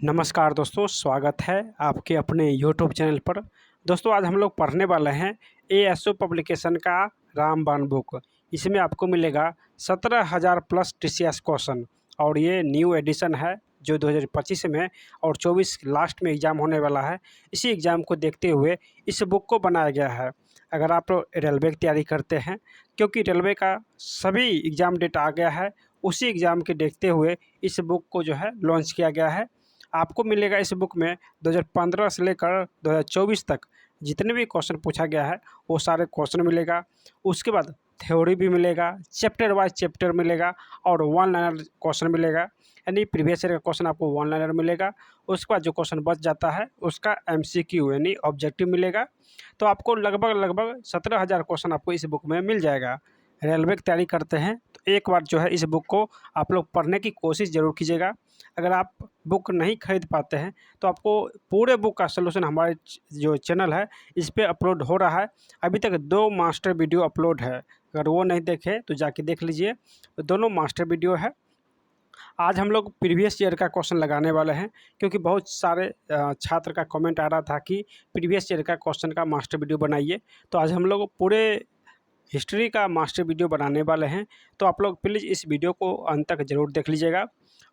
नमस्कार दोस्तों, स्वागत है आपके अपने यूट्यूब चैनल पर। दोस्तों आज हम लोग पढ़ने वाले हैं एएसओ पब्लिकेशन का रामबाण बुक। इसमें आपको मिलेगा 17,000 प्लस टीसीएस क्वेश्चन और ये न्यू एडिशन है जो 2025 में और 24 लास्ट में एग्ज़ाम होने वाला है। इसी एग्ज़ाम को देखते हुए इस बुक को बनाया गया है। अगर आप रेलवे की तैयारी करते हैं, क्योंकि रेलवे का सभी एग्ज़ाम डेट आ गया है, उसी एग्ज़ाम के देखते हुए इस बुक को जो है लॉन्च किया गया है। आपको मिलेगा इस बुक में 2015 से लेकर 2024 तक जितने भी क्वेश्चन पूछा गया है वो सारे क्वेश्चन मिलेगा। उसके बाद थ्योरी भी मिलेगा, चैप्टर वाइज चैप्टर मिलेगा और वन लाइनर क्वेश्चन मिलेगा। यानी प्रीवियस ईयर का क्वेश्चन आपको वन लाइनर मिलेगा। उसके बाद जो क्वेश्चन बच जाता है उसका एमसीक्यू यानी ऑब्जेक्टिव मिलेगा। तो आपको लगभग 17,000 क्वेश्चन आपको इस बुक में मिल जाएगा। रेलवे की तैयारी करते हैं तो एक बार जो है इस बुक को आप लोग पढ़ने की कोशिश ज़रूर कीजिएगा। अगर आप बुक नहीं खरीद पाते हैं तो आपको पूरे बुक का सलूशन हमारे जो चैनल है इस पे अपलोड हो रहा है। अभी तक 2 मास्टर वीडियो अपलोड है, अगर वो नहीं देखे तो जाके देख लीजिए। तो दोनों मास्टर वीडियो है। आज हम लोग प्रीवियस ईयर का क्वेश्चन लगाने वाले हैं, क्योंकि बहुत सारे छात्र का कमेंट आ रहा था कि प्रीवियस ईयर का क्वेश्चन का मास्टर वीडियो बनाइए। तो आज हम लोग पूरे हिस्ट्री का मास्टर वीडियो बनाने वाले हैं। तो आप लोग प्लीज़ इस वीडियो को अंत तक ज़रूर देख लीजिएगा।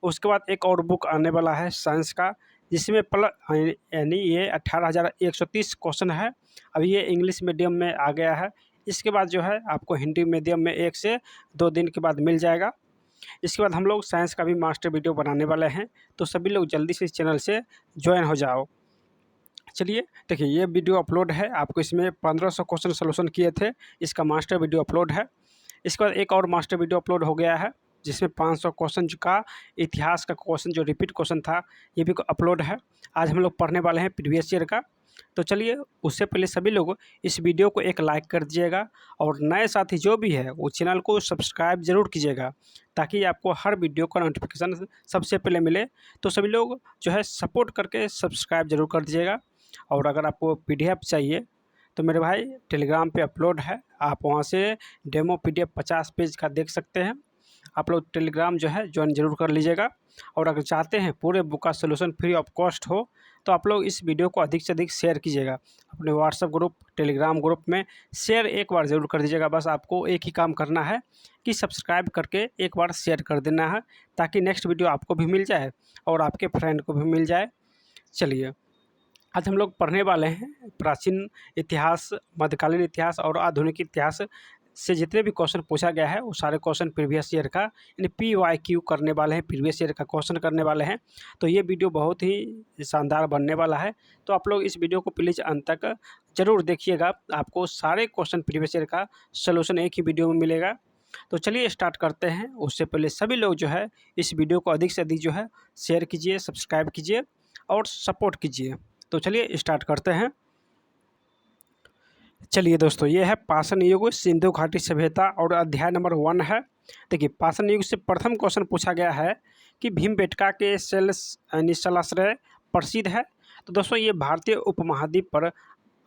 उसके बाद एक और बुक आने वाला है साइंस का, जिसमें यानी ये 18,130 क्वेश्चन है। अभी ये इंग्लिश मीडियम में आ गया है। इसके बाद जो है आपको हिंदी मीडियम में 1 से 2 दिन के बाद मिल जाएगा। इसके बाद हम लोग साइंस का भी मास्टर वीडियो बनाने वाले हैं, तो सभी लोग जल्दी से इस चैनल से ज्वाइन हो जाओ। चलिए देखिए, ये वीडियो अपलोड है। आपको इसमें 1500 क्वेश्चन सॉल्यूशन किए थे, इसका मास्टर वीडियो अपलोड है। इसके बाद एक और मास्टर वीडियो अपलोड हो गया है, जिसमें 500 क्वेश्चन का इतिहास का क्वेश्चन जो रिपीट क्वेश्चन था ये भी अपलोड है। आज हम लोग पढ़ने वाले हैं प्रीवियस ईयर का। तो चलिए, उससे पहले सभी लोग इस वीडियो को एक लाइक कर दीजिएगा और नए साथी जो भी है वो चैनल को सब्सक्राइब ज़रूर कीजिएगा, ताकि आपको हर वीडियो का नोटिफिकेशन सबसे पहले मिले। तो सभी लोग जो है सपोर्ट करके सब्सक्राइब ज़रूर कर दीजिएगा। और अगर आपको पीडीएफ चाहिए तो मेरे भाई टेलीग्राम पे अपलोड है, आप वहाँ से डेमो पीडीएफ 50 पेज का देख सकते हैं। आप लोग टेलीग्राम जो है ज्वाइन जरूर कर लीजिएगा। और अगर चाहते हैं पूरे बुक का सोल्यूशन फ्री ऑफ कॉस्ट हो, तो आप लोग इस वीडियो को अधिक से अधिक शेयर कीजिएगा अपने व्हाट्सएप ग्रुप, टेलीग्राम ग्रुप में शेयर एक बार ज़रूर कर दीजिएगा। बस आपको एक ही काम करना है कि सब्सक्राइब करके एक बार शेयर कर देना है, ताकि नेक्स्ट वीडियो आपको भी मिल जाए और आपके फ्रेंड को भी मिल जाए। चलिए, आज हम लोग पढ़ने वाले हैं प्राचीन इतिहास, मध्यकालीन इतिहास और आधुनिक इतिहास से जितने भी क्वेश्चन पूछा गया है वो सारे क्वेश्चन प्रीवियस ईयर का यानी PYQ करने वाले हैं, प्रीवियस ईयर का क्वेश्चन करने वाले हैं। तो ये वीडियो बहुत ही शानदार बनने वाला है। तो आप लोग इस वीडियो को प्लीज़ अंत तक ज़रूर देखिएगा, आपको सारे क्वेश्चन प्रीवियस ईयर का सोल्यूशन एक ही वीडियो में मिलेगा। तो चलिए स्टार्ट करते हैं। उससे पहले सभी लोग जो है इस वीडियो को अधिक से अधिक जो है शेयर कीजिए, सब्सक्राइब कीजिए और सपोर्ट कीजिए। तो चलिए स्टार्ट करते हैं। चलिए दोस्तों, ये है पाषाण युग, सिंधु घाटी सभ्यता और अध्याय नंबर 1 है। देखिए, पाषाण युग से प्रथम क्वेश्चन पूछा गया है कि भीमबेटका के यानी शैलाश्रय प्रसिद्ध है। तो दोस्तों, ये भारतीय उपमहाद्वीप पर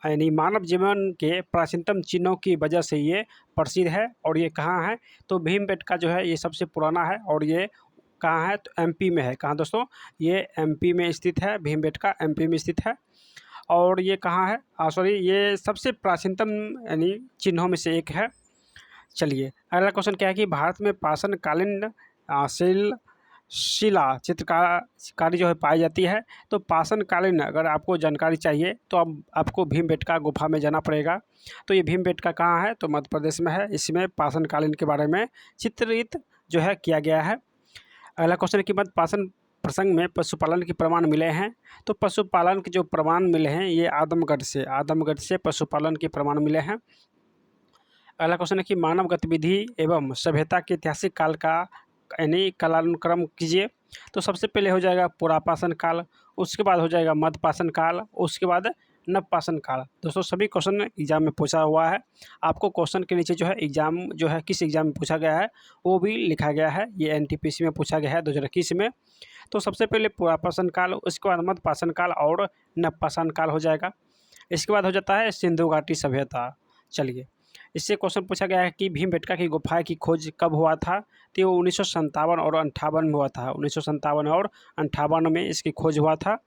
यानी मानव जीवन के प्राचीनतम चिन्हों की वजह से ये प्रसिद्ध है। और ये कहाँ है? तो भीमबेटका जो है ये सबसे पुराना है। और ये कहाँ है? तो एमपी में है। कहाँ दोस्तों? ये एमपी में स्थित है। भीमबेटका एमपी में स्थित है। और ये कहाँ है? सॉरी, ये सबसे प्राचीनतम यानी चिन्हों में से एक है। चलिए, अगला क्वेश्चन क्या है कि भारत में पाषाण कालीन शिला चित्रकारी जो है पाई जाती है। तो पाषाण कालीन अगर आपको जानकारी चाहिए तो अब आपको भीमबेटका गुफा में जाना पड़ेगा। तो ये भीमबेटका कहाँ है? तो मध्य प्रदेश में है। इसमें पाषाण कालीन के बारे में चित्रित जो है किया गया है। अगला क्वेश्चन कि मध्य पाषाण प्रसंग में पशुपालन के प्रमाण मिले हैं। तो पशुपालन के जो प्रमाण मिले हैं ये आदमगढ़ से पशुपालन के प्रमाण मिले हैं। अगला क्वेश्चन है कि मानव गतिविधि एवं सभ्यता के ऐतिहासिक काल का यानी कालानुक्रम कीजिए। तो सबसे पहले हो जाएगा पुरापाषाण काल, उसके बाद हो जाएगा मध्यपाषाण काल, उसके बाद नवपाषाण काल। दोस्तों, सभी क्वेश्चन एग्जाम में पूछा हुआ है। आपको क्वेश्चन के नीचे जो है एग्जाम जो है किस एग्जाम में पूछा गया है वो भी लिखा गया है। ये एनटीपीसी में पूछा गया है 2021 में। तो सबसे पहले पुरापाषाण काल, उसके बाद मध्यपाषाण काल और नवपाषाण काल हो जाएगा। इसके बाद हो जाता है सिंधु घाटी सभ्यता। चलिए, इससे क्वेश्चन पूछा गया है कि भीमबेटका की गुफा की खोज कब हुआ था, तो वो 1957 और 58 में हुआ था। 1957 और 58 में इसकी खोज हुआ था।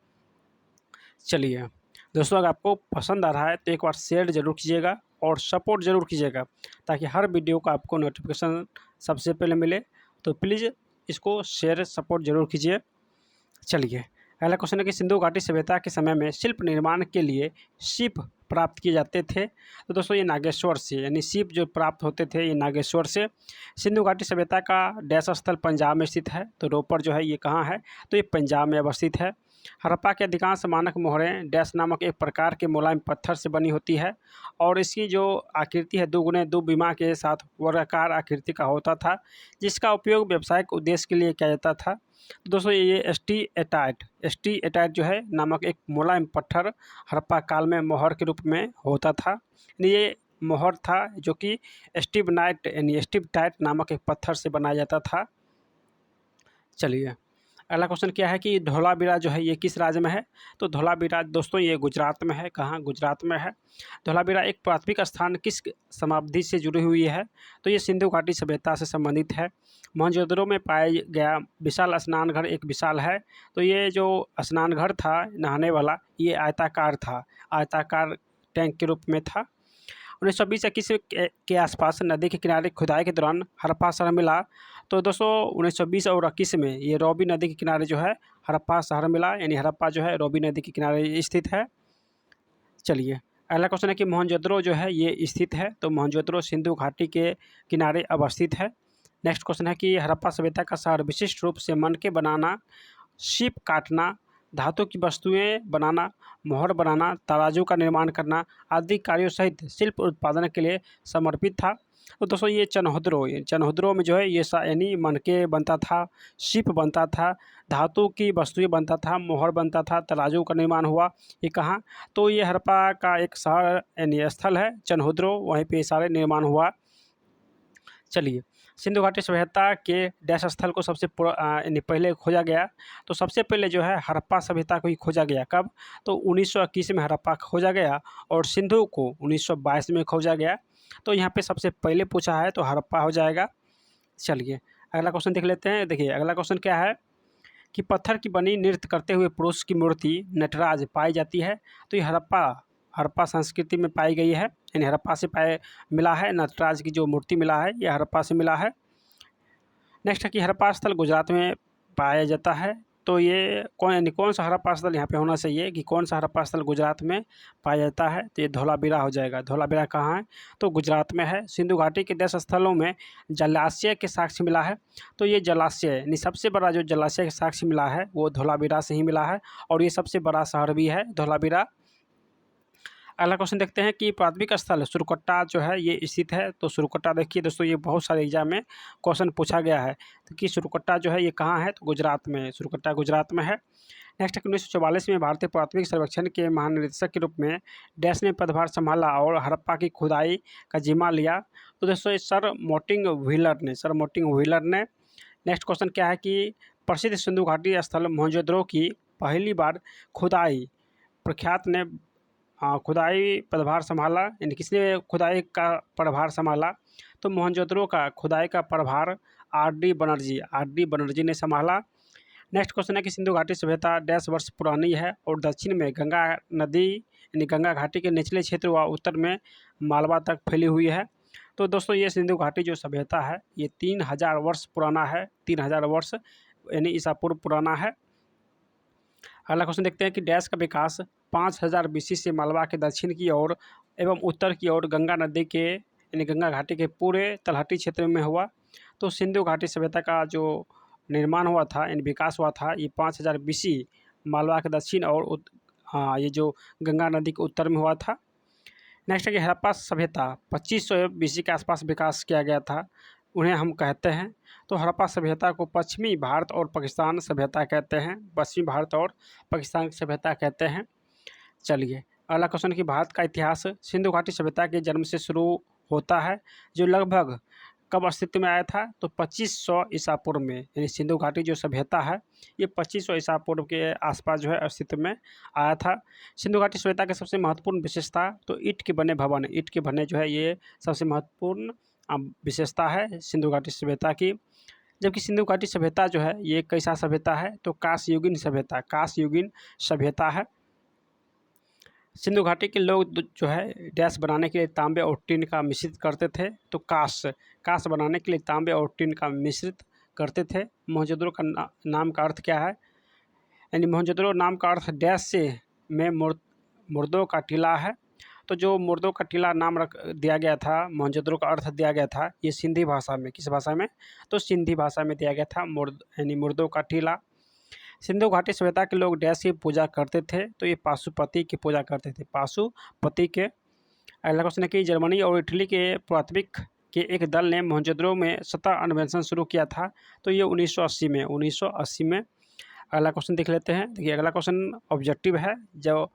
चलिए दोस्तों, अगर आपको पसंद आ रहा है तो एक बार शेयर जरूर कीजिएगा और सपोर्ट ज़रूर कीजिएगा, ताकि हर वीडियो का आपको नोटिफिकेशन सबसे पहले मिले। तो प्लीज़ इसको शेयर सपोर्ट जरूर कीजिए। चलिए अगला क्वेश्चन है कि सिंधु घाटी सभ्यता के समय में शिल्प निर्माण के लिए सीप प्राप्त किए जाते थे। तो दोस्तों ये नागेश्वर से, यानी सीप जो प्राप्त होते थे ये नागेश्वर से। सिंधु घाटी सभ्यता का डैश स्थल पंजाब में स्थित है। तो रोपड़ जो है ये कहाँ है, तो ये पंजाब में अवस्थित है। हड़प्पा के अधिकांश मानक मोहरें डैश नामक एक प्रकार के मुलायम पत्थर से बनी होती है और इसकी जो आकृति है दुगुने दुविमा के साथ वर्गाकार आकृति का होता था, जिसका उपयोग व्यावसायिक उद्देश्य के लिए किया जाता था। तो दोस्तों ये स्टीएटाइट जो है नामक एक मुलायम पत्थर हड़प्पा काल में मोहर के रूप में होता था। यानी ये मोहर था जो कि स्टीवटाइट नामक एक पत्थर से बनाया जाता था। चलिए अगला क्वेश्चन क्या है कि धोलावीरा जो है ये किस राज्य में है। तो धोलावीरा दोस्तों ये गुजरात में है। कहाँ, गुजरात में है। धोलावीरा एक प्राथमिक स्थान किस शताब्दी से जुड़ी हुई है, तो ये सिंधु घाटी सभ्यता से संबंधित है। मोहनजोदड़ो में पाया गया विशाल स्नान घर एक विशाल है। तो ये जो स्नान घर था नहाने वाला, ये आयताकार था, आयताकार टैंक के रूप में था। 1920-21 के आसपास नदी के किनारे खुदाई के दौरान हड़प्पा शहर मिला। तो दोस्तों 1920 और 21 में ये रॉबी नदी के किनारे जो है हड़प्पा शहर मिला, यानी हड़प्पा जो है रॉबी नदी के किनारे स्थित है। चलिए अगला क्वेश्चन है कि मोहनजोदड़ो जो है ये स्थित है। तो मोहनजोदड़ो सिंधु घाटी के किनारे अवस्थित है। नेक्स्ट क्वेश्चन है कि हड़प्पा सभ्यता का शहर विशिष्ट रूप से मनके बनाना, सीप काटना, धातु की वस्तुएं बनाना, मोहर बनाना, तराजू का निर्माण करना आदि कार्यों सहित शिल्प उत्पादन के लिए समर्पित था। तो दोस्तों ये चनहुद्रो में जो है ये यानी मनके बनता था, सीप बनता था, धातु की वस्तुएं बनता था, मोहर बनता था, तराजू का निर्माण हुआ। ये कहाँ, तो ये हड़प्पा का एक शहर यानी स्थल है चनहुद्रो, वहीं पे सारे निर्माण हुआ। चलिए सिंधु घाटी सभ्यता के डैश स्थल को सबसे यानी पहले खोजा गया। तो सबसे पहले जो है हड़प्पा सभ्यता को ही खोजा गया। कब, तो 1921 में हड़प्पा खोजा गया और सिंधु को 1922 में खोजा गया। तो यहाँ पे सबसे पहले पूछा है तो हड़प्पा हो जाएगा। चलिए अगला क्वेश्चन देख लेते हैं। देखिए अगला क्वेश्चन क्या है कि पत्थर की बनी नृत्य करते हुए पुरुष की मूर्ति नटराज पाई जाती है। तो ये हड़प्पा संस्कृति में पाई गई है, यानी हड़प्पा से मिला है। नटराज की जो मूर्ति मिला है ये हड़प्पा से मिला है। नेक्स्ट है कि हड़प्पा स्थल गुजरात में पाया जाता है। तो ये कौन सा हड़प्पा स्थल यहाँ पे होना चाहिए कि कौन सा हड़प्पा स्थल गुजरात में पाया जाता है, तो ये धोलावीरा हो जाएगा। धोलावीरा कहाँ है, तो गुजरात में है। सिंधु घाटी के 10 स्थलों में जलाशय के साक्ष्य मिला है। तो ये जलाशय यानी सबसे बड़ा जो जलाशय के साक्ष्य मिला है वो धोलावीरा से ही मिला है और ये सबसे बड़ा शहर भी है धोलावीरा। अगला क्वेश्चन देखते हैं कि प्राथमिक स्थल सुरकट्टा जो है ये स्थित है। तो सुरकट्टा देखिए दोस्तों ये बहुत सारे एग्जाम में क्वेश्चन पूछा गया है तो कि सुरकट्टा जो है ये कहाँ है, तो गुजरात में। सुरकट्टा गुजरात में है। नेक्स्ट 1944 में भारतीय प्राथमिक सर्वेक्षण के महानिदेशक के रूप में डैश ने पदभार संभाला और हड़प्पा की खुदाई का जिम्मा लिया। तो दोस्तों ये सर मोटिंग व्हीलर ने। नेक्स्ट क्वेश्चन क्या है कि प्रसिद्ध सिंधु घाटी स्थल मोहनजोदड़ो की पहली बार खुदाई प्रख्यात ने खुदाई पदभार संभाला, यानी किसने खुदाई का पदभार संभाला, तो मोहनजोदड़ो का खुदाई का पदभार आर.डी. बनर्जी ने संभाला। नेक्स्ट क्वेश्चन है कि सिंधु घाटी सभ्यता डैश वर्ष पुरानी है और दक्षिण में गंगा नदी यानी गंगा घाटी के निचले क्षेत्र व उत्तर में मालवा तक फैली हुई है। तो दोस्तों ये सिंधु घाटी जो सभ्यता है ये 3000 वर्ष पुराना है, 3000 वर्ष यानी ईसा पूर्व पुराना है। अगला क्वेश्चन देखते हैं कि डैश का विकास 5000 BC से मालवा के दक्षिण की ओर एवं उत्तर की ओर गंगा नदी के यानी गंगा घाटी के पूरे तलहटी क्षेत्र में हुआ। तो सिंधु घाटी सभ्यता का जो निर्माण हुआ था यानी विकास हुआ था ये 5000 BC मालवा के दक्षिण और ये जो गंगा नदी के उत्तर में हुआ था। नेक्स्ट है कि हड़प्पा सभ्यता 2500 BC के आसपास विकास किया गया था, उन्हें हम कहते हैं। तो हड़प्पा सभ्यता को पश्चिमी भारत और पाकिस्तान सभ्यता कहते हैं, पश्चिमी भारत और पाकिस्तान की सभ्यता कहते हैं। चलिए अगला क्वेश्चन कि भारत का इतिहास सिंधु घाटी सभ्यता के जन्म से शुरू होता है, जो लगभग कब अस्तित्व में आया था? तो 2500 ईसा पूर्व में, यानी सिंधु घाटी जो सभ्यता है ये 2500 ईसा पूर्व के आसपास जो है अस्तित्व में आया था। सिंधु घाटी सभ्यता की सबसे महत्वपूर्ण विशेषता तो ईंट के बने भवन, ईंट के बने जो है ये सबसे महत्वपूर्ण विशेषता है सिंधु घाटी सभ्यता की। जबकि सिंधु घाटी सभ्यता जो है ये कैसा सभ्यता है? तो कांस्ययुगीन सभ्यता, कांस्ययुगीन सभ्यता है। सिंधु घाटी के लोग जो है डैश बनाने के लिए तांबे और टीन का मिश्रित करते थे। तो कांस बनाने के लिए तांबे और टीन का मिश्रित करते थे। मोहनजोदड़ो का नाम का अर्थ क्या है? यानी मोहनजोदड़ो नाम का अर्थ डैश से में मुर्दों का टीला है। तो जो मुर्दों का टीला नाम रख दिया गया था, मोहनजोदड़ो का अर्थ दिया गया था ये सिंधी भाषा में। किस भाषा में? तो सिंधी भाषा में दिया गया था यानी मुर्दों का टीला। सिंधु घाटी सभ्यता के लोग डैश की पूजा करते थे। तो ये पाशुपति की पूजा करते थे, पाशुपति के। अगला क्वेश्चन है कि जर्मनी और इटली के पुरातात्विक के एक दल ने मोहनजोदड़ो में सतह अन्वेषण शुरू किया था। तो ये 1980 में। अगला क्वेश्चन देख लेते हैं। देखिए अगला क्वेश्चन ऑब्जेक्टिव है, जो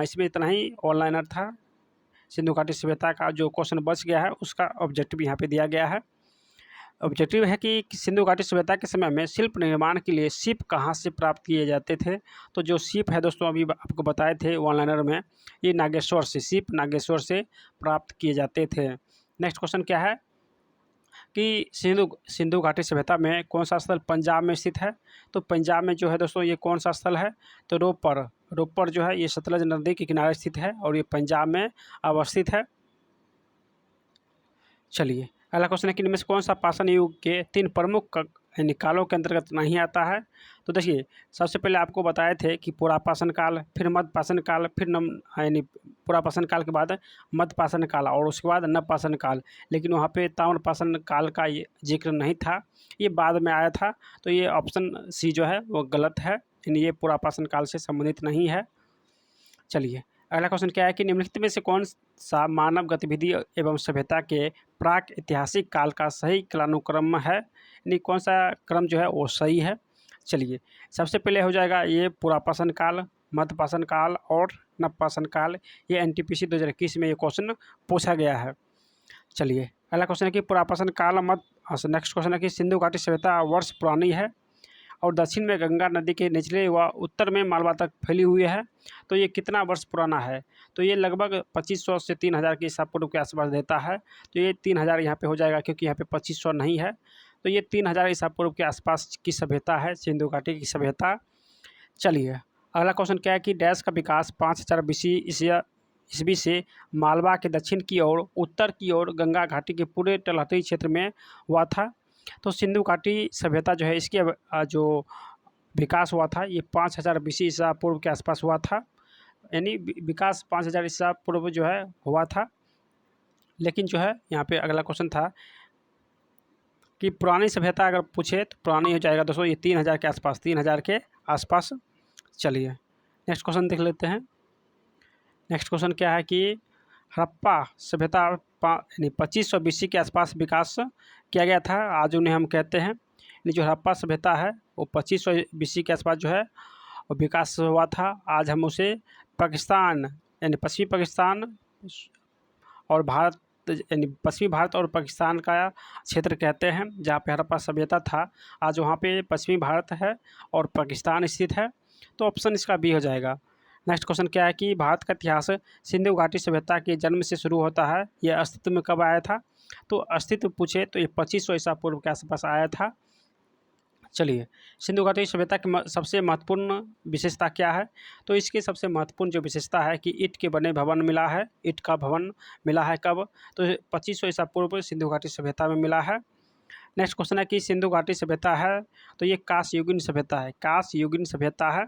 इसमें इतना ही ऑनलाइनर था। सिंधु घाटी सभ्यता का जो क्वेश्चन बच गया है उसका ऑब्जेक्टिव यहाँ पे दिया गया है। ऑब्जेक्टिव है कि सिंधु घाटी सभ्यता के समय में शिल्प निर्माण के लिए सीप कहाँ से प्राप्त किए जाते थे? तो जो सीप है दोस्तों अभी आपको बताए थे ऑनलाइनर में, ये नागेश्वर से, सीप नागेश्वर से प्राप्त किए जाते थे। नेक्स्ट क्वेश्चन क्या है कि सिंधु घाटी सभ्यता में कौन सा स्थल पंजाब में स्थित है? तो पंजाब में जो है दोस्तों ये कौन सा स्थल है? तो रोपड़ जो है ये सतलज नदी के किनारे स्थित है और ये पंजाब में अवस्थित है। चलिए अगला क्वेश्चन है कि इनमें से कौन सा पाषाण युग के 3 प्रमुख यानी कालों के अंतर्गत नहीं आता है? तो देखिए सबसे पहले आपको बताए थे कि पुरापाषाण काल, फिर मध्यपाषाण काल, फिर यानी पुरापाषाण काल के बाद मध्यपाषाण काल और उसके बाद नवपाषाण काल। लेकिन वहाँ पे ताम्रपाषाण काल का ये जिक्र नहीं था, ये बाद में आया था। तो ये ऑप्शन सी जो है वो गलत है, यानी ये पुरापाषाण काल से संबंधित नहीं है। चलिए अगला क्वेश्चन क्या है कि निम्नलिखित में से कौन सा मानव गतिविधि एवं सभ्यता के प्राक ऐतिहासिक काल का सही कालानुक्रम है? यानी कौन सा क्रम जो है वो सही है? चलिए सबसे पहले हो जाएगा ये पुरापाषाण काल, मध्यपाषाण काल और नवपाषाण काल। ये NTPC 2021 में ये क्वेश्चन पूछा गया है। चलिए अगला क्वेश्चन है कि पुरापाषाण काल नेक्स्ट क्वेश्चन है कि सिंधु घाटी सभ्यता वर्ष पुरानी है और दक्षिण में गंगा नदी के निचले व उत्तर में मालवा तक फैली हुई है। तो ये कितना वर्ष पुराना है? तो ये लगभग 2500 से 3000 के ईसा पूर्व के आसपास देता है। तो ये 3000 यहाँ पे हो जाएगा, क्योंकि यहाँ पे 2500 नहीं है। तो ये 3000 ईसा पूर्व के आसपास की सभ्यता है सिंधु घाटी की सभ्यता। चलिए अगला क्वेश्चन क्या है कि डैश का विकास 5000 BC ईस्वी से मालवा के दक्षिण की ओर, उत्तर की ओर गंगा घाटी के पूरे तलहटी क्षेत्र में हुआ था। तो सिंधु घाटी सभ्यता जो है इसकी जो विकास हुआ था ये 5000 BC ईसा पूर्व के आसपास हुआ था। यानी विकास 5000 ईसा पूर्व जो है हुआ था। लेकिन जो है यहाँ पे अगला क्वेश्चन था कि पुरानी सभ्यता अगर पूछे तो पुरानी हो जाएगा दोस्तों ये 3000 के आसपास, 3000 के आसपास। चलिए नेक्स्ट क्वेश्चन देख लेते हैं। नेक्स्ट क्वेश्चन क्या है कि हड़प्पा सभ्यता यानी 2500 BC के आसपास विकास किया गया था, आज उन्हें हम कहते हैं। यानी जो हड़प्पा सभ्यता है वो 2500 BC के आसपास जो है वो विकास हुआ था। आज हम उसे पाकिस्तान यानी पश्चिमी पाकिस्तान और भारत यानी पश्चिमी भारत और पाकिस्तान का क्षेत्र कहते हैं, जहाँ पे हड़प्पा सभ्यता था। आज वहाँ पे पश्चिमी भारत है और पाकिस्तान स्थित है। तो ऑप्शन इसका बी हो जाएगा। नेक्स्ट क्वेश्चन क्या है कि भारत का इतिहास सिंधु घाटी सभ्यता के जन्म से शुरू होता है, यह अस्तित्व में कब आया था? तो अस्तित्व पूछे तो ये 2500 ईसा पूर्व के आसपास आया था। चलिए सिंधु घाटी सभ्यता की सबसे महत्वपूर्ण विशेषता क्या है? तो इसकी सबसे महत्वपूर्ण जो विशेषता है कि ईंट के बने भवन मिला है। ईंट का भवन मिला है कब? तो 2500 ईसा पूर्व सिंधु घाटी सभ्यता में मिला है। नेक्स्ट क्वेश्चन है कि सिंधु घाटी सभ्यता है तो ये कांस्ययुगीन सभ्यता है, कांस्ययुगीन सभ्यता है।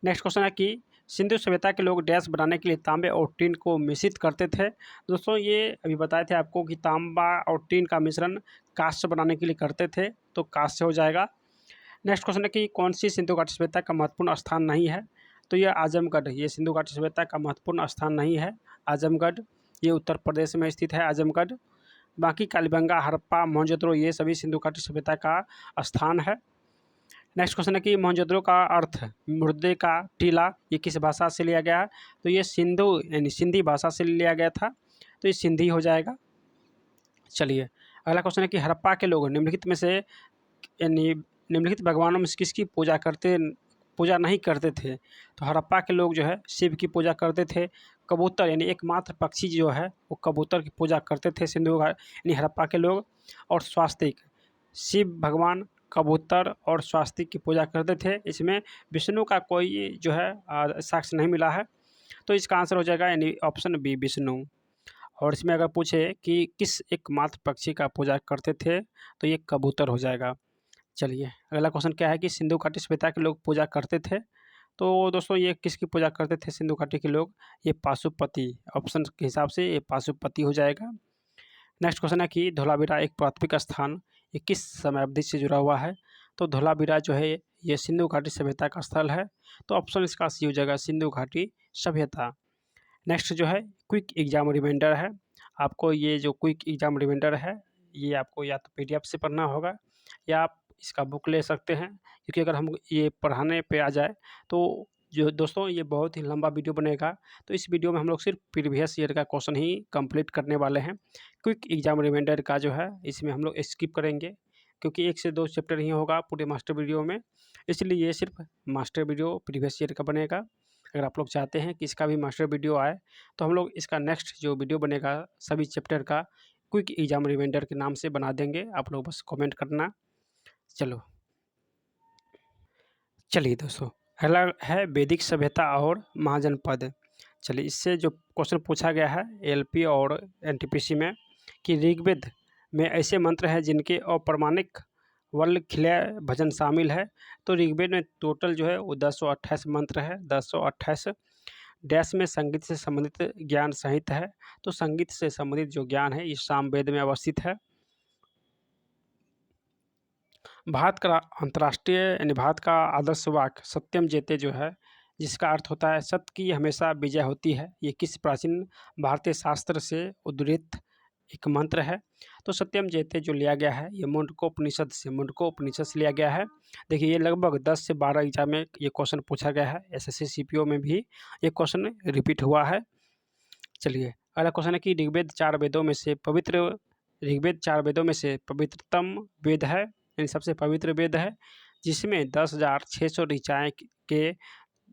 नेक्स्ट क्वेश्चन है कि सिंधु सभ्यता के लोग डैश बनाने के लिए तांबे और टीन को मिश्रित करते थे। दोस्तों ये अभी बताए थे आपको कि तांबा और टीन का मिश्रण कांस्य बनाने के लिए करते थे, तो कांस्य हो जाएगा। नेक्स्ट क्वेश्चन है कि कौन सी सिंधु घाटी सभ्यता का महत्वपूर्ण स्थान नहीं है? तो ये आजमगढ़, ये सिंधु घाटी सभ्यता का महत्वपूर्ण स्थान नहीं है। आजमगढ़ ये उत्तर प्रदेश में स्थित है आजमगढ़। बाकी कालीबंगा, हड़प्पा, मोहनजोदड़ो ये सभी सिंधु घाटी सभ्यता का स्थान है। नेक्स्ट क्वेश्चन है कि मोहनजोदड़ो का अर्थ मुर्दे का टीला ये किस भाषा से लिया गया है? तो ये सिंधु यानी सिंधी भाषा से लिया गया था, तो ये सिंधी हो जाएगा। चलिए अगला क्वेश्चन है कि हड़प्पा के लोग निम्नलिखित में से यानी निम्नलिखित भगवानों में से किसकी पूजा नहीं करते थे? तो हड़प्पा के लोग जो है शिव की पूजा करते थे। कबूतर यानी एकमात्र पक्षी जो है वो कबूतर की पूजा करते थे सिंधु घाट यानी हड़प्पा के लोग। और स्वास्तिक, शिव भगवान, कबूतर और स्वास्तिक की पूजा करते थे। इसमें विष्णु का कोई जो है साक्ष्य नहीं मिला है, तो इसका आंसर हो जाएगा यानी ऑप्शन बी विष्णु। और इसमें अगर पूछे कि किस एकमात्र पक्षी का पूजा करते थे तो ये कबूतर हो जाएगा। चलिए अगला क्वेश्चन क्या है कि सिंधु घाटी सभ्यता के लोग पूजा करते थे? तो दोस्तों ये किसकी पूजा करते थे सिंधु घाटी के लोग? ये पाशुपति, ऑप्शन के हिसाब से ये पाशुपति हो जाएगा। नेक्स्ट क्वेश्चन है कि धोलावीरा एक प्राथमिक स्थान ये किस समयावधि से जुड़ा हुआ है? तो धोलावीरा जो है ये सिंधु घाटी सभ्यता का स्थल है, तो ऑप्शन इसका सी हो जाएगा सिंधु घाटी सभ्यता। नेक्स्ट जो है क्विक एग्जाम रिमाइंडर है। आपको ये जो क्विक एग्जाम रिमाइंडर है ये आपको या तो पीडीएफ से पढ़ना होगा या आप इसका बुक ले सकते हैं, क्योंकि अगर हम ये पढ़ाने पे आ जाए तो जो दोस्तों ये बहुत ही लंबा वीडियो बनेगा। तो इस वीडियो में हम लोग सिर्फ प्रीवियस ईयर का क्वेश्चन ही कंप्लीट करने वाले हैं। क्विक एग्जाम रिमाइंडर का जो है इसमें हम लोग स्किप करेंगे, क्योंकि 1 से 2 चैप्टर ही होगा पूरे मास्टर वीडियो में, इसलिए ये सिर्फ मास्टर वीडियो प्रीवियस ईयर का बनेगा। अगर आप लोग चाहते हैं कि इसका भी मास्टर वीडियो आए तो हम लोग इसका नेक्स्ट जो वीडियो बनेगा सभी चैप्टर का क्विक एग्जाम रिमाइंडर के नाम से बना देंगे, आप लोग बस कमेंट करना। चलिए दोस्तों अगला है वैदिक सभ्यता और महाजनपद। चलिए इससे जो क्वेश्चन पूछा गया है एलपी और एनटीपीसी में कि ऋग्वेद में ऐसे मंत्र हैं जिनके अप्रमाणिक वल्लखिल्य भजन शामिल है। तो ऋग्वेद में टोटल जो है वो 1028 मंत्र है। 1028 डैश में संगीत से संबंधित ज्ञान सहित है। तो संगीत से संबंधित जो ज्ञान है इस सामवेद में अवस्थित है। भारत का अंतर्राष्ट्रीय यानी भारत का आदर्श वाक्य सत्यम जयते जो है, जिसका अर्थ होता है सत्य की हमेशा विजय होती है, ये किस प्राचीन भारतीय शास्त्र से उद्धृत एक मंत्र है? तो सत्यम जयते जो लिया गया है ये मुंडकोपनिषद से लिया गया है। देखिए ये लगभग 10 से 12 एग्जाम में ये क्वेश्चन पूछा गया है। एसएससी सीपीओ में भी ये क्वेश्चन रिपीट हुआ है। चलिए अगला क्वेश्चन है कि ऋग्वेद 4 वेदों में से पवित्रतम वेद है, यानी सबसे पवित्र वेद है, जिसमें 10,600 ऋचाएँ के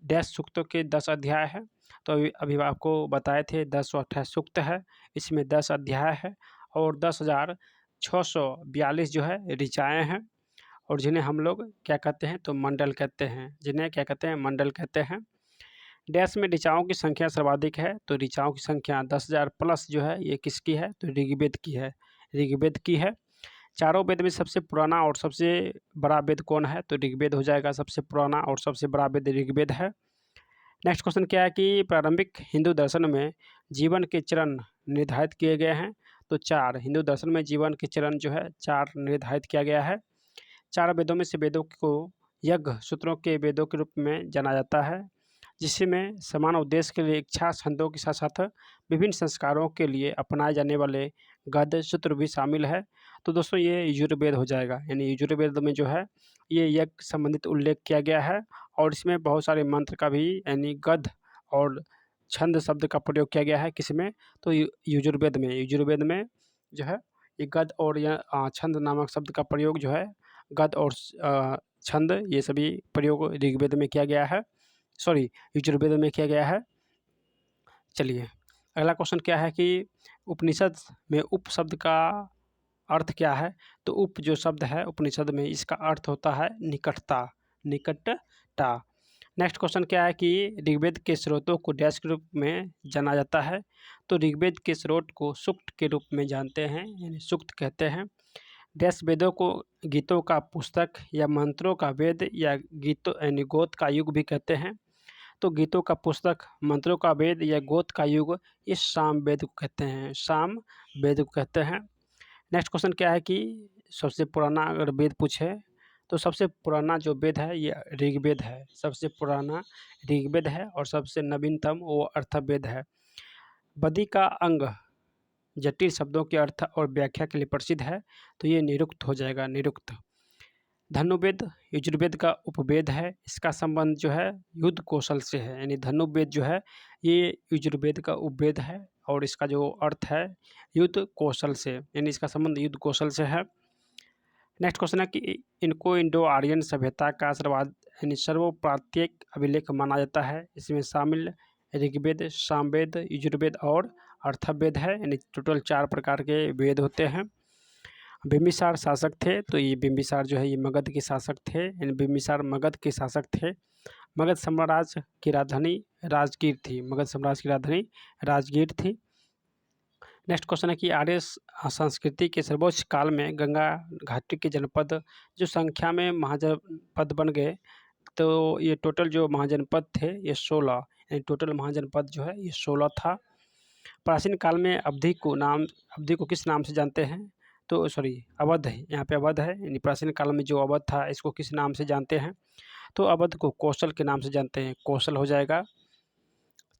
डैश सूक्तों के 10 अध्याय है। तो अभी आपको बताए थे 1028 सूक्त है, इसमें 10 अध्याय है और 10,642 जो है ऋचाएँ हैं, और जिन्हें हम लोग क्या कहते हैं तो मंडल कहते हैं। डैश में ऋचाओं की संख्या सर्वाधिक है, तो ऋचाओं की संख्या 10,000 प्लस जो है ये किसकी है? तो ऋग्वेद की है। चारों वेद में सबसे पुराना और सबसे बड़ा वेद कौन है? तो ऋग्वेद हो जाएगा सबसे पुराना और सबसे बड़ा वेद ऋग्वेद है। नेक्स्ट क्वेश्चन क्या है कि प्रारंभिक हिंदू दर्शन में जीवन के चरण निर्धारित किए गए हैं। तो 4 हिंदू दर्शन में जीवन के चरण जो है 4 निर्धारित किया गया है। 4 वेदों में से वेदों को यज्ञ सूत्रों के वेदों के रूप में जाना जाता है, जिसमें समान उद्देश्य के लिए इच्छा छंदों के साथ साथ विभिन्न संस्कारों के लिए अपनाए जाने वाले गद्य सूत्र भी शामिल है। तो दोस्तों ये यजुर्वेद हो जाएगा, यानी यजुर्वेद में जो है ये यज्ञ संबंधित उल्लेख किया गया है, और इसमें बहुत सारे मंत्र का भी यानी गद्य और छंद शब्द का प्रयोग किया गया है। किसमें? तो यजुर्वेद में जो है ये गद्य और या छंद नामक शब्द का प्रयोग जो है गद्य और छंद ये सभी प्रयोग ऋग्वेद में किया गया है, यजुर्वेद में किया गया है। चलिए अगला क्वेश्चन क्या है कि उपनिषद में उप शब्द का अर्थ क्या है? तो उप जो शब्द है उपनिषद में इसका अर्थ होता है निकटता। नेक्स्ट क्वेश्चन क्या है कि ऋग्वेद के स्रोतों को डैश के रूप में जाना जाता है? तो ऋग्वेद के स्रोत को सूक्त के रूप में जानते हैं, यानी सूक्त कहते हैं। डैश वेदों को गीतों का पुस्तक या मंत्रों का वेद या गीतों यानी गोत का युग भी कहते हैं। तो गीतों का पुस्तक, मंत्रों का वेद या गोत का युग इस साम वेद को कहते हैं। नेक्स्ट क्वेश्चन क्या है कि सबसे पुराना अगर वेद पूछे तो सबसे पुराना जो वेद है ये ऋग्वेद है। सबसे पुराना ऋग्वेद है और सबसे नवीनतम वो अर्थवेद है। बदी का अंग जटिल शब्दों के अर्थ और व्याख्या के लिए प्रसिद्ध है, तो ये निरुक्त हो जाएगा। धनुर्वेद यजुर्वेद का उपवेद है। इसका संबंध जो है युद्ध कौशल से है, यानी धनुर्वेद जो है ये यजुर्वेद का उपवेद है और इसका जो अर्थ है युद्ध कौशल से, यानी इसका संबंध युद्ध कौशल से है। नेक्स्ट क्वेश्चन है कि इनको इंडो आर्यन सभ्यता का यानी सर्वप्रात्यिक अभिलेख माना जाता है। इसमें शामिल ऋग्वेद, सामवेद, यजुर्वेद और अर्थवेद है, यानी टोटल 4 प्रकार के वेद होते हैं। बिंबिसार शासक थे, तो ये बिंबिसार जो है ये मगध के शासक थे, यानी बिंबिसार मगध के शासक थे। मगध साम्राज्य की राजधानी राजगीर थी। मगध साम्राज्य की राजधानी राजगीर थी। नेक्स्ट क्वेश्चन है कि आर्य संस्कृति के सर्वोच्च काल में गंगा घाटी के जनपद जो संख्या में महाजनपद बन गए, तो ये टोटल जो महाजनपद थे ये 16, यानी टोटल महाजनपद जो है ये 16 था। प्राचीन काल में अवधि को किस नाम से जानते हैं? तो सॉरी अवध है, यहाँ पे अवध है, यानी प्राचीन काल में जो अवध था इसको किस नाम से जानते हैं? तो अवध को कौशल के नाम से जानते हैं, कौशल हो जाएगा।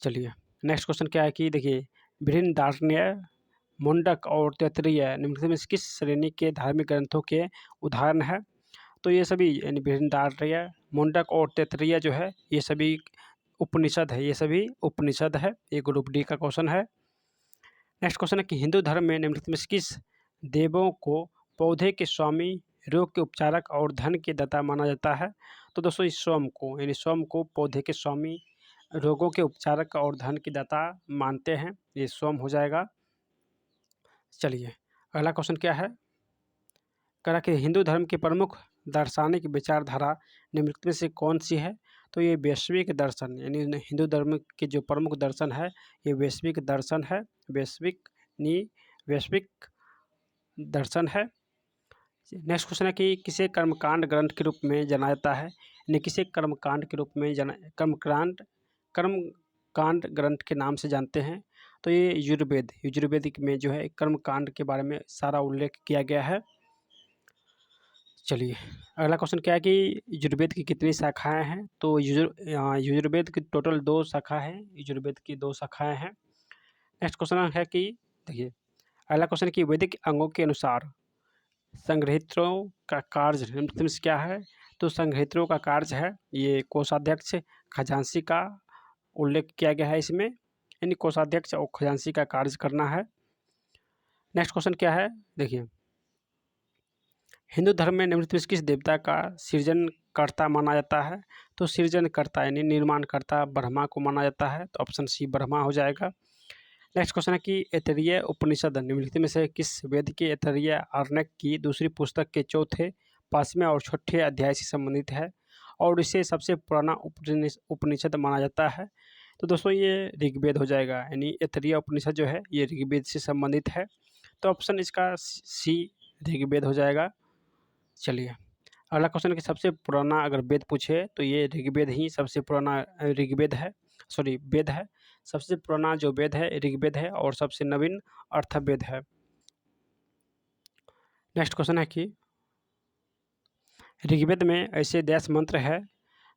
चलिए नेक्स्ट क्वेश्चन क्या है कि देखिए बृहदारण्यक, मुंडक और तैत्तिरीय निम्नलिखित में किस श्रेणी के धार्मिक ग्रंथों के उदाहरण है? तो ये सभी यानी बृहदारण्यक, मुंडक और तैत्तिरीय जो है ये सभी उपनिषद है, ये सभी उपनिषद है। ये ग्रुप डी का क्वेश्चन है। नेक्स्ट क्वेश्चन है कि हिंदू धर्म में निम्नलिखित में किस देवों को पौधे के स्वामी, रोग के उपचारक और धन के दाता माना जाता है? तो दोस्तों इस सोम को, यानी सोम को पौधे के स्वामी, रोगों के उपचारक और धन के दाता मानते हैं, ये सोम हो जाएगा। चलिए अगला क्वेश्चन क्या है, कह रहा कि हिंदू धर्म के प्रमुख दार्शनिक विचारधारा निम्नलिखित में से कौन सी है? तो ये वैश्विक दर्शन, यानी हिंदू धर्म के जो प्रमुख दर्शन है ये वैश्विक दर्शन है। वैश्विक दर्शन है। नेक्स्ट क्वेश्चन है कि किसे कर्मकांड ग्रंथ के रूप में जाना जाता है? यानी किसे कर्मकांड के रूप में कर्मकांड ग्रंथ के नाम से जानते हैं? तो ये यजुर्वेदिक में जो है कर्मकांड के बारे में सारा उल्लेख किया गया है। चलिए अगला क्वेश्चन क्या है कि यजुर्वेद की कितनी शाखाएं हैं? तो यजुर्वेद की टोटल 2 शाखा है, यजुर्वेद की 2 शाखाएं हैं। नेक्स्ट क्वेश्चन है कि देखिए अगला क्वेश्चन कि वैदिक अंगों के अनुसार संग्रहित्रों का कार्य निम्नलिखित में से क्या है? तो संग्रहित्रों का कार्य है ये कोषाध्यक्ष, खजांची का उल्लेख किया गया है इसमें, यानी कोषाध्यक्ष और खजांची का कार्य करना है। नेक्स्ट क्वेश्चन क्या है, देखिए हिंदू धर्म में निम्नलिखित में से किस देवता का सृजनकर्ता माना जाता है? तो सृजनकर्ता यानी निर्माणकर्ता ब्रह्मा को माना जाता है, तो ऑप्शन सी ब्रह्मा हो जाएगा। नेक्स्ट क्वेश्चन है कि ऐतरेय उपनिषद निम्नलिखित में से किस वेद के ऐतरेय आरण्यक की दूसरी पुस्तक के चौथे, 5वें और 6ठे अध्याय से संबंधित है और इसे सबसे पुराना उपनिषद माना जाता है? तो दोस्तों ये ऋग्वेद हो जाएगा, यानी ऐतरेय उपनिषद जो है ये ऋग्वेद से संबंधित है, तो ऑप्शन इसका सी ऋग्वेद हो जाएगा। चलिए अगला क्वेश्चन कि सबसे पुराना अगर वेद पूछे तो ये ऋग्वेद ही सबसे पुराना वेद है। सबसे पुराना जो वेद है ऋग्वेद है और सबसे नवीन अर्थवेद है। नेक्स्ट क्वेश्चन है कि ऋग्वेद में ऐसे 10 मंत्र है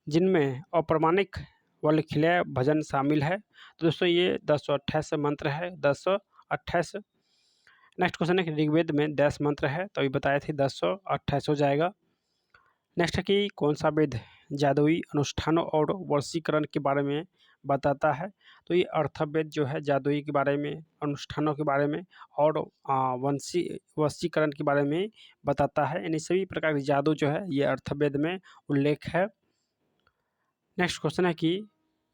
जिनमें अप्रमाणिक वल्लखिल्य भजन शामिल है, तो दोस्तों ये 1028 मंत्र है, 1028। नेक्स्ट क्वेश्चन है कि ऋग्वेद में 10 मंत्र है, तो अभी बताए थे 1028 हो जाएगा। नेक्स्ट है कि कौन सा वेद जादुई अनुष्ठानों और वशीकरण के बारे में बताता है? तो ये अर्थवेद जो है जादुई के बारे में, अनुष्ठानों के बारे में और वशीकरण के बारे में बताता है, यानी सभी प्रकार के जादू जो है ये अर्थवेद में उल्लेख है। नेक्स्ट क्वेश्चन है कि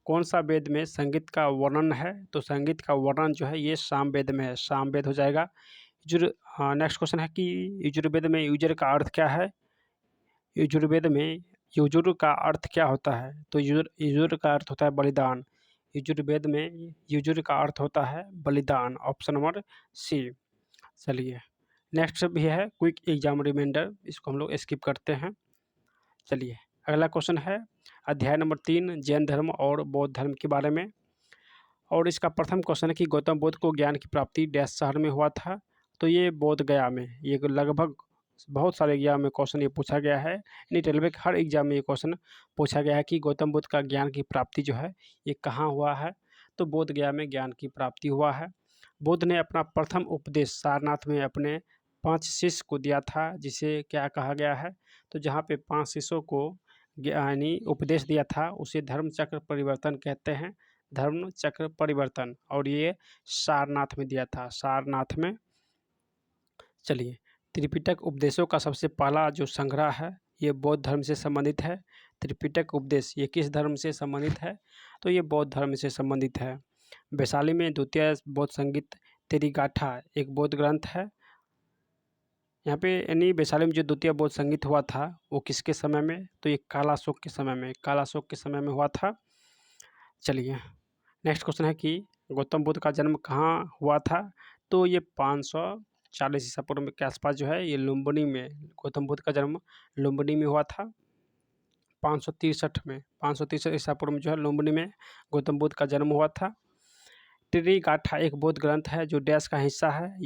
कौन सा वेद में संगीत का वर्णन है? तो संगीत का वर्णन जो है ये सामवेद में है, सामवेद हो जाएगा। नेक्स्ट क्वेश्चन है कि यजुर्वेद में यूजर का अर्थ क्या है? यजुर्वेद में युजुर का अर्थ क्या होता है? तो युजुर का अर्थ होता है बलिदान। यजुर्वेद में युजुर का अर्थ होता है बलिदान, ऑप्शन नंबर सी। चलिए नेक्स्ट भी है क्विक एग्जाम रिमाइंडर, इसको हम लोग स्किप करते हैं। चलिए अगला क्वेश्चन है अध्याय नंबर 3 जैन धर्म और बौद्ध धर्म के बारे में, और इसका प्रथम क्वेश्चन है कि गौतम बुद्ध को ज्ञान की प्राप्ति डैश शहर में हुआ था? तो ये बोध गया में। ये लगभग बहुत सारे एग्जाम में क्वेश्चन ये पूछा गया है, यानी रेलवे के हर एग्जाम में ये क्वेश्चन पूछा गया है कि गौतम बुद्ध का ज्ञान की प्राप्ति जो है ये कहाँ हुआ है? तो बोध गया में ज्ञान की प्राप्ति हुआ है। बुद्ध ने अपना प्रथम उपदेश सारनाथ में अपने 5 शिष्य को दिया था, जिसे क्या कहा गया है? तो जहाँ पे 5 शिष्यों को यानी उपदेश दिया था उसे धर्म चक्र परिवर्तन कहते हैं, धर्म चक्र परिवर्तन। और ये सारनाथ में दिया था, सारनाथ में। चलिए, त्रिपिटक उपदेशों का सबसे पहला जो संग्रह है ये बौद्ध धर्म से संबंधित है। त्रिपिटक उपदेश ये किस धर्म से संबंधित है? तो ये बौद्ध धर्म से संबंधित है। वैशाली में द्वितीय बौद्ध संगीत त्रिगाथा एक बौद्ध ग्रंथ है। यहाँ पे यानी वैशाली में जो द्वितीय बौद्ध संगीत हुआ था वो किसके समय में? तो ये कालाशोक के समय में, कालाशोक के समय में हुआ था। चलिए, नेक्स्ट क्वेश्चन है कि गौतम बुद्ध का जन्म कहाँ हुआ था? तो ये 540 ईसा पूर्व के आसपास जो है ये लुम्बिनी में, गौतम बुद्ध का जन्म लुम्बिनी में हुआ था। 563 ईसा पूर्व में जो है लुम्बिनी में गौतम बुद्ध का जन्म हुआ था। त्रिगाथा एक बौद्ध ग्रंथ है जो डैश का हिस्सा है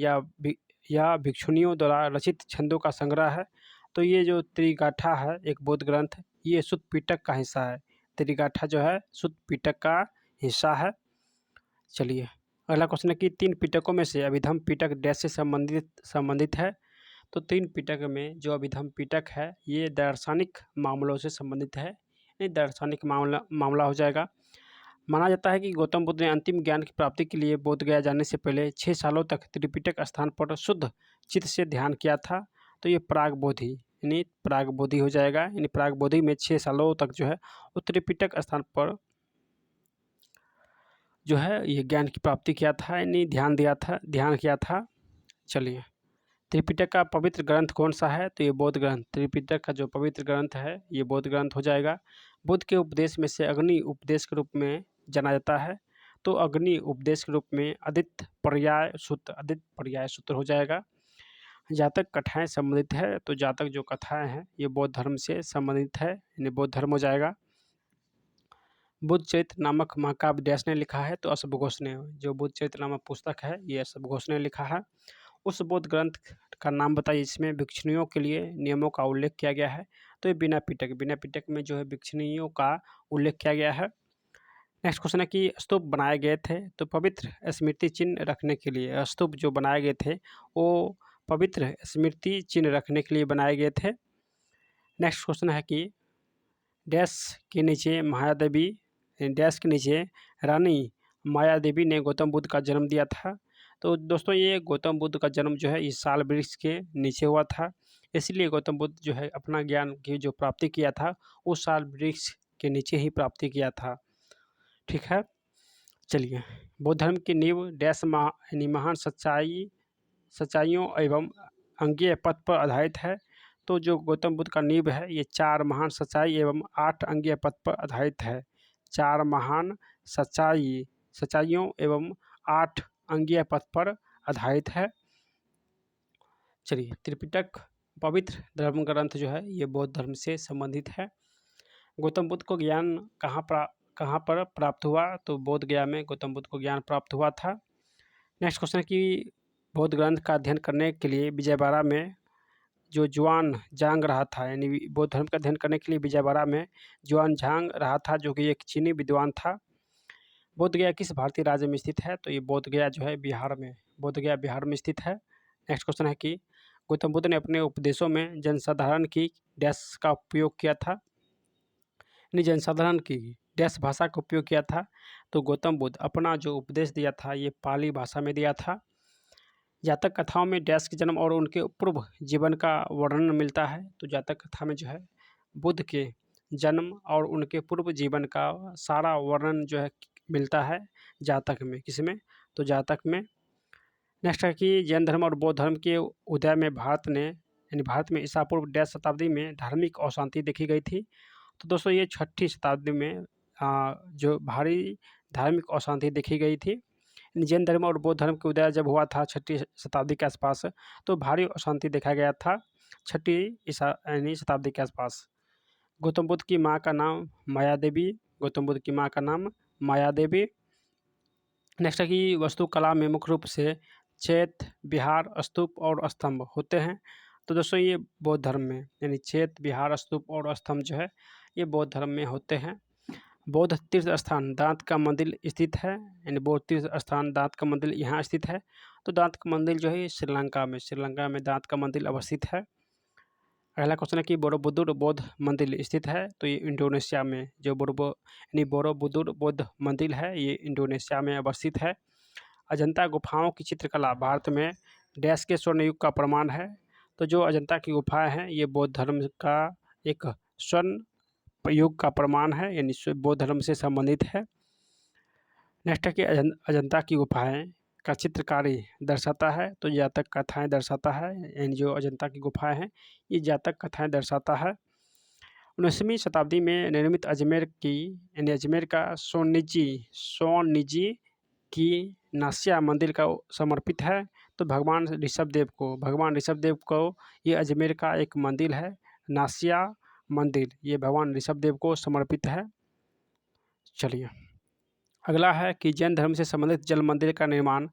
या भिक्षुनियों द्वारा रचित छंदों का संग्रह है। तो ये जो त्रिगाथा है एक बौद्ध ग्रंथ, ये सुत्त पिटक का हिस्सा है। त्रिगाथा जो है सुत्त पिटक का हिस्सा है। चलिए, अगला क्वेश्चन है कि 3 पिटकों में से अभिधम पिटक डैश से संबंधित है। तो 3 पिटक में जो अभिधम पिटक है ये दार्शनिक मामलों से संबंधित है, ये दार्शनिक मामला हो जाएगा। माना जाता है कि गौतम बुद्ध ने अंतिम ज्ञान की प्राप्ति के लिए बोध गया जाने से पहले 6 सालों तक त्रिपिटक स्थान पर शुद्ध चित्त से ध्यान किया था। तो ये प्राग बोधि यानी प्राग बोधि हो जाएगा, यानी प्राग बोधि में 6 सालों तक जो है वो त्रिपिटक स्थान पर जो है ये ज्ञान की प्राप्ति किया था, यानी ध्यान किया था। चलिए, त्रिपिटक का पवित्र ग्रंथ कौन सा है? तो ये बौद्ध ग्रंथ, त्रिपिटक का जो पवित्र ग्रंथ है ये बौद्ध ग्रंथ हो जाएगा। बुद्ध के उपदेश में से अग्नि उपदेश के रूप में जाना जाता है। तो अग्नि उपदेश के रूप में आदित्य पर्याय सूत्र हो जाएगा। जातक कथाएं संबंधित है, तो जातक जो कथाएं हैं ये बौद्ध धर्म से संबंधित है, यानी बौद्ध धर्म हो जाएगा। बुद्ध चरित्र नामक महाकाव्य डैश ने लिखा है? तो अशुभ घोष ने। जो बुद्ध चरित्र नामक पुस्तक है ये अशुभ घोष ने लिखा है। उस बौद्ध ग्रंथ का नाम बताइए जिसमें भिक्षुनियों के लिए नियमों का उल्लेख किया गया है। तो ये बिना पिटक में जो है भिक्षुनियों का उल्लेख किया गया है। नेक्स्ट क्वेश्चन है कि स्तूप बनाए गए थे, तो पवित्र स्मृति चिन्ह रखने के लिए स्तूप जो बनाए गए थे वो पवित्र स्मृति चिन्ह रखने के लिए बनाए गए थे। नेक्स्ट क्वेश्चन है कि डैश के नीचे रानी माया देवी ने गौतम बुद्ध का जन्म दिया था। तो दोस्तों ये गौतम बुद्ध का जन्म जो है इस साल वृक्ष के नीचे हुआ था, इसलिए गौतम बुद्ध जो है अपना ज्ञान की जो प्राप्ति किया था उस साल वृक्ष के नीचे ही प्राप्ति किया था। ठीक है। चलिए, बौद्ध धर्म की नींव डैश यानी महान सच्चाइयों एवं अंगीय पथ पर आधारित है। तो जो गौतम बुद्ध का नींव है ये 4 महान सच्चाई एवं 8 अंगीय पथ पर आधारित है। 4 महान सच्चाइयों एवं 8 अंगीय पथ पर आधारित है। चलिए, त्रिपिटक पवित्र धर्म ग्रंथ जो है ये बौद्ध धर्म से संबंधित है। गौतम बुद्ध को ज्ञान कहाँ पर प्राप्त हुआ? तो बोध गया में गौतम बुद्ध को ज्ञान प्राप्त हुआ था। नेक्स्ट क्वेश्चन है कि बौद्ध ग्रंथ का अध्ययन करने के लिए विजयवाड़ा में जो जुआन झांग रहा था, यानी बौद्ध धर्म का अध्ययन करने के लिए विजयवाड़ा में जुआन झांग रहा था जो कि एक चीनी विद्वान था। बोध गया किस भारतीय राज्य में स्थित है? तो ये बोध गया जो है बिहार में स्थित है। नेक्स्ट क्वेश्चन है कि गौतम बुद्ध ने अपने उपदेशों में जनसाधारण की डैश का उपयोग किया था, यानी जनसाधारण की डैश भाषा का उपयोग किया था। तो गौतम बुद्ध अपना जो उपदेश दिया था ये पाली भाषा में दिया था। जातक कथाओं में डैश के जन्म और उनके पूर्व जीवन का वर्णन मिलता है। तो जातक कथा में जो है बुद्ध के जन्म और उनके पूर्व जीवन का सारा वर्णन जो है मिलता है जातक में। किसमें? तो जातक में। नेक्स्ट है कि जैन धर्म और बौद्ध धर्म के उदय में भारत में ईसा पूर्व डैश शताब्दी में धार्मिक अशांति देखी गई थी। तो दोस्तों ये 6ठी शताब्दी में जो भारी धार्मिक अशांति देखी गई थी। जैन धर्म और बौद्ध धर्म के उदय जब हुआ था 6ठी शताब्दी के आसपास, तो भारी अशांति देखा गया था 6ठी शताब्दी के आसपास। गौतम बुद्ध की माँ का नाम माया देवी। नेक्स्ट है कि वास्तुकला में मुख्य रूप से चैत्य, विहार, स्तूप और स्तंभ होते हैं। तो दोस्तों ये बौद्ध धर्म में यानी चैत्य, विहार, स्तूप और स्तंभ जो है ये बौद्ध धर्म में होते हैं। बौद्ध तीर्थ स्थान दांत का मंदिर स्थित है, यानी बौद्ध तीर्थ स्थान दांत का मंदिर यहाँ स्थित है। तो दांत का मंदिर जो है श्रीलंका में दांत का मंदिर अवस्थित है। अगला क्वेश्चन है कि बोरोबुदुर बौद्ध मंदिर स्थित है, तो ये इंडोनेशिया में जो बोरोबुदुर बौद्ध मंदिर है ये इंडोनेशिया में अवस्थित है। अजंता गुफाओं की चित्रकला भारत में डैश के स्वर्ण युग का प्रमाण है। तो जो अजंता की गुफाएं हैं ये बौद्ध धर्म का एक स्वर्ण युग का प्रमाण है, यानी बौद्ध धर्म से संबंधित है। नेक्स्ट है कि अजंता की गुफाएं का चित्रकारी दर्शाता है, तो जातक कथाएं दर्शाता है, यानी जो अजंता की गुफाएं हैं ये जातक कथाएं दर्शाता है। 19वीं शताब्दी में निर्मित अजमेर की यानी अजमेर का सोनिजी की नासिया मंदिर का समर्पित है। तो भगवान ऋषभ देव को ये अजमेर का एक मंदिर है नासिया मंदिर, ये भगवान ऋषभ देव को समर्पित है। चलिए अगला है कि जैन धर्म से संबंधित जल मंदिर का निर्माण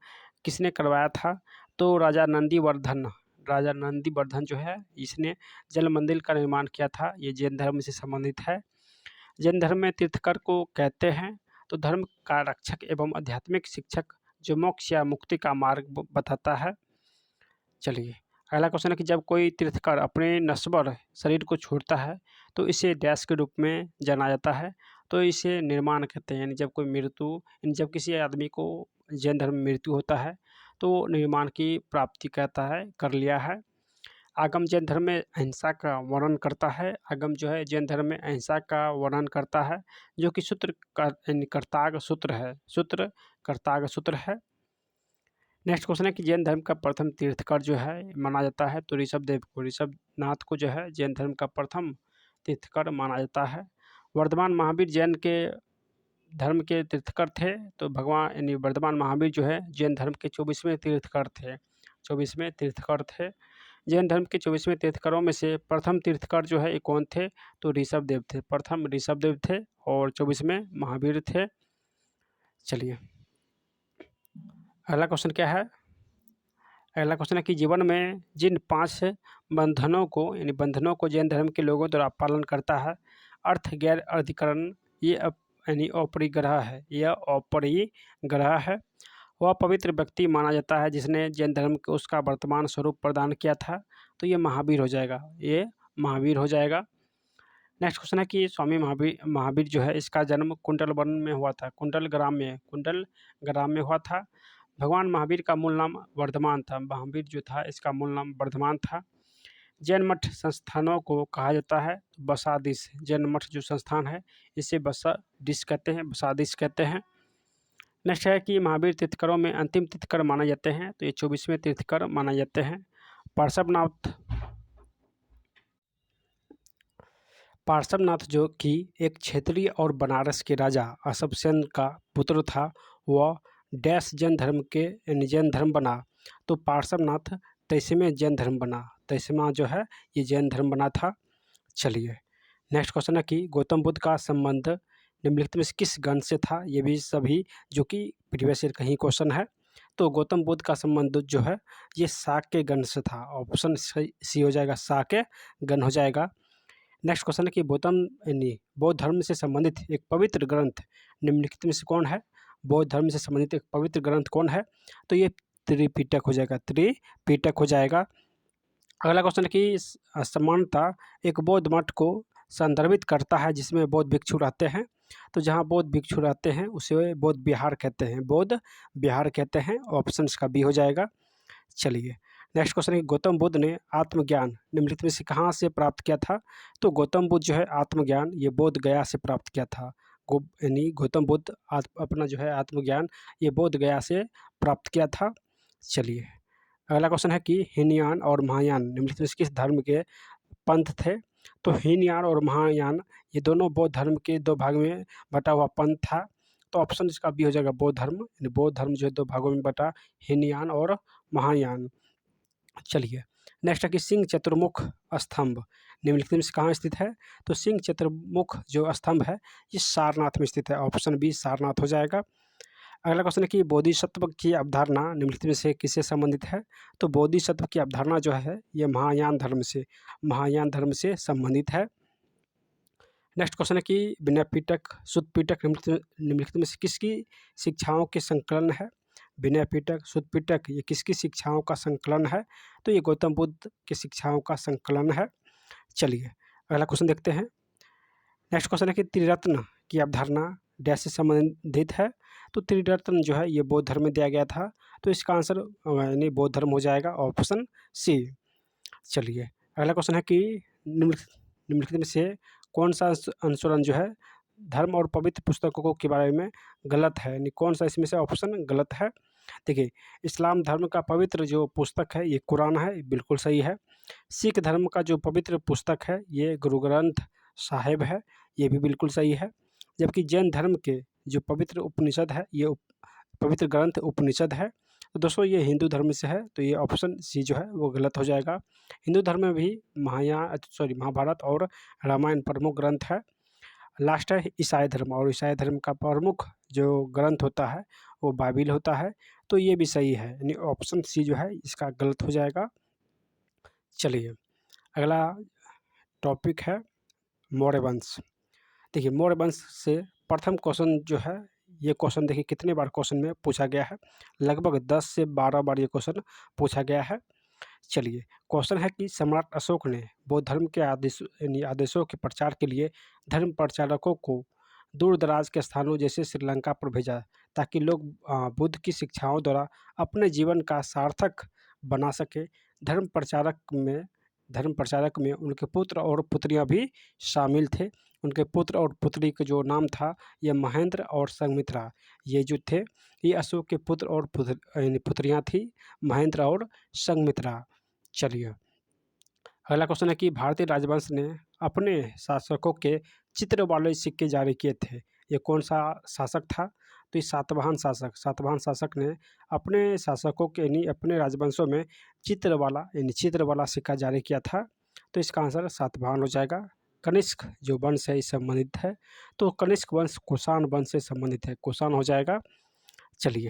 किसने करवाया था? तो राजा नंदीवर्धन जो है इसने जल मंदिर का निर्माण किया था। ये जैन धर्म से संबंधित है। जैन धर्म में तीर्थकर को कहते हैं, तो धर्म का रक्षक एवं आध्यात्मिक शिक्षक जो मोक्ष या मुक्ति का मार्ग बताता है। चलिए अगला क्वेश्चन है कि जब कोई तीर्थकर अपने नश्वर शरीर को छोड़ता है तो इसे डैश के रूप में जाना जाता है, तो इसे निर्माण कहते हैं। यानी जब किसी आदमी को जैन धर्म में मृत्यु होता है तो निर्माण की प्राप्ति कहता है, कर लिया है। आगम जैन धर्म में अहिंसा का वर्णन करता है। आगम जो है जैन धर्म में अहिंसा का वर्णन करता है, जो कि कर्ताग सूत्र है। नेक्स्ट क्वेश्चन है कि जैन धर्म का प्रथम तीर्थकर जो है माना जाता है, तो ऋषभनाथ को जो है जैन धर्म का प्रथम तीर्थकर माना जाता है। वर्धमान महावीर जैन के धर्म के तीर्थकर थे, तो भगवान यानी वर्धमान महावीर जो है जैन धर्म के 24वें तीर्थकर थे। जैन धर्म के 24वें तीर्थकरों में से प्रथम तीर्थकर जो है ये कौन थे? तो ऋषभदेव थे। प्रथम ऋषभदेव थे और 24वें महावीर थे। चलिए अगला क्वेश्चन क्या है? अगला क्वेश्चन है कि जीवन में जिन 5 बंधनों को जैन धर्म के लोगों द्वारा पालन करता है, अर्थ गैर अधिकरण, ये यानी अपरिग्रह है। वह पवित्र व्यक्ति माना जाता है जिसने जैन धर्म को उसका वर्तमान स्वरूप प्रदान किया था, तो ये महावीर हो जाएगा। नेक्स्ट क्वेश्चन है कि स्वामी महावीर जो है इसका जन्म कुंडल वन में हुआ था, कुंडल ग्राम में हुआ था। भगवान महावीर का मूल नाम वर्धमान था। महावीर जो था इसका मूल नाम वर्धमान था। जैन मठ संस्थानों को कहा जाता है बसादिश। जैन मठ जो संस्थान है इसे बसादिश कहते हैं। नेक्स्ट है कि महावीर तीर्थकरों में अंतिम तीर्थकर माने जाते हैं, तो ये 24वें तीर्थकर माने जाते हैं। पार्श्वनाथ जो कि एक क्षेत्रीय और बनारस के राजा अशोकसेन का पुत्र था, वह डैश जैन धर्म बना, तो पार्श्वनाथ 23वें जैन धर्म बना। 23वां जो है ये जैन धर्म बना था। चलिए नेक्स्ट क्वेश्चन है कि गौतम बुद्ध का संबंध निम्नलिखित में से किस गण से था? ये भी सभी जो कि प्रीवियस ईयर का ही क्वेश्चन है। तो गौतम बुद्ध का संबंध जो है ये शाक्य गण से था। ऑप्शन सी हो जाएगा, शाक्य गण हो जाएगा। नेक्स्ट क्वेश्चन है कि बौद्ध धर्म से संबंधित एक पवित्र ग्रंथ निम्नलिखित में से कौन है? बौद्ध धर्म से संबंधित एक पवित्र ग्रंथ कौन है? तो ये त्रिपिटक हो जाएगा। अगला क्वेश्चन है कि समानता एक बौद्ध मठ को संदर्भित करता है जिसमें बौद्ध भिक्षु रहते हैं, तो जहाँ बौद्ध भिक्षु रहते हैं उसे बौद्ध विहार कहते हैं। ऑप्शन का बी हो जाएगा। चलिए नेक्स्ट क्वेश्चन है गौतम बुद्ध ने आत्मज्ञान निम्नलिखित में से कहाँ से प्राप्त किया था? तो गौतम बुद्ध जो है आत्मज्ञान ये बोध गया से प्राप्त किया था। यानी गौतम बुद्ध अपना जो है आत्मज्ञान ये बोध गया से प्राप्त किया था। चलिए अगला क्वेश्चन है कि हीनयान और महायान निम्नलिखित में से किस धर्म के पंथ थे? तो हीनयान और महायान ये दोनों बौद्ध धर्म के 2 भाग में बटा हुआ पंथ था। तो ऑप्शन इसका बी हो जाएगा, बौद्ध धर्म जो है 2 भागों में बटा, हीनयान और महायान। चलिए नेक्स्ट है कि सिंह चतुर्मुख स्तंभ निम्नलिखित में से कहाँ स्थित है? तो सिंह चतुर्मुख जो स्तंभ है ये सारनाथ में स्थित है। ऑप्शन बी सारनाथ हो जाएगा। अगला क्वेश्चन है कि बोधिसत्व की अवधारणा निम्नलिखित में से किससे संबंधित है? तो बोधिसत्व की अवधारणा जो है ये महायान धर्म से संबंधित है। नेक्स्ट क्वेश्चन है कि विनयपिटक सुत्तपिटक निम्नलिखित में से किसकी शिक्षाओं के संकलन है? विनयपिटक सुत्तपिटक ये किसकी शिक्षाओं का संकलन है? तो ये गौतम बुद्ध की शिक्षाओं का संकलन है। चलिए अगला क्वेश्चन देखते हैं। नेक्स्ट क्वेश्चन है कि त्रिरत्न की अवधारणा डैश से संबंधित है। तो त्रिरत्न जो है ये बौद्ध धर्म में दिया गया था, तो इसका आंसर यानी बौद्ध धर्म हो जाएगा, ऑप्शन सी। चलिए अगला क्वेश्चन है कि निम्नलिखित में से कौन सा अनुसरण जो है धर्म और पवित्र पुस्तकों के बारे में गलत है, यानी कौन सा इसमें से ऑप्शन गलत है। देखिए, इस्लाम धर्म का पवित्र जो पुस्तक है ये कुरान है, बिल्कुल सही है। सिख धर्म का जो पवित्र पुस्तक है ये गुरु ग्रंथ साहिब है, ये भी बिल्कुल सही है। जबकि जैन धर्म के जो पवित्र उपनिषद है ये पवित्र ग्रंथ उपनिषद है। तो दोस्तों ये हिंदू धर्म से है, तो ये ऑप्शन सी जो है वो गलत हो जाएगा। हिंदू धर्म में भी महाभारत और रामायण प्रमुख ग्रंथ है। लास्ट है ईसाई धर्म, और ईसाई धर्म का प्रमुख जो ग्रंथ होता है वो बाइबिल होता है, तो ये भी सही है, यानी ऑप्शन सी जो है इसका गलत हो जाएगा। चलिए अगला टॉपिक है मौर्य वंश। देखिए मौर्य वंश से प्रथम क्वेश्चन जो है, ये क्वेश्चन देखिए कितने बार क्वेश्चन में पूछा गया है, लगभग 10 से 12 बार ये क्वेश्चन पूछा गया है। चलिए क्वेश्चन है कि सम्राट अशोक ने बौद्ध धर्म के आदेशों के प्रचार के लिए धर्म प्रचारकों को दूर दराज के स्थानों जैसे श्रीलंका पर भेजा, ताकि लोग बुद्ध की शिक्षाओं द्वारा अपने जीवन का सार्थक बना सके। धर्म प्रचारक में उनके पुत्र और पुत्रियां भी शामिल थे। उनके पुत्र और पुत्री का जो नाम था ये महेंद्र और संघमित्रा, ये जो थे ये अशोक के पुत्र और पुत्रियां थी, महेंद्र और संघमित्रा। चलिए अगला क्वेश्चन है कि भारतीय राजवंश ने अपने शासकों के चित्र वाले सिक्के जारी किए थे, ये कौन सा शासक था। तो ये सातवाहन शासक ने अपने शासकों के यानी अपने राजवंशों में चित्र वाला सिक्का जारी किया था, तो इसका आंसर सातवाहन हो जाएगा। कनिष्क जो वंश है इस संबंधित है, तो कनिष्क वंश कुषाण वंश से संबंधित है, कुषाण हो जाएगा। चलिए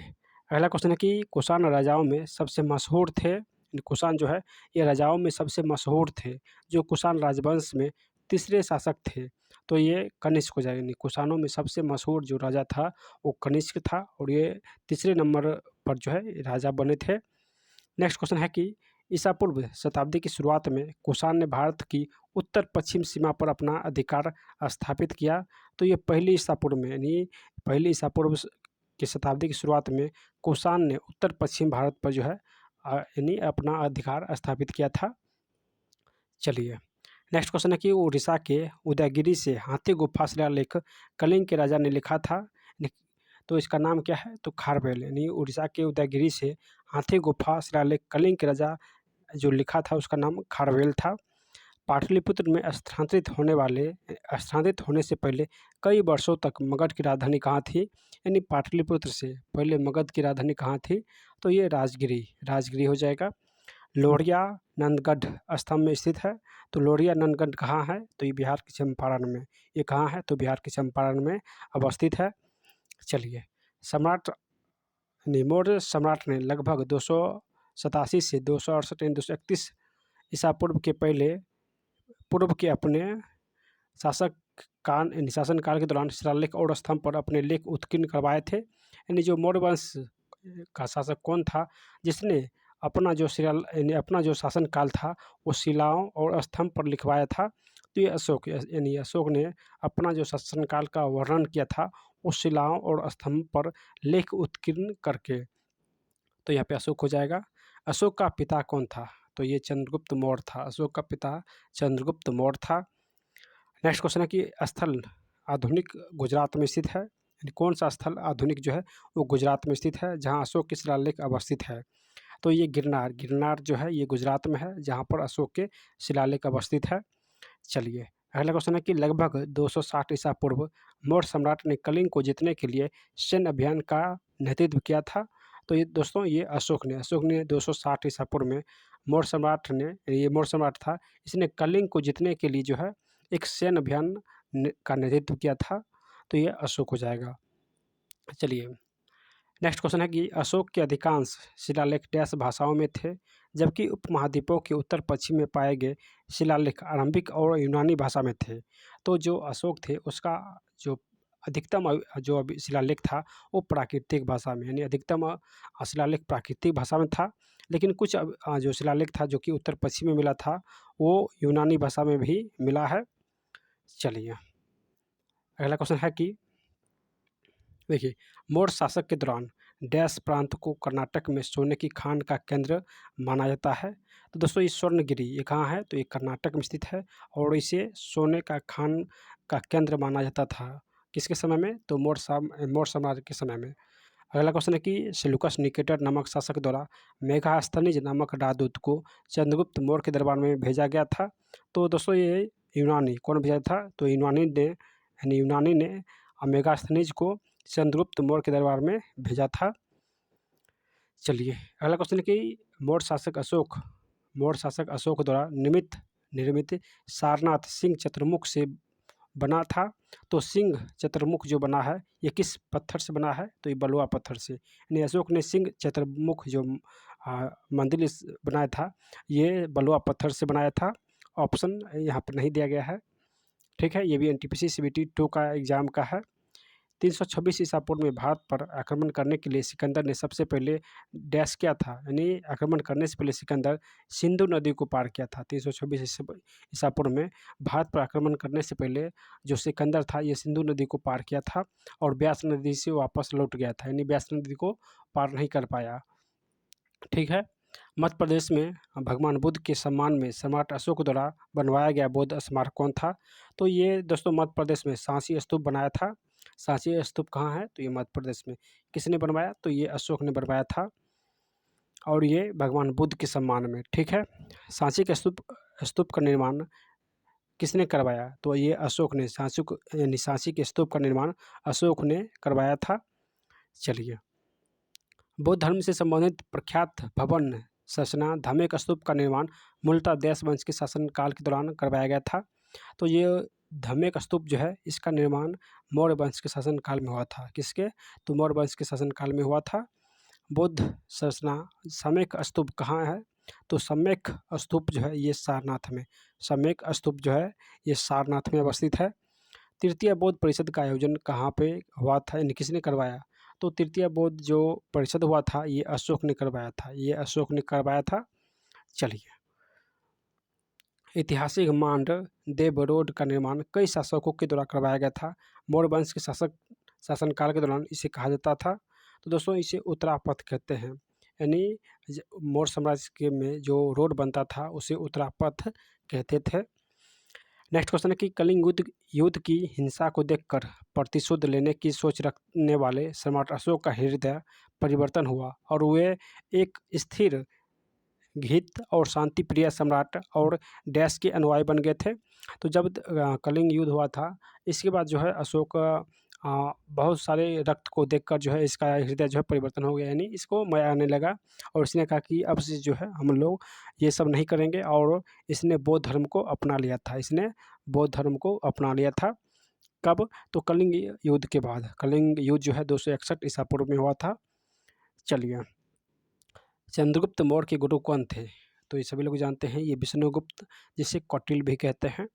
अगला क्वेश्चन है कि कुषाण राजाओं में सबसे मशहूर थे, कुषाण जो है ये राजाओं में सबसे मशहूर थे। जो कुषाण राजवंश में तीसरे शासक थे, तो ये कनिष्क हो जाएगा। कुषाणों में सबसे मशहूर जो राजा था वो कनिष्क था, और ये तीसरे नंबर पर जो है राजा बने थे। नेक्स्ट क्वेश्चन है कि ईसा पूर्व शताब्दी की शुरुआत में कुषाण ने भारत की उत्तर पश्चिम सीमा पर अपना अधिकार स्थापित किया, तो ये पहली ईसा पूर्व में यानी पहली ईसा पूर्व की शताब्दी की शुरुआत में कुषाण ने उत्तर पश्चिम भारत पर जो है यानी अपना अधिकार स्थापित किया था। चलिए नेक्स्ट क्वेश्चन है कि उड़ीसा के उदयगिरी से हाथी गुफा शिलालेख कलिंग के राजा ने लिखा था, तो इसका नाम क्या है, तो खारवेल। यानी उड़ीसा के उदयगिरी से हाथी गुफा शिलालेख कलिंग के राजा जो लिखा था उसका नाम खारवेल था। पाटलिपुत्र में स्थानांतरित होने से पहले कई वर्षों तक मगध की राजधानी कहाँ थी, यानी पाटलिपुत्र से पहले मगध की राजधानी कहाँ थी, तो ये राजगिरी हो जाएगा। लोरिया नंदगढ़ स्तंभ में स्थित है, तो लोरिया नंदगढ़ कहाँ है, तो ये बिहार के चंपारण में। ये कहाँ है, तो बिहार के चंपारण में अवस्थित है। चलिए मौर्य सम्राट ने लगभग 287 से 268 यानी 231 ईसा पूर्व के अपने शासनकाल के दौरान शिलालेख और स्तंभ पर अपने लेख उत्कीर्ण करवाए थे। यानी जो मौर्य वंश का शासक कौन था जिसने अपना जो शासनकाल था वो शिलाओं और स्तंभ पर लिखवाया था, तो ये अशोक ने अपना जो शासनकाल का वर्णन किया था उस शिलाओं और स्तंभ पर लेख उत्कीर्ण करके, तो यहाँ पे अशोक हो जाएगा। अशोक का पिता कौन था, तो ये चंद्रगुप्त मौर्य था। अशोक का पिता चंद्रगुप्त मौर्य था। नेक्स्ट क्वेश्चन है कि स्थल आधुनिक गुजरात में स्थित है, यानी कौन सा स्थल आधुनिक जो है वो गुजरात में स्थित है जहाँ अशोक के शिलालेख अवस्थित है, तो ये गिरनार जो है ये गुजरात में है जहाँ पर अशोक के शिलालेख अवस्थित है। चलिए अगला क्वेश्चन है कि लगभग 260 ईसा पूर्व मौर्य सम्राट ने कलिंग को जीतने के लिए सैन्य अभियान का नेतृत्व किया था, तो ये दोस्तों ये अशोक ने 260 ईसा पूर्व में मौर्य सम्राट था, इसने कलिंग को जीतने के लिए जो है एक सैन्य अभियान का नेतृत्व किया था, तो ये अशोक हो जाएगा। चलिए नेक्स्ट क्वेश्चन है कि अशोक के अधिकांश शिलालेख डैश भाषाओं में थे, जबकि उपमहाद्वीपों के उत्तर पश्चिम में पाए गए शिलालेख आरंभिक और यूनानी भाषा में थे। तो जो अशोक थे उसका जो अधिकतम जो अभी शिलालेख था वो प्राकृतिक भाषा में, यानी अधिकतम शिलालेख प्राकृतिक भाषा में था। लेकिन कुछ जो शिलालेख था जो कि उत्तर पश्चिम में मिला था वो यूनानी भाषा में भी मिला है। चलिए अगला क्वेश्चन है कि देखिए, मौर्य शासक के दौरान डैश प्रांत को कर्नाटक में सोने की खान का केंद्र माना जाता है। तो दोस्तों ये स्वर्णगिरी ये कहाँ है, तो ये कर्नाटक में स्थित है और इसे सोने का खान का केंद्र माना जाता था। किसके समय में, तो मौर्य साम्राज्य के समय में। अगला क्वेश्चन है कि सेल्यूकस निकेटर नामक शासक द्वारा मेगास्थनीज नामक राजदूत को चंद्रगुप्त मौर्य के दरबार में भेजा गया था। तो दोस्तों ये यूनानी कौन भेजा था, तो यूनानी ने मेगास्थनीज को चंद्रगुप्त मौर्य के दरबार में भेजा था। चलिए अगला क्वेश्चन है कि मौर्य शासक अशोक द्वारा निर्मित सारनाथ सिंह चतुर्मुख से बना था। तो सिंह चतुर्मुख जो बना है ये किस पत्थर से बना है, तो ये बलुआ पत्थर से, यानी अशोक ने सिंह चतुर्मुख जो मंदिर बनाया था ये बलुआ पत्थर से बनाया था। ऑप्शन यहाँ पर नहीं दिया गया है। ठीक है, ये भी NTPC CBT 2 का एग्जाम का है। 326 ईसा पूर्व में भारत पर आक्रमण करने के लिए सिकंदर ने सबसे पहले डैश किया था, यानी आक्रमण करने से पहले सिकंदर सिंधु नदी को पार किया था। 326 ईसा पूर्व में भारत पर आक्रमण करने से पहले जो सिकंदर था ये सिंधु नदी को पार किया था और ब्यास नदी से वापस लौट गया था, यानी ब्यास नदी को पार नहीं कर पाया। ठीक है, मध्य प्रदेश में भगवान बुद्ध के सम्मान में सम्राट अशोक द्वारा बनवाया गया बौद्ध स्मारक कौन था, तो ये दोस्तों मध्य प्रदेश में सांची स्तूप बनाया था। सांची स्तूप कहाँ है, तो ये मध्य प्रदेश में। किसने बनवाया, तो ये अशोक ने बनवाया था और ये भगवान बुद्ध के सम्मान में। ठीक है, सांची के स्तूप का निर्माण किसने करवाया, तो ये अशोक ने सांची के स्तूप का निर्माण अशोक ने करवाया था। चलिए, बौद्ध धर्म से संबंधित प्रख्यात भवन ससना धमेक स्तूप का निर्माण मूलतः देश वंश के शासनकाल के दौरान करवाया गया था। तो ये धमेक स्तूप जो है इसका निर्माण मौर्य वंश के शासनकाल में हुआ था। किसके, तो मौर्य वंश के शासनकाल में हुआ था। बौद्ध ससना सम्यक स्तूप कहाँ है, तो सम्यक स्तूप जो है ये सारनाथ में, सम्यक स्तूप जो है ये सारनाथ में अवस्थित है। तृतीय बौद्ध परिषद का आयोजन कहाँ पे हुआ था, यानी किसने करवाया, तो तृतीय बौद्ध जो परिषद हुआ था ये अशोक ने करवाया था, ये अशोक ने करवाया था। चलिए, ऐतिहासिक मांड देव रोड का निर्माण कई शासकों के द्वारा करवाया गया था। मौर्य वंश के शासनकाल के दौरान इसे कहा जाता था। तो दोस्तों इसे उत्तरापथ कहते हैं, यानी मौर्य साम्राज्य के में जो रोड बनता था उसे उत्तरापथ कहते थे। नेक्स्ट क्वेश्चन है कि कलिंग युद्ध की हिंसा को देखकर प्रतिशोध लेने की सोच रखने वाले सम्राट अशोक का हृदय परिवर्तन हुआ और वे एक स्थिर हित और शांति प्रिय सम्राट और डैश के अनुयायी बन गए थे। तो जब कलिंग युद्ध हुआ था इसके बाद जो है अशोक बहुत सारे रक्त को देखकर जो है इसका हृदय जो है परिवर्तन हो गया, यानी इसको माया आने लगा और इसने कहा कि अब से जो है हम लोग ये सब नहीं करेंगे और इसने बौद्ध धर्म को अपना लिया था। इसने बौद्ध धर्म को अपना लिया था कब, तो कलिंग युद्ध के बाद। कलिंग युद्ध जो है 261 ईसा पूर्व में हुआ था। चलिए, चंद्रगुप्त मौर्य के गुरु कौन थे, तो ये सभी लोग जानते हैं, ये विष्णुगुप्त जिसे कौटिल्य भी कहते हैं।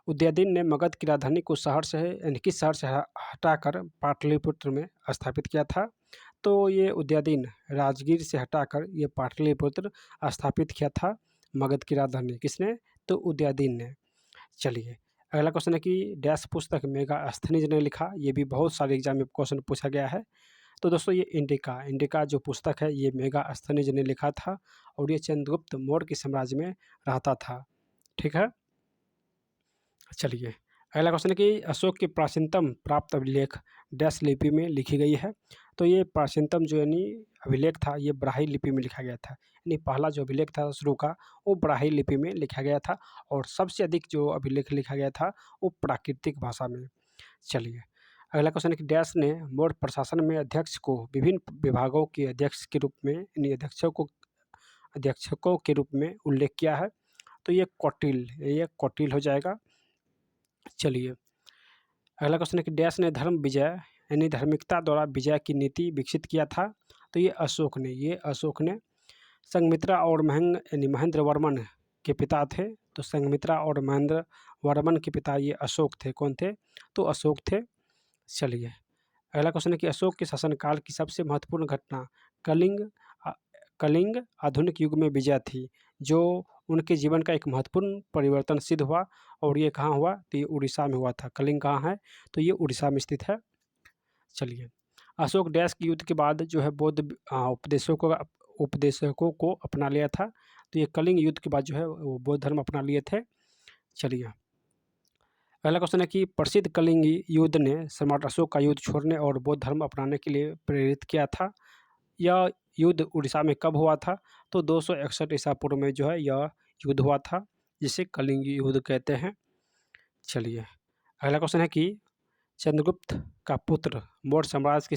उदयदिन ने मगध की राजधानी को किस शहर से हटाकर पाटलिपुत्र में स्थापित किया था, तो ये उदयदिन राजगीर से हटाकर ये पाटलिपुत्र स्थापित किया था मगध की राजधानी। किसने, तो उदयदिन ने। चलिए अगला क्वेश्चन है कि डैश पुस्तक मेगास्थनीज ने लिखा, ये भी बहुत सारे एग्जाम में क्वेश्चन पूछा गया है। तो दोस्तों ये इंडिका जो पुस्तक है ये मेगास्थनीज ने लिखा था और ये चंद्रगुप्त मौर्य के साम्राज्य में रहता था। ठीक है, चलिए अगला क्वेश्चन है कि अशोक के प्राचीनतम प्राप्त अभिलेख डैश लिपि में लिखी गई है। तो ये प्राचीनतम जो यानी अभिलेख था ये ब्राह्मी लिपि में लिखा गया था, यानी पहला जो अभिलेख था शुरू का वो ब्राह्मी लिपि में लिखा गया था और सबसे अधिक जो अभिलेख लिखा गया था वो प्राकृतिक भाषा में। चलिए अगला क्वेश्चन है कि डैश ने मौर्य प्रशासन में अध्यक्ष को विभिन्न विभागों के अध्यक्ष के रूप में, यानी अध्यक्षकों के रूप में उल्लेख किया है, तो ये कौटिल्य हो जाएगा। चलिए अगला क्वेश्चन है कि डैश ने धर्म विजय यानी धार्मिकता द्वारा विजय की नीति विकसित किया था, तो ये अशोक ने संघमित्रा और महेंद्र वर्मन के पिता थे। तो संघमित्रा और महेंद्र वर्मन के पिता ये अशोक थे। कौन थे, तो अशोक थे। चलिए, अगला क्वेश्चन है कि अशोक के शासनकाल की सबसे महत्वपूर्ण घटना कलिंग कलिंग आधुनिक युग में विजय थी, जो उनके जीवन का एक महत्वपूर्ण परिवर्तन सिद्ध हुआ। और ये कहाँ हुआ? तो ये उड़ीसा में हुआ था। कलिंग कहाँ है? तो ये उड़ीसा में स्थित है। चलिए, अशोक डैश के युद्ध के बाद जो है बौद्ध उपदेशकों को अपना लिया था। तो ये कलिंग युद्ध के बाद जो है वो बौद्ध धर्म अपना लिए थे। चलिए, अगला क्वेश्चन है कि प्रसिद्ध कलिंग युद्ध ने सम्राट अशोक का युद्ध छोड़ने और बौद्ध धर्म अपनाने के लिए प्रेरित किया था। यह युद्ध उड़ीसा में कब हुआ था? तो 261 ईसा पूर्व में जो है यह युद्ध हुआ था, जिसे कलिंग युद्ध कहते हैं। चलिए, अगला क्वेश्चन है कि चंद्रगुप्त का पुत्र मौर्य साम्राज्य के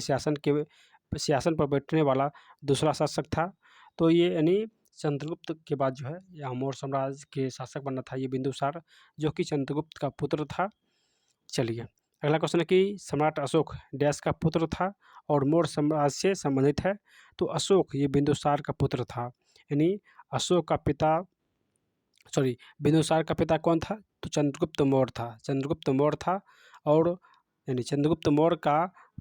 शासन पर बैठने वाला दूसरा शासक था। तो ये यानी चंद्रगुप्त के बाद जो है यहाँ मौर्य साम्राज्य के शासक बना था ये बिंदुसार, जो कि चंद्रगुप्त का पुत्र था। चलिए, अगला क्वेश्चन है कि सम्राट अशोक डैश का पुत्र था और मौर्य साम्राज्य से संबंधित है। तो अशोक ये बिंदुसार का पुत्र था, यानी अशोक का पिता बिंदुसार का पिता कौन था? तो चंद्रगुप्त मौर्य था। चंद्रगुप्त मौर्य था और यानी चंद्रगुप्त मौर्य का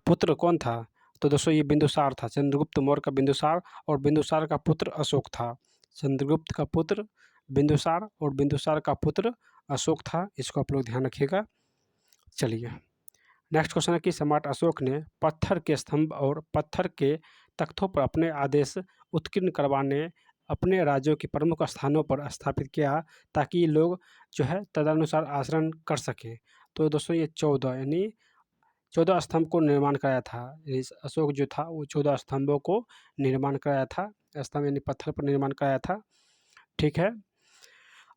पुत्र कौन था? तो दोस्तों ये बिंदुसार था। चंद्रगुप्त मौर्य का बिंदुसार और बिंदुसार का पुत्र अशोक था। चंद्रगुप्त का पुत्र बिंदुसार और बिंदुसार का पुत्र अशोक था। इसको आप लोग ध्यान रखिएगा। चलिए, नेक्स्ट क्वेश्चन है कि सम्राट अशोक ने पत्थर के स्तंभ और पत्थर के तख्तों पर अपने आदेश उत्कीर्ण करवाने अपने राज्यों के प्रमुख स्थानों पर स्थापित किया, ताकि लोग जो है तदनुसार आचरण कर सकें। तो दोस्तों ये 14 यानी 14 स्तंभ को निर्माण कराया था। इस अशोक जो था वो 14 स्तंभों को निर्माण कराया था। स्तंभ यानी पत्थर पर निर्माण कराया था। ठीक है,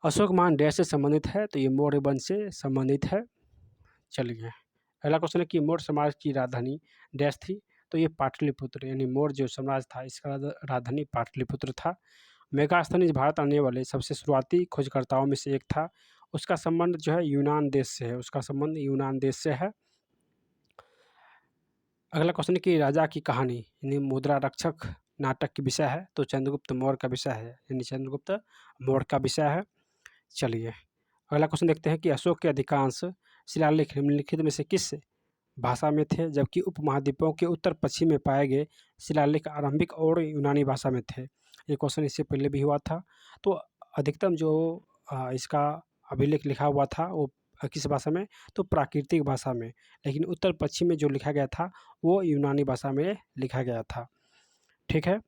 अशोक महान डैश से संबंधित है? तो ये मौर्य वंश से संबंधित है। चलिए, अगला क्वेश्चन है कि मौर्य समाज की राजधानी डैश थी? तो ये पाटलिपुत्र, यानी मौर्य जो साम्राज्य था इसका राजधानी पाटलिपुत्र था। मेगास्थनीज भारत आने वाले सबसे शुरुआती खोजकर्ताओं में से एक था। उसका संबंध जो है यूनान देश से है। उसका संबंध यूनान देश से है। अगला क्वेश्चन है कि राजा की कहानी यानी मुद्रा रक्षक नाटक की विषय है? तो चंद्रगुप्त मौर्य का विषय है, यानी चंद्रगुप्त मौर्य का विषय है। चलिए, अगला क्वेश्चन देखते हैं कि अशोक के अधिकांश शिलालेख निम्नलिखित में से किस भाषा में थे, जबकि उपमहाद्वीपों के उत्तर पश्चिम में पाए गए शिलालेख आरंभिक और यूनानी भाषा में थे? ये क्वेश्चन इससे पहले भी हुआ था। तो अधिकतम जो इसका अभिलेख लिखा हुआ था वो किस भाषा में? तो प्राकृतिक भाषा में। लेकिन उत्तर पश्चिम में जो लिखा गया था वो यूनानी भाषा में लिखा गया था। ठीक है,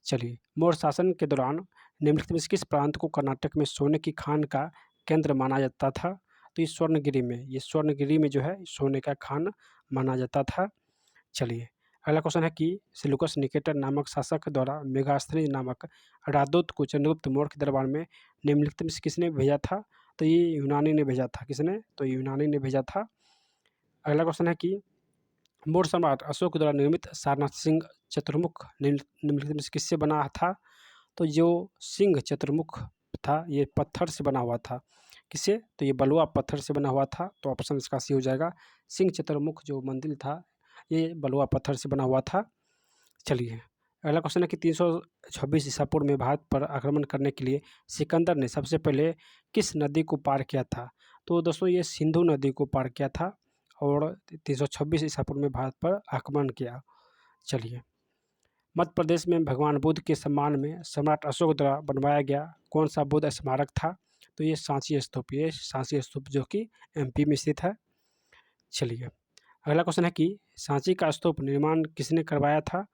चलिए, मौर्य शासन के दौरान निम्नलिखित में से किस प्रांत को कर्नाटक में सोने की खान का केंद्र माना जाता था? तो ये स्वर्णगिरी में जो है सोने का खान माना जाता था। चलिए, अगला क्वेश्चन है कि सेल्यूकस निकेटर नामक शासक द्वारा मेगास्थनीज नामक राजदूत को चंद्रगुप्त मौर्य के दरबार में निम्नलिखित में से किसने भेजा था? तो ये यूनानी ने भेजा था। किसने? तो यूनानी ने भेजा था। अगला क्वेश्चन है कि मौर्य सम्राट अशोक द्वारा निर्मित सारनाथ सिंह चतुर्मुख निम्नलिखित में से किससे बना था? तो जो सिंह चतुर्मुख था ये पत्थर से बना हुआ था। किससे? तो ये बलुआ पत्थर से बना हुआ था। तो ऑप्शन इसका सी हो जाएगा। सिंह चतुर्मुख जो मंदिर था ये बलुआ पत्थर से बना हुआ था। चलिए, अगला क्वेश्चन है कि 326 ईसा पूर्व में भारत पर आक्रमण करने के लिए सिकंदर ने सबसे पहले किस नदी को पार किया था? तो दोस्तों ये सिंधु नदी को पार किया था और 326 ईसा पूर्व में भारत पर आक्रमण किया। चलिए, मध्य प्रदेश में भगवान बुद्ध के सम्मान में सम्राट अशोक द्वारा बनवाया गया कौन सा बुद्ध स्मारक था? तो ये सांची स्तूप जो कि एमपी में स्थित है। चलिए, अगला क्वेश्चन है कि सांची का स्तूप निर्माण किसने करवाया था?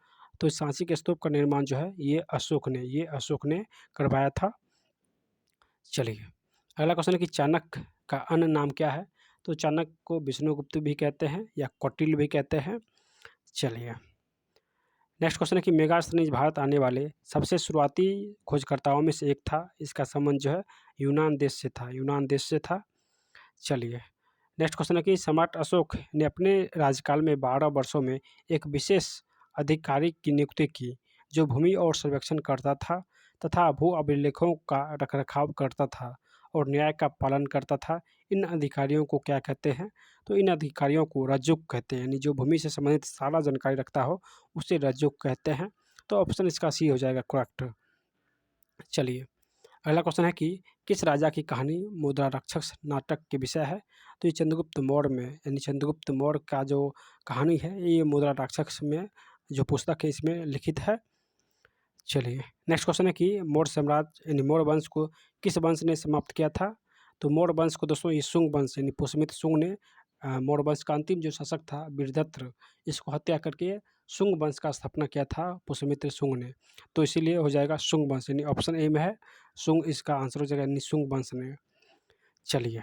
तो सांची के स्तूप का निर्माण जो है ये अशोक ने करवाया था। चलिए, अगला क्वेश्चन है कि चाणक्य का अन्य नाम क्या है? तो चाणक्य को विष्णुगुप्त भी कहते हैं या कौटिल्य भी कहते हैं। चलिए, नेक्स्ट क्वेश्चन है कि मेगास्थनीज भारत आने वाले सबसे शुरुआती खोजकर्ताओं में से एक था। इसका संबंध जो है यूनान देश से था। चलिए, नेक्स्ट क्वेश्चन है कि सम्राट अशोक ने अपने राज्यकाल में 12 वर्षों में एक विशेष अधिकारी की नियुक्ति की, जो भूमि और सर्वेक्षण करता था तथा भू अभिलेखों का रखरखाव करता था और न्याय का पालन करता था। इन अधिकारियों को क्या कहते हैं? तो इन अधिकारियों को रज्जुक कहते हैं, यानी जो भूमि से संबंधित सारा जानकारी रखता हो उसे रज्जुक कहते हैं। तो ऑप्शन इसका सी हो जाएगा करेक्ट। चलिए, अगला क्वेश्चन है कि किस राजा की कहानी मुद्रा राक्षस नाटक के विषय है? तो ये चंद्रगुप्त मौर्य में, यानी चंद्रगुप्त मौर्य का जो कहानी है ये मुद्रा राक्षस में जो पुस्तक है इसमें लिखित है। चलिए नेक्स्ट क्वेश्चन है कि मौर्य साम्राज्य यानी मौर्य वंश को किस वंश ने समाप्त किया था? तो मौर्य वंश को दोस्तों ये शुंग वंश यानी पुष्यमित्र शुंग ने मौर्य वंश का अंतिम जो शासक था वीरभद्र, इसको हत्या करके शुंग वंश का स्थापना किया था पुष्यमित्र शुंग ने। तो इसीलिए हो जाएगा शुंग वंश, यानी ऑप्शन ए में है शुंग, इसका आंसर हो जाएगा यानी शुंग वंश ने। चलिए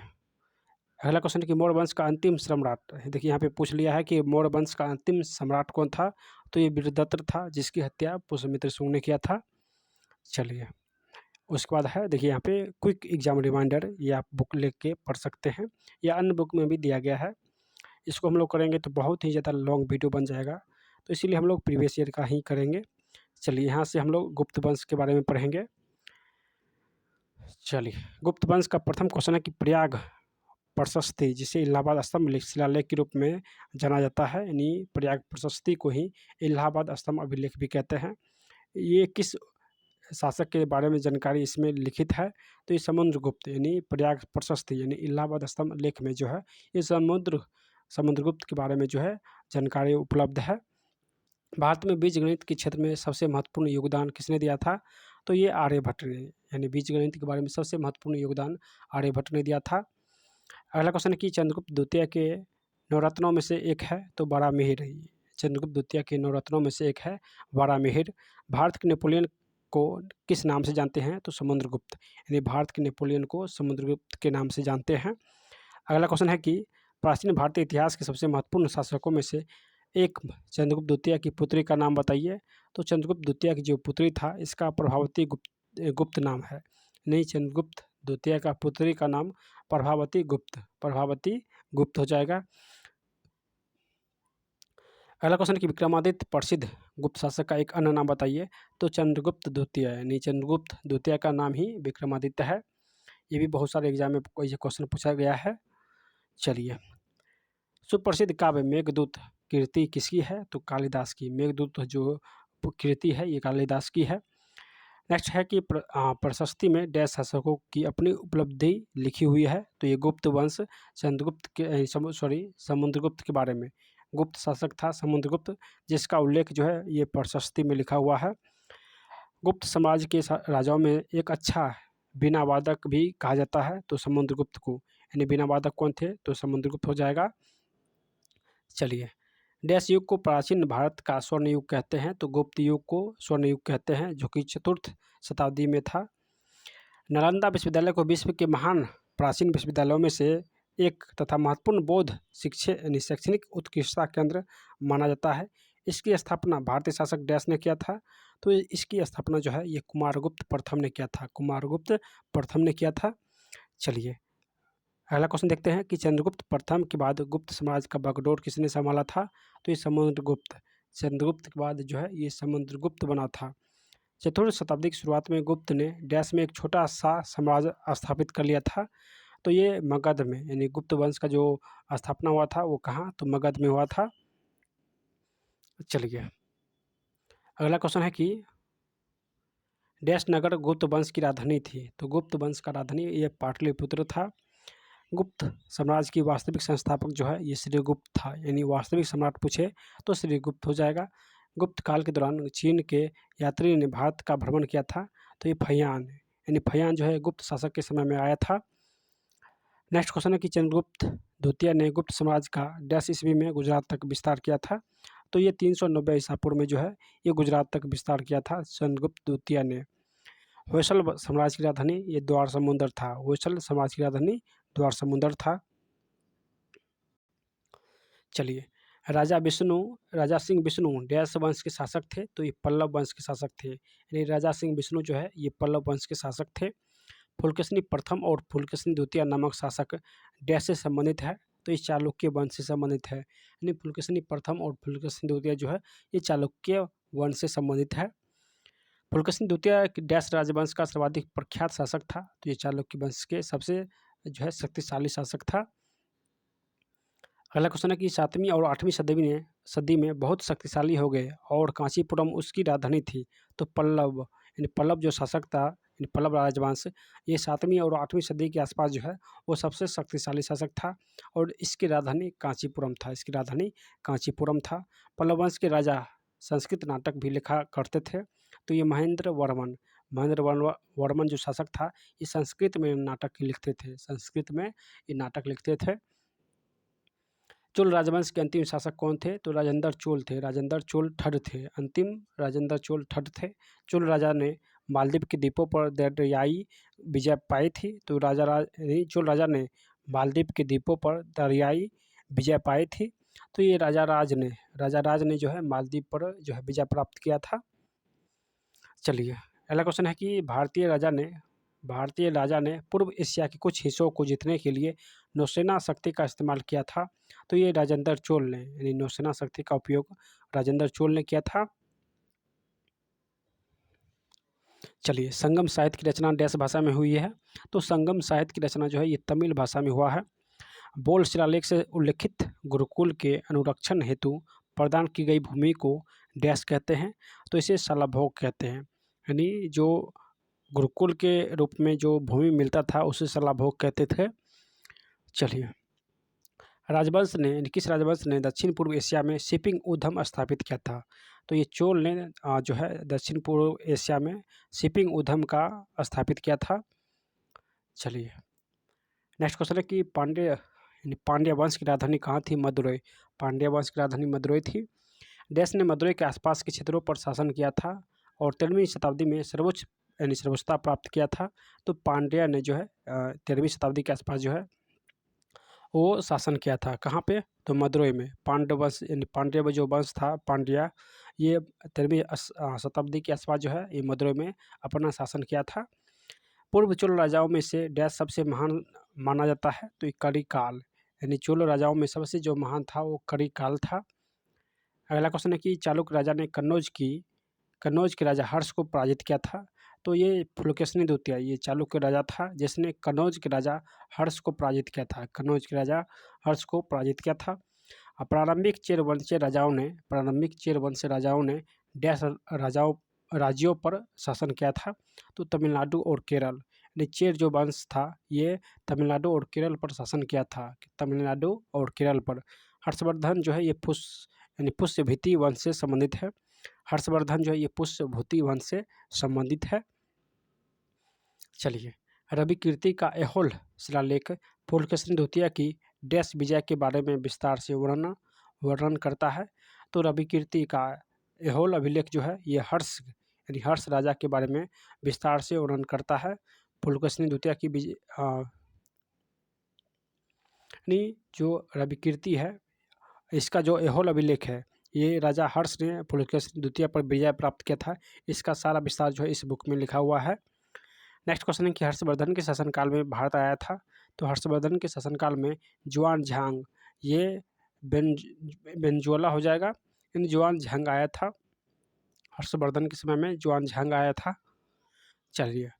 अगला क्वेश्चन है कि मौर्य वंश का अंतिम सम्राट, देखिए यहाँ पे पूछ लिया है कि मौर्य वंश का अंतिम सम्राट कौन था? तो ये वीरभद्र था जिसकी हत्या पुष्यमित्र शुंग ने किया था। चलिए उसके बाद है देखिए यहाँ पे क्विक एग्जाम रिमाइंडर, ये आप बुक लेके के पढ़ सकते हैं या अन्य बुक में भी दिया गया है। इसको हम लोग करेंगे तो बहुत ही ज़्यादा लॉन्ग वीडियो बन जाएगा, तो इसीलिए हम लोग प्रीवियस ईयर का ही करेंगे। चलिए यहाँ से हम लोग गुप्त वंश के बारे में पढ़ेंगे। चलिए गुप्त वंश का प्रथम क्वेश्चन है कि प्रयाग प्रशस्ति, जिसे इलाहाबाद स्तंभ शिलालेख के रूप में जाना जाता है, यानी प्रयाग प्रशस्ति को ही इलाहाबाद स्तंभ अभिलेख भी कहते हैं। ये किस शासक के बारे में जानकारी इसमें लिखित है? तो ये समुद्रगुप्त, यानी प्रयाग प्रशस्ति यानी इलाहाबाद स्तंभ लेख में जो है ये समुद्रगुप्त के बारे में जो है जानकारी उपलब्ध है। भारत में बीज गणित के क्षेत्र में सबसे महत्वपूर्ण योगदान किसने दिया था? तो ये आर्यभट्ट ने, यानी बीज गणित के बारे में सबसे महत्वपूर्ण योगदान आर्यभट्ट ने दिया था। अगला क्वेश्चन है कि चंद्रगुप्त द्वितीय के नवरत्नों में से एक है तो बारहमिहिर। चंद्रगुप्त द्वितीय के नवरत्नों में से एक है बारहमिहिर। भारत के नेपोलियन को किस नाम से जानते हैं? तो समुद्रगुप्त, यानी भारत के नेपोलियन को समुद्रगुप्त के नाम से जानते हैं। अगला क्वेश्चन है कि प्राचीन भारतीय इतिहास के सबसे महत्वपूर्ण शासकों में से एक चंद्रगुप्त द्वितीय की पुत्री का नाम बताइए। तो चंद्रगुप्त द्वितीय की जो पुत्री था इसका प्रभावती गुप्त नाम है, नहीं चंद्रगुप्त द्वितीय का पुत्री का नाम प्रभावती गुप्त हो जाएगा। अगला क्वेश्चन कि विक्रमादित्य प्रसिद्ध गुप्त शासक का एक अन्य नाम बताइए। तो चंद्रगुप्त द्वितीय, यानी चंद्रगुप्त द्वितीय का नाम ही विक्रमादित्य है। ये भी बहुत सारे एग्जाम में ये क्वेश्चन पूछा गया है। चलिए सुप्रसिद्ध काव्य मेघदूत कीर्ति किसकी है? तो कालिदास की। मेघदूत जो कीर्ति है ये कालिदास की है। नेक्स्ट है कि प्रशस्ति में डैश शासकों की अपनी उपलब्धि लिखी हुई है। तो ये गुप्त वंश चंद्रगुप्त के समुद्रगुप्त के बारे में, गुप्त शासक था समुद्रगुप्त, जिसका उल्लेख जो है ये प्रशस्ति में लिखा हुआ है। गुप्त समाज के राजाओं में एक अच्छा बीना वादक भी कहा जाता है तो समुद्रगुप्त को, यानी बीना वादक कौन थे? तो समुद्रगुप्त हो जाएगा। चलिए डैश युग को प्राचीन भारत का स्वर्ण युग कहते हैं। तो गुप्त युग को स्वर्ण युग कहते हैं जो कि 4th शताब्दी में था। नालंदा विश्वविद्यालय को विश्व के महान प्राचीन विश्वविद्यालयों में से एक तथा महत्वपूर्ण बौद्ध शिक्षा यानी शैक्षणिक उत्कृष्टता केंद्र माना जाता है। इसकी स्थापना भारतीय शासक डैश ने किया था। तो इसकी स्थापना जो है ये कुमारगुप्त प्रथम ने किया था, कुमारगुप्त प्रथम ने किया था। चलिए अगला क्वेश्चन देखते हैं कि चंद्रगुप्त प्रथम के बाद गुप्त साम्राज्य का बागडोर किसने संभाला था? तो ये समुद्रगुप्त, चंद्रगुप्त के बाद जो है ये समुद्रगुप्त बना था। 4th शताब्दी की शुरुआत में गुप्त ने डैश में एक छोटा सा साम्राज्य स्थापित कर लिया था। तो ये मगध में, यानी गुप्त वंश का जो स्थापना हुआ था वो कहाँ? तो मगध में हुआ था। चलिए अगला क्वेश्चन है कि डैश नगर गुप्त वंश की राजधानी थी। तो गुप्त वंश का राजधानी ये पाटलिपुत्र था। गुप्त साम्राज्य की वास्तविक संस्थापक जो है ये श्रीगुप्त था, यानी वास्तविक सम्राट पूछे तो श्रीगुप्त हो जाएगा। गुप्त काल के दौरान चीन के यात्री ने भारत का भ्रमण किया था। तो ये फहियान, यानी फहियान जो है गुप्त शासक के समय में आया था। नेक्स्ट क्वेश्चन है कि चंद्रगुप्त द्वितीय ने गुप्त साम्राज्य का डैश ईस्वी में गुजरात तक विस्तार किया था। तो ये 390 ईसा पूर्व में जो है ये गुजरात तक विस्तार किया था चंद्रगुप्त द्वितीय ने। होयसल साम्राज्य की राजधानी ये द्वार समुंदर था, होयसल साम्राज्य की राजधानी द्वार समुंदर था। चलिए राजा सिंह विष्णु डैश वंश के शासक थे। तो ये पल्लव वंश के शासक थे, यानी राजा सिंह विष्णु जो है ये पल्लव वंश के शासक थे। फुलकेशनी प्रथम और फुलकेशनी द्वितीय नामक शासक डैश से संबंधित है। तो ये चालुक्य वंश से संबंधित है, यानी फुलकेशनी प्रथम और फुलकेशनी द्वितीय जो है ये चालुक्य वंश से संबंधित है। फुलकेशनी द्वितीय डैश राजवंश का सर्वाधिक प्रख्यात शासक था। तो ये चालुक्य वंश के सबसे जो है शक्तिशाली शासक था। अगला क्वेश्चन है कि 7वीं और 8वीं सदी में बहुत शक्तिशाली हो गए और कांचीपुरम उसकी राजधानी थी। तो पल्लव, यानी पल्लव जो शासक था पल्लव राजवंश, ये 7वीं और 8वीं सदी के आसपास जो है वो सबसे शक्तिशाली शासक था और इसकी राजधानी कांचीपुरम था। इसकी राजधानी कांचीपुरम था। पल्लव वंश के राजा संस्कृत नाटक भी लिखा करते थे। तो ये महेंद्र वर्मन जो शासक था, ये संस्कृत में नाटक लिखते थे। संस्कृत में ये नाटक लिखते थे। चोल राजवंश के अंतिम शासक कौन थे? तो राजेंद्र चोल थे। राजेंद्र चोल ठड थे। अंतिम राजेंद्र चोल ठड थे। चोल राजा ने मालदीव के द्वीपों पर दरियाई विजय पाई थी। तो चोल राजा ने मालदीव के द्वीपों पर दरियाई विजय पाई थी। तो ये राजा राज ने जो है मालदीव पर जो है विजय प्राप्त किया था। चलिए, अगला क्वेश्चन है कि भारतीय राजा ने पूर्व एशिया के कुछ हिस्सों को जीतने के लिए नौसेना शक्ति का इस्तेमाल किया था। तो ये राजेंद्र चोल ने, यानी नौसेना शक्ति का उपयोग राजेंद्र चोल ने किया था। चलिए, संगम साहित्य की रचना डैश भाषा में हुई है? तो संगम साहित्य की रचना जो है ये तमिल भाषा में हुआ है। बोल शिलालेख से उल्लिखित गुरुकुल के अनुरक्षण हेतु प्रदान की गई भूमि को डैश कहते हैं? तो इसे शलाभोग कहते हैं। यानी जो गुरुकुल के रूप में जो भूमि मिलता था उसे शलाभोग कहते थे। चलिए, किस राजवंश ने दक्षिण पूर्व एशिया में शिपिंग उद्यम स्थापित किया था? तो ये चोल ने जो है दक्षिण पूर्व एशिया में शिपिंग उद्यम का स्थापित किया था। चलिए, नेक्स्ट क्वेश्चन है कि पांड्य वंश की राजधानी कहाँ थी? मदुरई। पांड्य वंश की राजधानी मदुरई थी। डैश ने मदुरई के आसपास के क्षेत्रों पर शासन किया था और 13वीं शताब्दी में सर्वोच्चता प्राप्त किया था। तो पांड्या ने जो है 13वीं शताब्दी के आसपास जो है वो शासन किया था। कहाँ पे? तो मदुरई में। पांड्य जो वंश था पांड्या, ये 13वीं शताब्दी के आसपास जो है ये मदुरई में अपना शासन किया था। पूर्व चोल राजाओं में से डैश सबसे महान माना जाता है? तो ये करिकाल, यानी चोल राजाओं में सबसे जो महान था वो करिकाल था। अगला क्वेश्चन है कि चालुक्य राजा ने कन्नौज के राजा हर्ष को पराजित किया था? तो ये पुलकेशिनी द्वितीय, ये चालुक्य राजा था जिसने कन्नौज के राजा हर्ष को पराजित किया था। कन्नौज के राजा हर्ष को पराजित किया था। प्रारंभिक चेरवंशीय राजाओं ने डैश राज्यों पर शासन किया था? तो तमिलनाडु और केरल, यानी चेर जो वंश था ये तमिलनाडु और केरल पर शासन किया था। तमिलनाडु और केरल पर। हर्षवर्धन जो है ये पुष्यभूति वंश से संबंधित है। हर्षवर्धन जो है ये पुष्यभूति वंश से संबंधित है। चलिए, रवि कीर्ति का ऐहोल शिलालेख पुलकेशिनी द्वितीय की डैश विजय के बारे में विस्तार से वर्णन करता है? तो रवि कीर्ति का ऐहोल अभिलेख जो है ये हर्ष राजा के बारे में विस्तार से वर्णन करता है। पुलकेशिनी द्वितीय की विजय जो रवि कीर्ति है इसका जो ऐहोल अभिलेख है ये राजा हर्ष ने पुलकेशिनी द्वितीय पर विजय प्राप्त किया था। इसका सारा विस्तार जो है इस बुक में लिखा हुआ है। नेक्स्ट क्वेश्चन है कि हर्षवर्धन के शासनकाल में भारत आया था? तो हर्षवर्धन के शासनकाल में जुआन झांग, ये बेंजुएला हो जाएगा, इन जुआन झांग आया था। हर्षवर्धन के समय में जुआन झांग आया था। चलिए,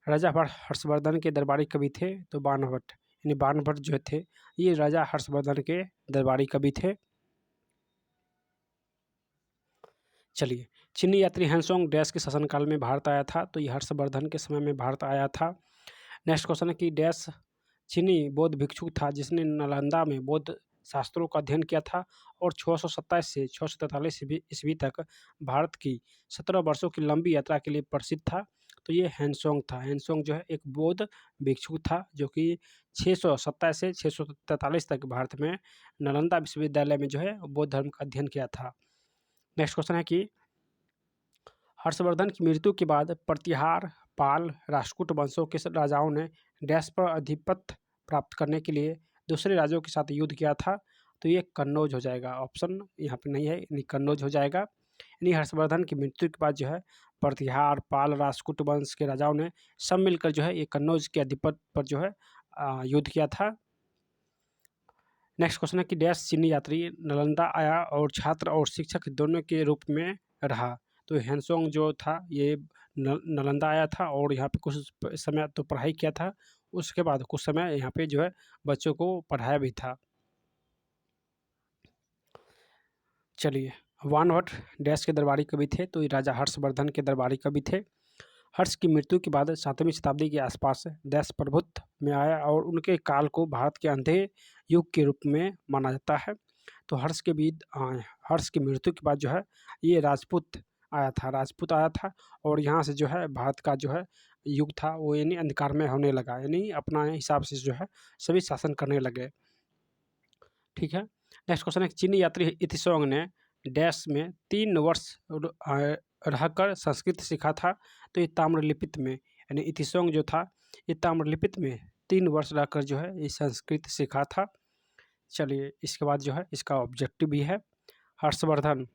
राजा हर्षवर्धन के दरबारी कवि थे? तो बाणभट्ट, यानी बाणभट्ट जो थे ये राजा हर्षवर्धन के दरबारी कवि थे। चलिए, चीनी यात्री हैंसोंग डैश के शासनकाल में भारत आया था? तो ये हर्षवर्धन के समय में भारत आया था। नेक्स्ट क्वेश्चन है कि डैश चीनी बौद्ध भिक्षुक था जिसने नालंदा में बौद्ध शास्त्रों का अध्ययन किया था और 627 से 643 ईस्वी तक भारत की 17 वर्षों की लंबी यात्रा के लिए प्रसिद्ध था? तो ये हैंसोंग था। हैंसोंग जो है एक बौद्ध भिक्षुक था जो कि 627 से 643 तक भारत में नालंदा विश्वविद्यालय में जो है बौद्ध धर्म का अध्ययन किया था। नेक्स्ट क्वेश्चन है कि हर्षवर्धन की मृत्यु के बाद प्रतिहार, पाल, राष्ट्रकूट वंशों के राजाओं ने डैश पर आधिपत्य प्राप्त करने के लिए दूसरे राज्यों के साथ युद्ध किया था? तो ये कन्नौज हो जाएगा। ऑप्शन यहाँ पे नहीं है, यानी कन्नौज हो जाएगा। यानी हर्षवर्धन की मृत्यु के बाद जो है प्रतिहार, पाल, राष्ट्रकूट वंश के राजाओं ने सब मिलकर जो है ये कन्नौज के आधिपत्य पर जो है युद्ध किया था। नेक्स्ट क्वेश्चन है कि डैश चीनी यात्री नालंदा आया और छात्र और शिक्षक दोनों के रूप में रहा? तो हैंसोंग जो था ये नालंदा आया था और यहाँ पे कुछ समय तो पढ़ाई किया था, उसके बाद कुछ समय यहाँ पे जो है बच्चों को पढ़ाया भी था। चलिए, वानभट्ट डैश के दरबारी कवि थे? तो ये राजा हर्षवर्धन के दरबारी कवि थे। हर्ष की मृत्यु के बाद 7वीं शताब्दी के आसपास देश प्रभुत्व में आया और उनके काल को भारत के अंधेरे युग के रूप में माना जाता है। तो हर्ष की मृत्यु के बाद जो है ये राजपूत आया था और यहाँ से जो है भारत का जो है युग था वो यानी अंधकार में होने लगा, यानी अपना हिसाब से जो है सभी शासन करने लगे। ठीक है, नेक्स्ट क्वेश्चन है, चीनी यात्री इतिसोंग ने डैश में 3 वर्ष रहकर संस्कृत सीखा था। तो ये ताम्रलिपित में, यानी इतिसोंग जो था ये ताम्रलिपित में 3 वर्ष रहकर जो है ये संस्कृत सीखा था। चलिए, इसके बाद जो है इसका ऑब्जेक्टिव भी है, हर्षवर्धन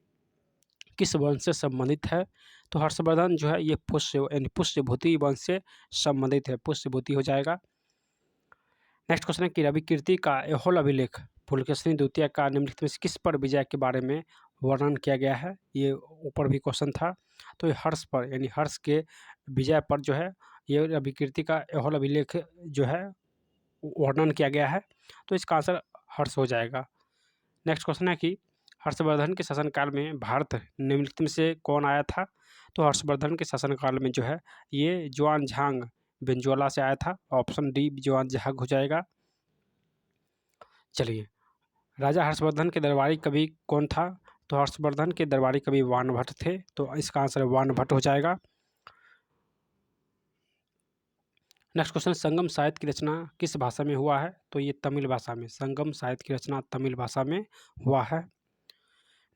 किस वंश से संबंधित है। तो हर्षवर्धन जो है ये पुष्य यानी पुष्यभूति वंश से संबंधित है, पुष्यभूति हो जाएगा। नेक्स्ट क्वेश्चन है कि रवि कीर्ति का एहोल अभिलेख पुलकेशिनी द्वितीय का निम्नलिखित में से किस पर विजय के बारे में वर्णन किया गया है। ये ऊपर भी क्वेश्चन था, तो ये हर्ष पर यानी हर्ष के विजय पर जो है ये रवि कीर्ति का एहोल अभिलेख जो है वर्णन किया गया है, तो इसका आंसर हर्ष हो जाएगा। नेक्स्ट क्वेश्चन है कि हर्षवर्धन के शासनकाल में भारत निम्नलिखित में से कौन आया था। तो हर्षवर्धन के शासनकाल में जो है ये जुआनझांग वेनेजुएला से आया था, ऑप्शन डी जुआनझांग हो जाएगा। चलिए, राजा हर्षवर्धन के दरबारी कवि कौन था। तो हर्षवर्धन के दरबारी कवि वानभट्ट थे, तो इसका आंसर वानभट्ट हो जाएगा। नेक्स्ट क्वेश्चन, संगम साहित्य की रचना किस भाषा में हुआ है। तो ये तमिल भाषा में, संगम साहित्य की रचना तमिल भाषा में हुआ है।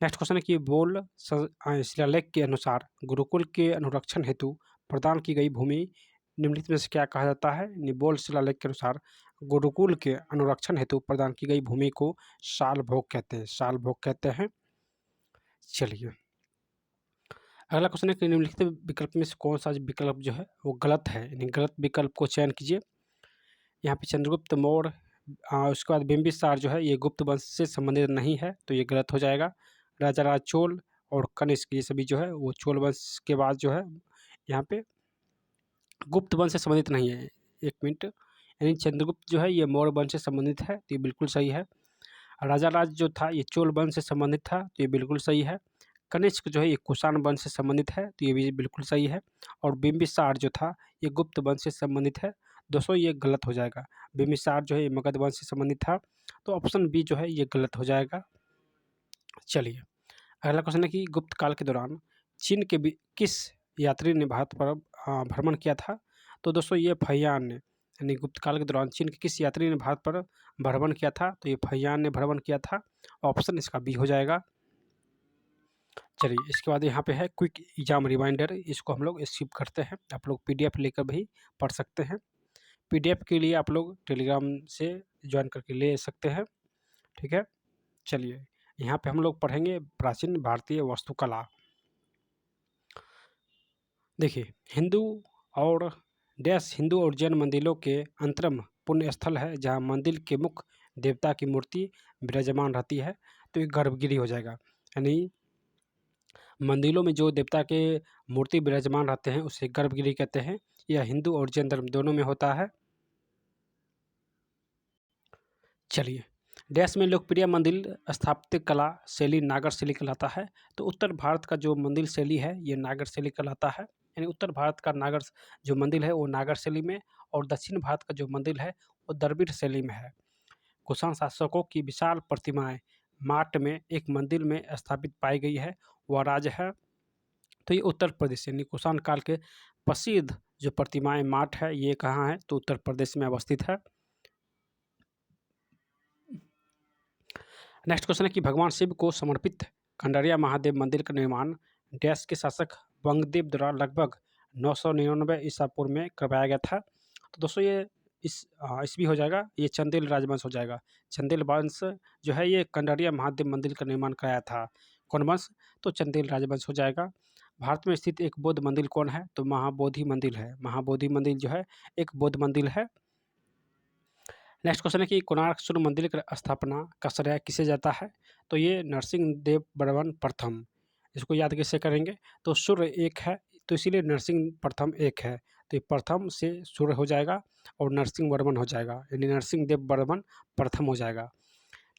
नेक्स्ट क्वेश्चन है कि बोल शिलालेख के अनुसार गुरुकुल के अनुरक्षण हेतु प्रदान की गई भूमि निम्नलिखित में से क्या कहा जाता है। निबोल शिलालेख के अनुसार गुरुकुल के अनुरक्षण हेतु प्रदान की गई भूमि को साल भोग कहते हैं, साल भोग कहते हैं। चलिए, अगला क्वेश्चन है कि निम्नलिखित विकल्प में से कौन सा विकल्प जो है वो गलत है, यानी गलत विकल्प को चयन कीजिए। यहाँ पे चंद्रगुप्त मौर्य, उसके बाद बिंबिसार जो है ये गुप्त वंश से संबंधित नहीं है, तो ये गलत हो जाएगा। राजा राज चोल और कनिष्क ये सभी जो है वो चोल वंश के बाद जो है यहाँ पे गुप्त वंश से संबंधित नहीं है। एक मिनट, यानी चंद्रगुप्त जो है ये मौर्य वंश से संबंधित है, तो ये बिल्कुल सही है। राजा राज जो था ये चोल वंश से संबंधित था, तो ये बिल्कुल सही है। कनिष्क जो है ये कुषाण वंश से संबंधित है, तो ये भी बिल्कुल सही है। और बिंबिसार जो था ये गुप्त वंश से संबंधित है, दोस्तों ये गलत हो जाएगा। बिंबिसार जो है ये मगध वंश से संबंधित था, तो ऑप्शन बी जो है ये गलत हो जाएगा। चलिए, अगला क्वेश्चन है कि गुप्त काल के दौरान चीन के किस यात्री ने भारत पर भ्रमण किया था। तो दोस्तों ये फहियान ने, यानी गुप्त काल के दौरान चीन के किस यात्री ने भारत पर भ्रमण किया था। तो ये फहियान ने भ्रमण किया था, ऑप्शन इसका बी हो जाएगा। चलिए, इसके बाद यहाँ पे है क्विक एग्जाम रिमाइंडर, इसको हम लोग स्किप करते हैं, आप लोग पीडीएफ लेकर भी पढ़ सकते हैं। पीडीएफ के लिए आप लोग टेलीग्राम से ज्वाइन करके ले सकते हैं, ठीक है। चलिए, यहाँ पे हम लोग पढ़ेंगे प्राचीन भारतीय वास्तुकला। देखिए, हिंदू और जैन मंदिरों के अंतरम पुण्य स्थल है जहाँ मंदिर के मुख्य देवता की मूर्ति विराजमान रहती है, तो ये गर्भगिरी हो जाएगा। यानी मंदिरों में जो देवता के मूर्ति विराजमान रहते हैं उसे गर्भगिरी कहते हैं। यह हिंदू और जैन धर्म दोनों में होता है। चलिए, देश में लोकप्रिय मंदिर स्थापत्य कला शैली नागर शैली कहलाता है। तो उत्तर भारत का जो मंदिर शैली है ये नागर शैली कहलाता है, यानी उत्तर भारत का नागर जो मंदिर है वो नागर शैली में, और दक्षिण भारत का जो मंदिर है वो द्रविड़ शैली में है। कुषाण शासकों की विशाल प्रतिमाएं माट में एक मंदिर में स्थापित पाई गई है, वह राज्य है। तो ये उत्तर प्रदेश, यानी कुषाण काल के प्रसिद्ध जो प्रतिमाएं माट है ये कहाँ है, तो उत्तर प्रदेश में अवस्थित है। नेक्स्ट क्वेश्चन है कि भगवान शिव को समर्पित खंडरिया महादेव मंदिर का निर्माण डैश के शासक वंगदेव द्वारा लगभग 999 ईसा पूर्व में करवाया गया था। तो दोस्तों ये इस भी हो जाएगा, ये चंदेल राजवंश हो जाएगा। चंदेल वंश जो है ये खंडरिया महादेव मंदिर का निर्माण कराया था। कौन वंश, तो चंदेल राजवंश हो जाएगा। भारत में स्थित एक बौद्ध मंदिर कौन है, तो महाबोधि मंदिर है। महाबोधि मंदिर जो है एक बौद्ध मंदिर है। नेक्स्ट क्वेश्चन है कि कोणार्क सूर्य मंदिर की स्थापना का श्रेय किसे जाता है। तो ये नरसिंह देव वर्मन प्रथम, इसको याद कैसे करेंगे, तो सूर्य एक है तो इसीलिए नरसिंह प्रथम एक है, तो ये प्रथम से सूर्य हो जाएगा और नरसिंह वर्मन हो जाएगा, यानी नरसिंह देव वर्मन प्रथम हो जाएगा,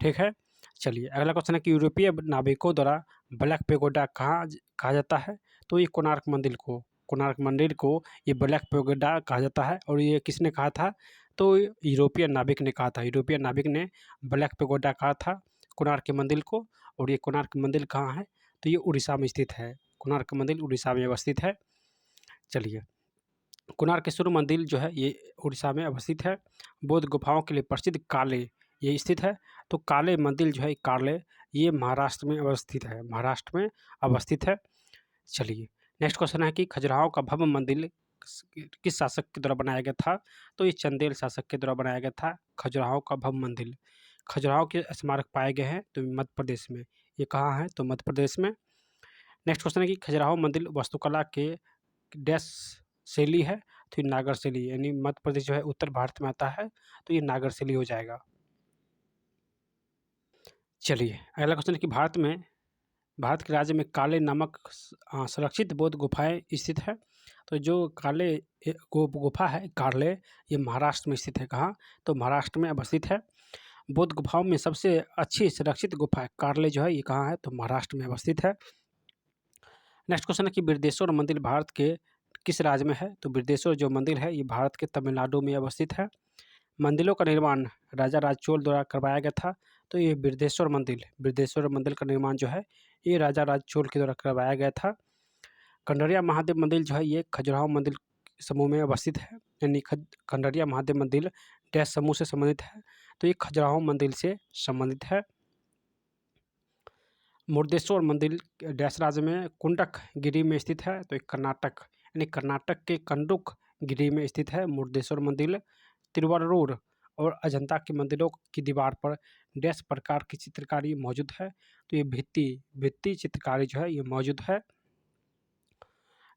ठीक है। चलिए, अगला क्वेश्चन है कि यूरोपीय नाविकों द्वारा ब्लैक पेगोडा कहाँ कहा जाता है। तो ये कोणार्क मंदिर को कोणार्क मंदिर को ये ब्लैक पैगोडा कहा जाता है। और ये किसने कहा था? तो यूरोपियन नाविक ने कहा था। यूरोपियन नाविक ने ब्लैक पैगोडा कहा था कोणार्क के मंदिर को। और ये कोणार्क मंदिर कहाँ है? तो ये उड़ीसा में स्थित है। कोणार्क मंदिर उड़ीसा में अवस्थित है। चलिए, कोणार्क सूर्य मंदिर जो है ये उड़ीसा में अवस्थित है। बौद्ध गुफाओं के लिए प्रसिद्ध काले ये स्थित है। तो काले मंदिर जो है काले ये महाराष्ट्र में अवस्थित है। महाराष्ट्र में अवस्थित है। चलिए, नेक्स्ट क्वेश्चन है कि खजुराहो का भव्य मंदिर किस शासक के द्वारा बनाया गया था? तो ये चंदेल शासक के द्वारा बनाया गया था खजुराहो का भव्य मंदिर। खजुराहो के स्मारक पाए गए हैं तो मध्य प्रदेश में। ये कहाँ है? तो मध्य प्रदेश में। नेक्स्ट क्वेश्चन है कि खजुराहो मंदिर वास्तुकला के डैश शैली है? तो ये नागर शैली, यानी मध्य प्रदेश जो है उत्तर भारत में आता है तो ये नागर शैली हो जाएगा। चलिए, अगला क्वेश्चन है कि भारत के राज्य में काले नामक संरक्षित बौद्ध गुफाएं स्थित है। तो जो काले गुफा है कार्ले, ये महाराष्ट्र में स्थित है। कहाँ? तो महाराष्ट्र में अवस्थित है। बौद्ध गुफाओं में सबसे अच्छी सुरक्षित गुफा कार्ले जो है ये कहाँ है? तो महाराष्ट्र में अवस्थित है। नेक्स्ट क्वेश्चन है कि बृहदेश्वर मंदिर भारत के किस राज्य में है? तो बृहदेश्वर जो मंदिर है ये भारत के तमिलनाडु में अवस्थित है। मंदिरों का निर्माण राजा राज चोल द्वारा करवाया गया था। तो ये बृहदेश्वर मंदिर का निर्माण जो है ये राजा राज चोल के द्वारा करवाया गया था। खंडरिया महादेव मंदिर जो है ये खजुराहो मंदिर समूह में अवस्थित है। यानी खंडरिया महादेव मंदिर डैश समूह से संबंधित है। तो ये खजुराहो मंदिर से संबंधित है। मुर्देश्वर मंदिर डैश राज्य में कुंडक गिरी में स्थित है। तो ये कर्नाटक, यानी कर्नाटक के कंडुक गिरी में स्थित है मुर्देश्वर मंदिर। तिरुवरुर और अजंता के मंदिरों की दीवार पर डैश प्रकार की चित्रकारी मौजूद है। तो ये भित्ति चित्रकारी जो है ये मौजूद है।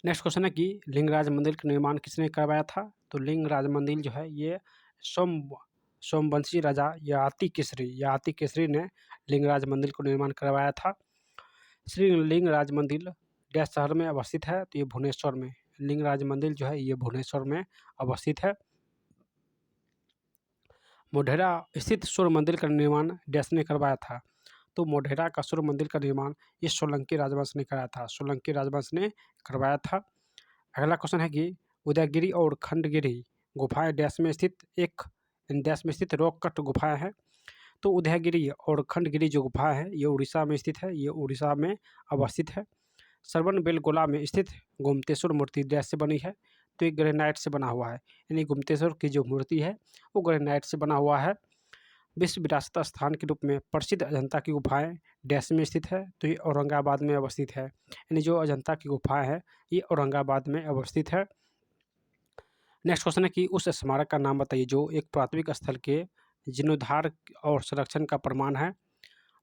नेक्स्ट क्वेश्चन है कि लिंगराज मंदिर का निर्माण किसने करवाया था? तो लिंगराज मंदिर जो है ये सोमवंशी राजा याति केसरी ने लिंगराज मंदिर को निर्माण करवाया था। श्री लिंगराज मंदिर डैश शहर में अवस्थित है? तो ये भुवनेश्वर में। लिंगराज मंदिर जो है ये भुवनेश्वर में अवस्थित है। मोढेरा स्थित सूर्य मंदिर का निर्माण डैश ने करवाया था? तो मोढेरा का सूर्य मंदिर का निर्माण ये सोलंकी राजवंश ने कराया था। सोलंकी राजवंश ने करवाया था। अगला क्वेश्चन है कि उदयगिरी और खंडगिरी गुफाएं डैश में स्थित रॉक कट गुफाएं हैं। तो उदयगिरी और खंडगिरी जो गुफा है ये उड़ीसा में स्थित है। ये उड़ीसा में अवस्थित है। श्रवण बेलगोला में स्थित गोमतेश्वर मूर्ति डैश से बनी है? तो ये ग्रेनाइट से बना हुआ है। यानी गोमतेश्वर की जो मूर्ति है वो ग्रेनाइट से बना हुआ है। विश्व विरासत स्थान के रूप में प्रसिद्ध अजंता की गुफाएं डैश में स्थित है? तो ये औरंगाबाद में अवस्थित है। यानी जो अजंता की गुफाएं है ये औरंगाबाद में अवस्थित है। नेक्स्ट क्वेश्चन है कि उस स्मारक का नाम बताइए जो एक पुरातत्विक स्थल के जीर्णोद्धार और संरक्षण का प्रमाण है।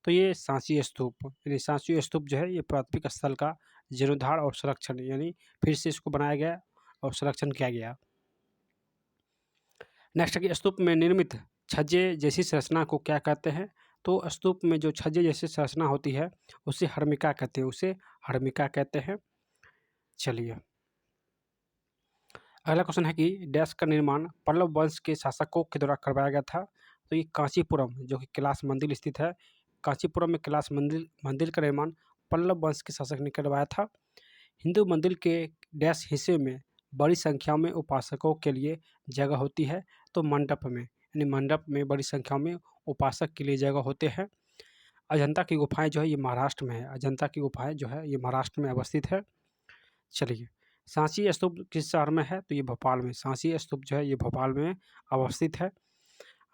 तो ये सांची स्तूप, यानी सांची स्तूप जो है ये पुरातत्विक स्थल का जीर्णोद्धार और संरक्षण, यानी फिर से इसको बनाया गया और संरक्षण किया गया। नेक्स्ट है कि स्तूप में निर्मित छज्जे जैसी संरचना को क्या कहते हैं? तो स्तूप में जो छज्जे जैसी संरचना होती है उसे हर्मिका कहते हैं। चलिए, अगला क्वेश्चन है कि डैश का निर्माण पल्लव वंश के शासकों के द्वारा करवाया गया था। तो ये कांचीपुरम जो कि कैलाश मंदिर स्थित है, कांचीपुरम में कैलाश मंदिर का निर्माण पल्लव वंश के शासक ने करवाया था। हिंदू मंदिर के डैश हिस्से में बड़ी संख्या में उपासकों के लिए जगह होती है? तो मंडप में, यानी मंडप में बड़ी संख्या में उपासक के लिए जगह होते हैं। अजंता की गुफाएं जो है ये महाराष्ट्र में है। अजंता की गुफाएं जो है ये महाराष्ट्र में अवस्थित है। चलिए, सांची स्तूप किस शहर में है? तो ये भोपाल में। सांची स्तूप जो है ये भोपाल में अवस्थित है।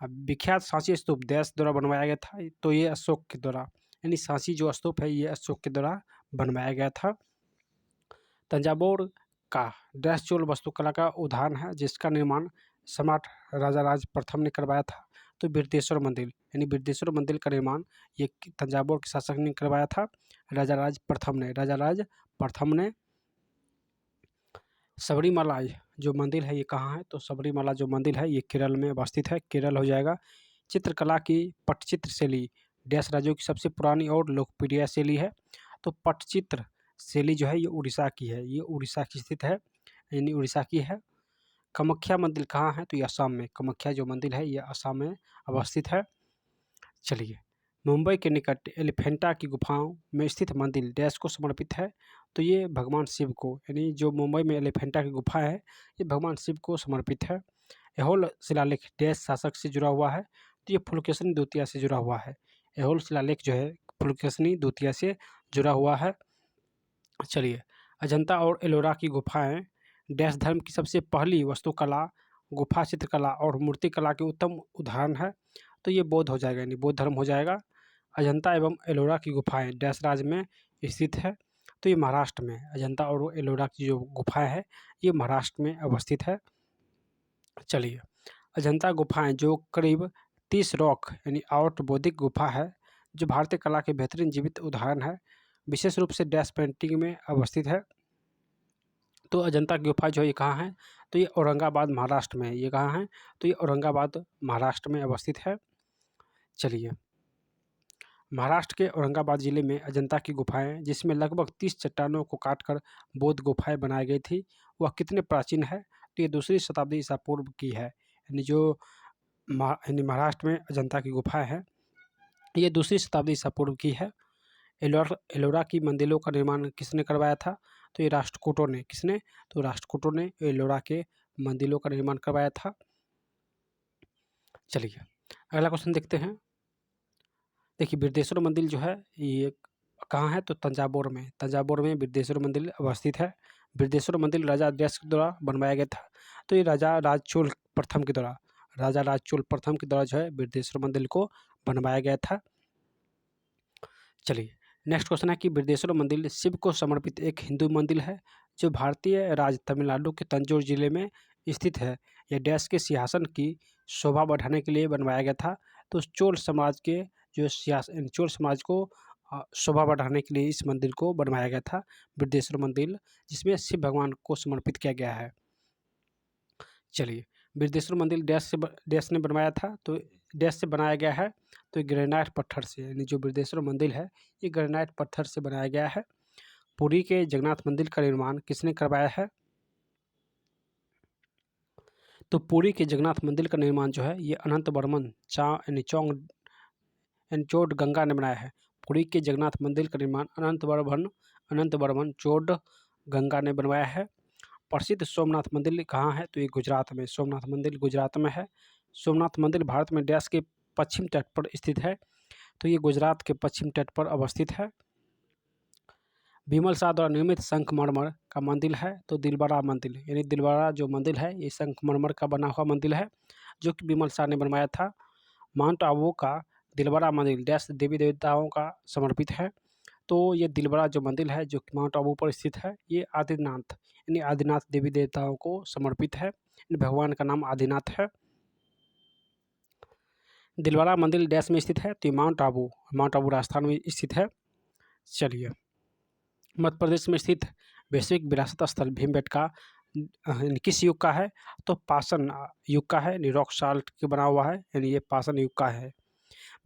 अब विख्यात सांची स्तूप डैश द्वारा बनवाया गया था? तो ये अशोक के द्वारा, यानी सांची जो स्तूप है ये अशोक के द्वारा बनवाया गया था। तंजावुर का डैश चोल वास्तुकला का उदाहरण है जिसका निर्माण सम्राट राजा राज प्रथम ने करवाया था? तो बृहदेश्वर मंदिर, यानी बृहदेश्वर मंदिर का निर्माण ये तंजावुर के शासक ने करवाया था, राजा राज प्रथम ने। सबरीमला जो मंदिर है ये कहाँ है? तो सबरीमला जो मंदिर है ये केरल में अवस्थित है। केरल हो जाएगा। चित्रकला की पटचित्र शैली डैश राज्यों की सबसे पुरानी और लोकप्रिय शैली है? तो पटचित्र शैली जो है ये उड़ीसा की है। ये उड़ीसा की स्थित है, यानी उड़ीसा की है। कामाख्या मंदिर कहाँ है? तो ये असम में। कामाख्या जो मंदिर है ये असम में अवस्थित है। चलिए, मुंबई के निकट एलिफेंटा की गुफाओं में स्थित मंदिर डैश को समर्पित है? तो ये भगवान शिव को, यानी जो मुंबई में एलिफेंटा की गुफा है, ये भगवान शिव को समर्पित है। ऐहोल शिलालेख डैश शासक से जुड़ा हुआ है, तो ये पुलकेशिनी द्वितीय से जुड़ा हुआ है। ऐहोल शिलालेख जो है पुलकेशिनी द्वितीय से जुड़ा हुआ है। चलिए, अजंता और एलोरा की गुफाएं डैश धर्म की सबसे पहली वास्तुकला, गुफा चित्रकला और मूर्तिकला के उत्तम उदाहरण है। तो ये बौद्ध हो जाएगा, यानी बौद्ध धर्म हो जाएगा। अजंता एवं एलोरा की गुफाएं डैश राज्य में स्थित है, तो ये महाराष्ट्र में। अजंता और एलोरा की जो गुफाएं हैं ये महाराष्ट्र में अवस्थित है। चलिए, अजंता गुफाएं जो करीब 30 रॉक यानी आउट बौद्धिक गुफा है, जो भारतीय कला के बेहतरीन जीवित उदाहरण है, विशेष रूप से डैश पेंटिंग में अवस्थित है। तो अजंता की गुफा जो है ये कहाँ है, तो ये औरंगाबाद महाराष्ट्र में है। ये कहाँ है, तो ये औरंगाबाद महाराष्ट्र में अवस्थित है। चलिए, महाराष्ट्र के औरंगाबाद जिले में अजंता की गुफाएं, जिसमें लगभग 30 चट्टानों को काटकर बौद्ध गुफाएं बनाई गई थी, वह कितने प्राचीन है, तो ये 2री शताब्दी ईसा पूर्व की है। यानी जो महाराष्ट्र में अजंता की गुफाएं हैं ये 2री शताब्दी ईसा पूर्व की है। एलोरा की मंदिरों का निर्माण किसने करवाया था, तो ये राष्ट्रकूटों ने। किसने, तो राष्ट्रकूटों ने एलोरा के मंदिरों का निर्माण करवाया था। चलिए, अगला क्वेश्चन देखते हैं। देखिए, बृहदेश्वर मंदिर जो है ये कहाँ है, तो तंजावुर में। तंजावुर में बृहदेश्वर मंदिर अवस्थित है। बृहदेश्वर मंदिर राजा दक्ष के द्वारा बनवाया गया था, तो ये राजा राज चोल प्रथम के द्वारा जो है बृहदेश्वर मंदिर को बनवाया गया था। चलिए, नेक्स्ट क्वेश्चन है कि बृहदेश्वर मंदिर शिव को समर्पित एक हिंदू मंदिर है, जो भारतीय राज्य तमिलनाडु के तंजौर जिले में स्थित है। यह डैश के सिंहासन की शोभा बढ़ाने के लिए बनवाया गया था। तो चोल समाज के जो चोल समाज को शोभा बढ़ाने के लिए इस मंदिर को बनवाया गया था, बृहदेश्वर मंदिर, जिसमें शिव भगवान को समर्पित किया गया है। चलिए, बृहदेश्वर मंदिर डैश ने बनवाया था, तो डैश से बनाया गया है, तो ग्रेनाइट पत्थर से, यानी जो बृहदेश्वर मंदिर है ये ग्रेनाइट पत्थर से बनाया गया है। पुरी के जगन्नाथ मंदिर का निर्माण किसने करवाया है, तो पुरी के जगन्नाथ मंदिर का निर्माण जो है ये अनंत बर्मन चोड गंगा ने बनाया है। पुरी के जगन्नाथ मंदिर का निर्माण अनंत बर्मन चोड गंगा ने बनवाया है। प्रसिद्ध सोमनाथ मंदिर कहाँ है, तो ये गुजरात में। सोमनाथ मंदिर गुजरात में है। सोमनाथ मंदिर भारत में डैश के पश्चिम तट पर स्थित है, तो ये गुजरात के पश्चिम तट पर अवस्थित है। विमल शाह द्वारा निर्मित संगमरमर का मंदिर है, तो दिलबरा मंदिर, यानी दिलबरा जो मंदिर है ये संगमरमर का बना हुआ मंदिर है, जो कि विमल शाह ने बनवाया था। माउंट आबू का दिलबरा मंदिर डैश देवी देवताओं का समर्पित है, तो ये दिलबरा जो मंदिर है जो कि माउंट आबू पर स्थित है, ये आदिनाथ यानी आदिनाथ देवी देवताओं को समर्पित है। भगवान का नाम आदिनाथ है। दिलवारा मंदिर डैश में स्थित है, तो ये माउंट आबू राजस्थान में स्थित है। चलिए, मध्य प्रदेश में स्थित वैश्विक विरासत स्थल भीमबेटका किस युग का है, तो पाषाण युग का है, यानी रॉक साल्ट के बना हुआ है, यानी ये पाषाण युग का है।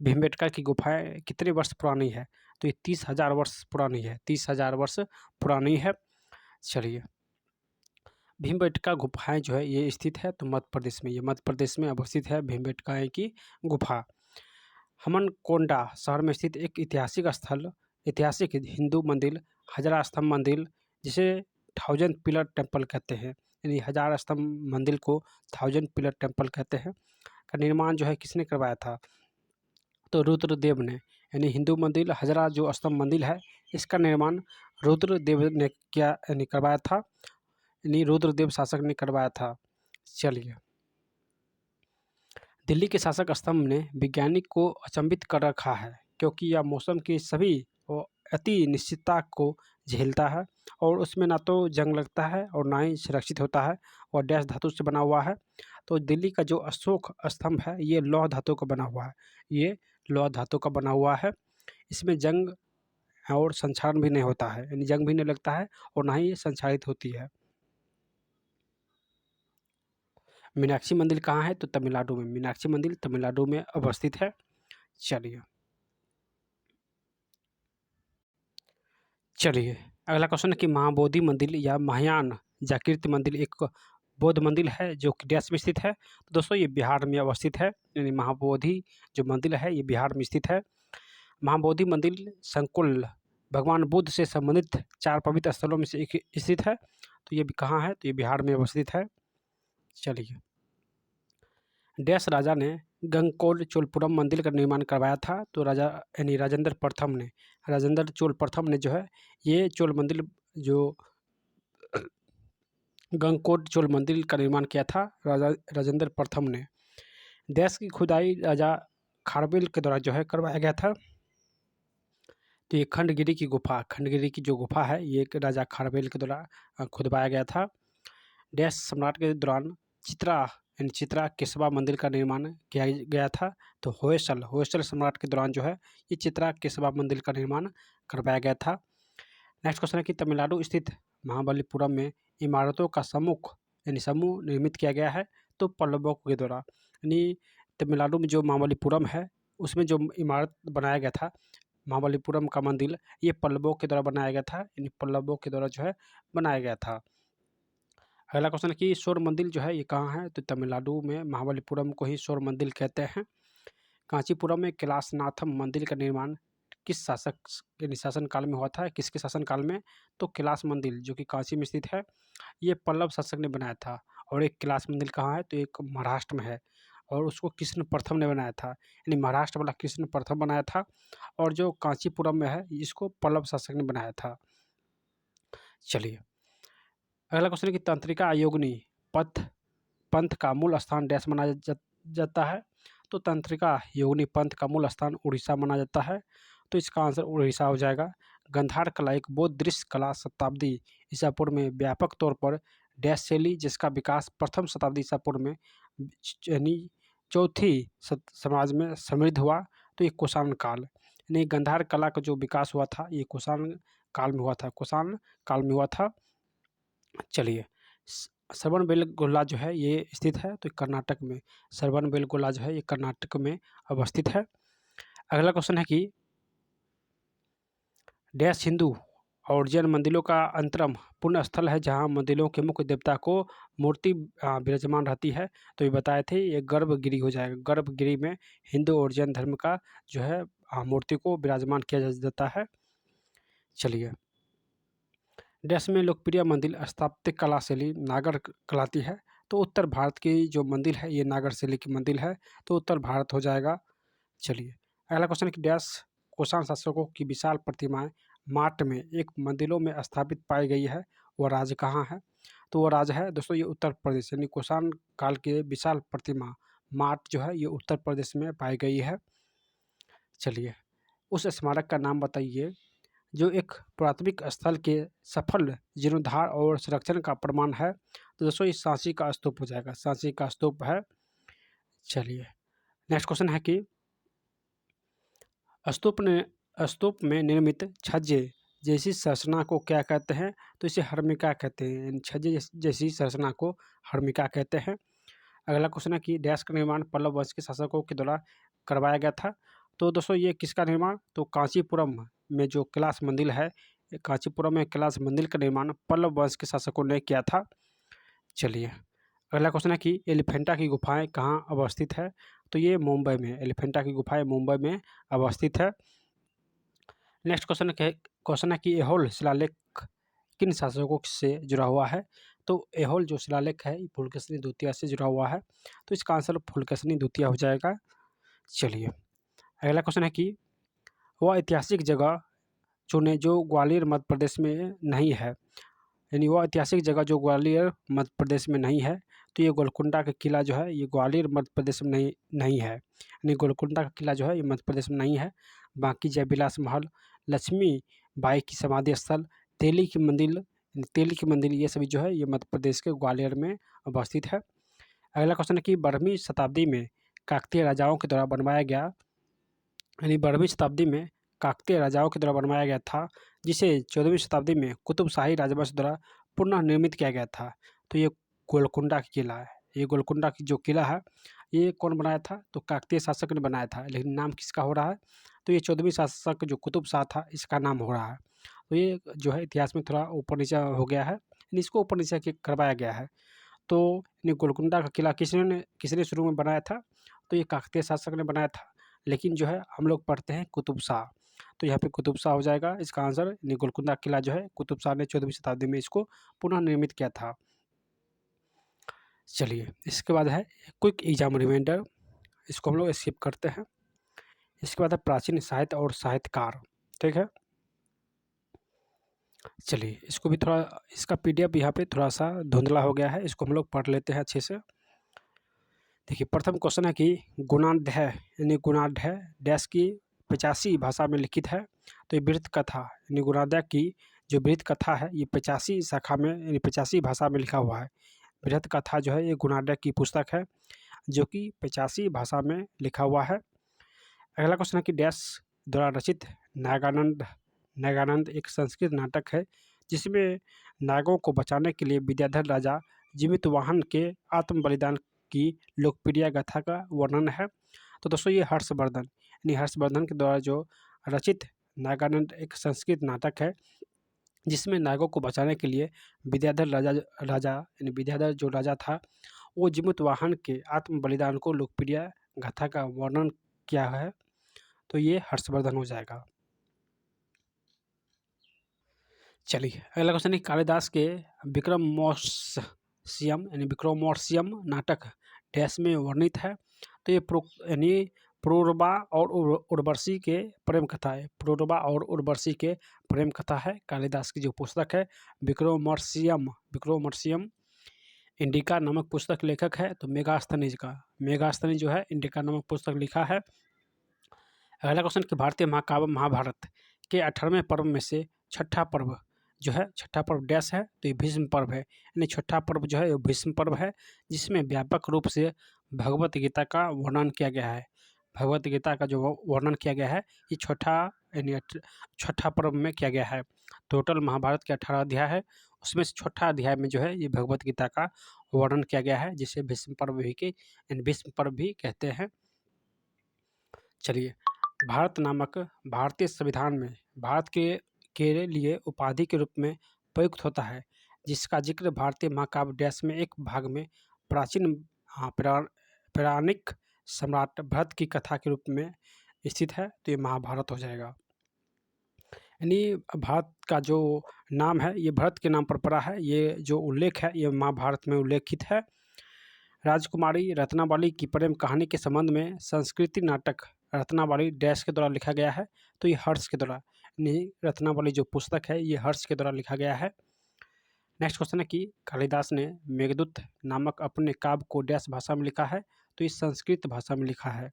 भीमबेटका की गुफाएं कितने वर्ष पुरानी है, तो ये 30,000 वर्ष पुरानी है। 30,000 वर्ष पुरानी है। चलिए, भीमबेटका गुफाएं जो है ये स्थित है तो मध्य प्रदेश में, ये मध्य प्रदेश में अवस्थित है भीमबेटका की गुफा। हमनकोंडा शहर में स्थित एक ऐतिहासिक हिंदू मंदिर हजरा स्तंभ मंदिर, जिसे 1000 पिलर टेम्पल कहते हैं, यानी 1000 स्तंभ मंदिर को 1000 पिलर टेम्पल कहते हैं, का निर्माण जो है किसने करवाया था, तो रुद्रदेव ने। यानी हिंदू मंदिर हजरा जो स्तंभ मंदिर है इसका निर्माण रुद्रदेव ने किया, यानी करवाया था, यानी रुद्रदेव शासक ने करवाया था। चलिए, दिल्ली के शासक स्तंभ ने वैज्ञानिक को अचंभित कर रखा है, क्योंकि यह मौसम की सभी अति निश्चितता को झेलता है, और उसमें ना तो जंग लगता है और ना ही सुरक्षित होता है, और डैश धातु से बना हुआ है। तो दिल्ली का जो अशोक स्तंभ है ये लौह धातु का बना हुआ है, ये लौह धातु का बना हुआ है। इसमें जंग और संक्षारण भी नहीं होता है, यानी जंग भी नहीं लगता है और ना ही ये संक्षारित होती है। मीनाक्षी मंदिर कहाँ है, तो तमिलनाडु में। मीनाक्षी मंदिर तमिलनाडु में अवस्थित है। चलिए, अगला क्वेश्चन है कि महाबोधि मंदिर या महायान जागृति मंदिर एक बौद्ध मंदिर है जो कि डैश में स्थित है, तो दोस्तों ये बिहार में अवस्थित है, यानी महाबोधि जो मंदिर है ये बिहार में स्थित है। महाबोधि मंदिर संकुल भगवान बुद्ध से संबंधित 4 पवित्र स्थलों में से एक स्थित है। तो ये भी कहाँ है? तो ये बिहार में अवस्थित है। चलिए, डैश राजा ने गंगकोट चोलपुरम मंदिर का निर्माण करवाया था? तो राजा यानी राजेंद्र चोल प्रथम ने जो है ये चोल मंदिर जो गंगकोट चोल मंदिर का निर्माण किया था राजेंद्र प्रथम ने। डैश की खुदाई राजा खारवेल के द्वारा जो है करवाया गया था? तो ये खंडगिरी की जो गुफा है ये एक राजा खारवेल के द्वारा खुदवाया गया था। डैश सम्राट के दौरान चित्रा केशवा मंदिर का निर्माण किया गया था? तो होयसल सम्राट के दौरान जो है ये चित्रा केशवा मंदिर का निर्माण करवाया गया था। नेक्स्ट क्वेश्चन है कि तमिलनाडु स्थित महाबलीपुरम में इमारतों का समूह निर्मित किया गया है? तो पल्लवों के द्वारा। यानी तमिलनाडु में जो महाबलीपुरम है उसमें जो इमारत बनाया गया था महाबलीपुरम का मंदिर, ये पल्लवों के द्वारा बनाया गया था। यानी पल्लवों के द्वारा जो है बनाया गया था। अगला क्वेश्चन है कि शोर मंदिर जो है ये कहाँ है? तो तमिलनाडु में महाबलीपुरम को ही शोर मंदिर कहते हैं। कांचीपुरम में कैलाशनाथम मंदिर का निर्माण किस शासक यानी शासन काल में हुआ था? किसके शासन काल में? तो कैलाश मंदिर जो कि कांची में स्थित है ये पल्लव शासक ने बनाया था। और एक कैलाश मंदिर कहाँ है? तो एक महाराष्ट्र में है और उसको कृष्ण प्रथम ने बनाया था। यानी महाराष्ट्र वाला कृष्ण प्रथम बनाया था और जो कांचीपुरम में है इसको पल्लव शासक ने बनाया था। चलिए, अगला क्वेश्चन है कि तंत्रिका योगिनी पंथ का मूल स्थान डैश माना जाता है? तो तंत्रिका योगिनी पंथ का मूल स्थान उड़ीसा माना जाता है। तो इसका आंसर उड़ीसा हो जाएगा। गंधार कला एक बौद्ध दृश्य कला शताब्दी ईसा पूर्व में व्यापक तौर पर डैश शैली जिसका विकास प्रथम शताब्दी ईसा पूर्व में यानी चौथी समाज में समृद्ध हुआ। तो ये कुषाण काल यानी गंधार कला का जो विकास हुआ था ये कुषाण काल में हुआ था। चलिए, श्रवणबेलगोला जो है ये स्थित है तो कर्नाटक में। श्रवणबेलगोला जो है ये कर्नाटक में अवस्थित है। अगला क्वेश्चन है कि डैश हिंदू और जैन मंदिरों का अंतरम पुण्य स्थल है जहाँ मंदिरों के मुख्य देवता को मूर्ति विराजमान रहती है? तो ये बताए थे ये गर्भगिरी हो जाएगा। गर्भगिरी में हिंदू और जैन धर्म का जो है मूर्ति को विराजमान किया जाता है। चलिए, डैश में लोकप्रिय मंदिर स्थापत्य कला शैली नागर कहलाती है? तो उत्तर भारत की जो मंदिर है ये नागर शैली की मंदिर है तो उत्तर भारत हो जाएगा। चलिए, अगला क्वेश्चन है कि डैश कुषाण शासकों की विशाल प्रतिमाएं माट में एक मंदिरों में स्थापित पाई गई है, वह राज्य कहाँ है? तो वह राज्य है दोस्तों ये उत्तर प्रदेश। यानी कुषाण काल की विशाल प्रतिमा माट जो है ये उत्तर प्रदेश में पाई गई है। चलिए, उस स्मारक का नाम बताइए जो एक पुरातत्विक स्थल के सफल जीर्णोद्धार और संरक्षण का प्रमाण है? तो दोस्तों ये सांची का स्तूप हो जाएगा। सांची का स्तूप है। चलिए, नेक्स्ट क्वेश्चन है कि स्तूप में निर्मित छज्जे जैसी संरचना को क्या कहते हैं? तो इसे हर्मिका कहते हैं। छज्जे जैसी संरचना को हर्मिका कहते हैं। अगला क्वेश्चन है कि डैश का निर्माण पल्लव वंश के शासकों के द्वारा करवाया गया था? तो दोस्तों ये किसका निर्माण? तो कांचीपुरम में जो कैलाश मंदिर है कांचीपुरम में कैलाश मंदिर का निर्माण पल्लव वंश के शासकों ने किया था। चलिए, अगला क्वेश्चन है कि एलिफेंटा की गुफाएं कहाँ अवस्थित है? तो ये मुंबई में। एलिफेंटा की गुफाएं मुंबई में अवस्थित है। नेक्स्ट क्वेश्चन है कि ऐहोल शिलालेख किन शासकों से जुड़ा हुआ है? तो ऐहोल जो शिलालेख है पुलकेशिनी द्वितीय से जुड़ा हुआ है तो इसका आंसर पुलकेशिनी द्वितीय हो जाएगा। चलिए, अगला क्वेश्चन है कि वह ऐतिहासिक जगह चुने जो ग्वालियर मध्य प्रदेश में नहीं है। यानी वह ऐतिहासिक जगह जो ग्वालियर मध्य प्रदेश में नहीं है तो ये गोलकुंडा का किला जो है ये ग्वालियर मध्य प्रदेश में नहीं है। यानी गोलकुंडा का किला जो है ये मध्य प्रदेश में नहीं है। बाकी जयविलास महल, लक्ष्मी बाई की समाधि स्थल, तेली की मंदिर ये सभी जो है ये मध्य प्रदेश के ग्वालियर में अवस्थित है। अगला क्वेश्चन है कि 12वीं शताब्दी में काकतीय राजाओं के द्वारा बनवाया गया यानी 12वीं शताब्दी में काकतीय राजाओं के द्वारा बनवाया गया था जिसे 14वीं शताब्दी में कुतुब शाही राजवंश द्वारा पुनः निर्मित किया गया था। तो ये गोलकुंडा की किला है। ये गोलकुंडा की जो किला है ये कौन बनाया था? तो काकतीय शासक ने बनाया था। लेकिन नाम किसका हो रहा है? तो ये 14वीं शासक जो कुतुब शाह था इसका नाम हो रहा है। तो ये जो है इतिहास में थोड़ा ऊपर नीचे हो गया है यानी इसको ऊपर नीचे करवाया गया है। तो गोलकुंडा का किला किसने शुरू में बनाया था? तो ये काकतीय शासक ने बनाया था। लेकिन जो है हम लोग पढ़ते हैं कुतुब शाह। तो यहाँ पे कुतुब शाह हो जाएगा इसका आंसर। यानी गोलकुंडा किला जो है कुतुब शाह ने 14वीं शताब्दी में इसको पुनः निर्मित किया था। चलिए इसके बाद है क्विक एग्जाम रिमाइंडर, इसको हम लोग स्किप करते हैं। इसके बाद है प्राचीन साहित्य और साहित्यकार, ठीक है। चलिए इसको भी थोड़ा, इसका पीडीएफ यहाँ पे थोड़ा सा धुंधला हो गया है, इसको हम लोग पढ़ लेते हैं अच्छे से। देखिए प्रथम क्वेश्चन है कि गुणाढ्य यानी गुणाढ्य डैश की 85 भाषा में लिखित है। तो ये वृत्त कथा यानी गुणाढ्य की जो वृत्त कथा है ये 85 शाखा में यानी 85 भाषा में लिखा हुआ है। वृत्त कथा जो है ये गुणाढ्य की पुस्तक है जो कि 85 भाषा में लिखा हुआ है। अगला क्वेश्चन है कि डैश द्वारा रचित नागानंद एक संस्कृत नाटक है जिसमें नागों को बचाने के लिए विद्याधर राजा जीवितवाहन के आत्म बलिदान की लोकप्रिय गाथा का वर्णन है। तो दोस्तों ये हर्षवर्धन यानी हर्षवर्धन के द्वारा जो रचित नागानंद एक संस्कृत नाटक है जिसमें नागों को बचाने के लिए विद्याधर राजा यानी विद्याधर जो राजा था वो जीवितवाहन के आत्म बलिदान को लोकप्रिय गाथा का वर्णन किया है। तो ये हर्षवर्धन हो जाएगा। चलिए अगला क्वेश्चन है कालिदास के विक्रमोर्वशीयम यानी विक्रमोर्वशीयम नाटक डैश में वर्णित है। तो ये यानी प्रोरबा और उर्वशी के प्रेम कथा है। प्रोरबा और उर्वशी के प्रेम कथा है कालिदास की जो पुस्तक है विक्रमोर्वशीयम। इंडिका नामक पुस्तक लेखक है तो मेगास्थनीज जो है इंडिका नामक पुस्तक लिखा है। अगला क्वेश्चन कि भारतीय महाकाव्य महाभारत के 18वें पर्व में से छठा पर्व जो है, छठा पर्व डैश है। तो ये भीष्म पर्व है यानी छठा पर्व जो है ये भीष्म पर्व है जिसमें व्यापक रूप से भगवत गीता का वर्णन किया गया है। भगवत गीता का जो वर्णन किया गया है ये छठा पर्व में किया गया है। टोटल महाभारत के 18 अध्याय है, उसमें से छठा अध्याय में जो है ये भगवत गीता का वर्णन किया गया है जिसे भीष्म पर्व भी कहते हैं। चलिए भारत नामक भारतीय संविधान में भारत के लिए उपाधि के रूप में प्रयुक्त होता है जिसका जिक्र भारतीय महाकाव्य डैश में एक भाग में प्राचीन पौराणिक सम्राट भरत की कथा के रूप में स्थित है। तो ये महाभारत हो जाएगा। यानी भारत का जो नाम है ये भरत के नाम पर पड़ा है। ये जो उल्लेख है ये महाभारत में उल्लेखित है। राजकुमारी रत्नावली की प्रेम कहानी के संबंध में संस्कृति नाटक रत्नावली डैश के द्वारा लिखा गया है। तो ये हर्ष के द्वारा नहीं, रत्नावली जो पुस्तक है ये हर्ष के द्वारा लिखा गया है। नेक्स्ट क्वेश्चन है कि कालिदास ने मेघदूत नामक अपने काव्य को डैश भाषा में लिखा है। तो इस संस्कृत भाषा में लिखा है।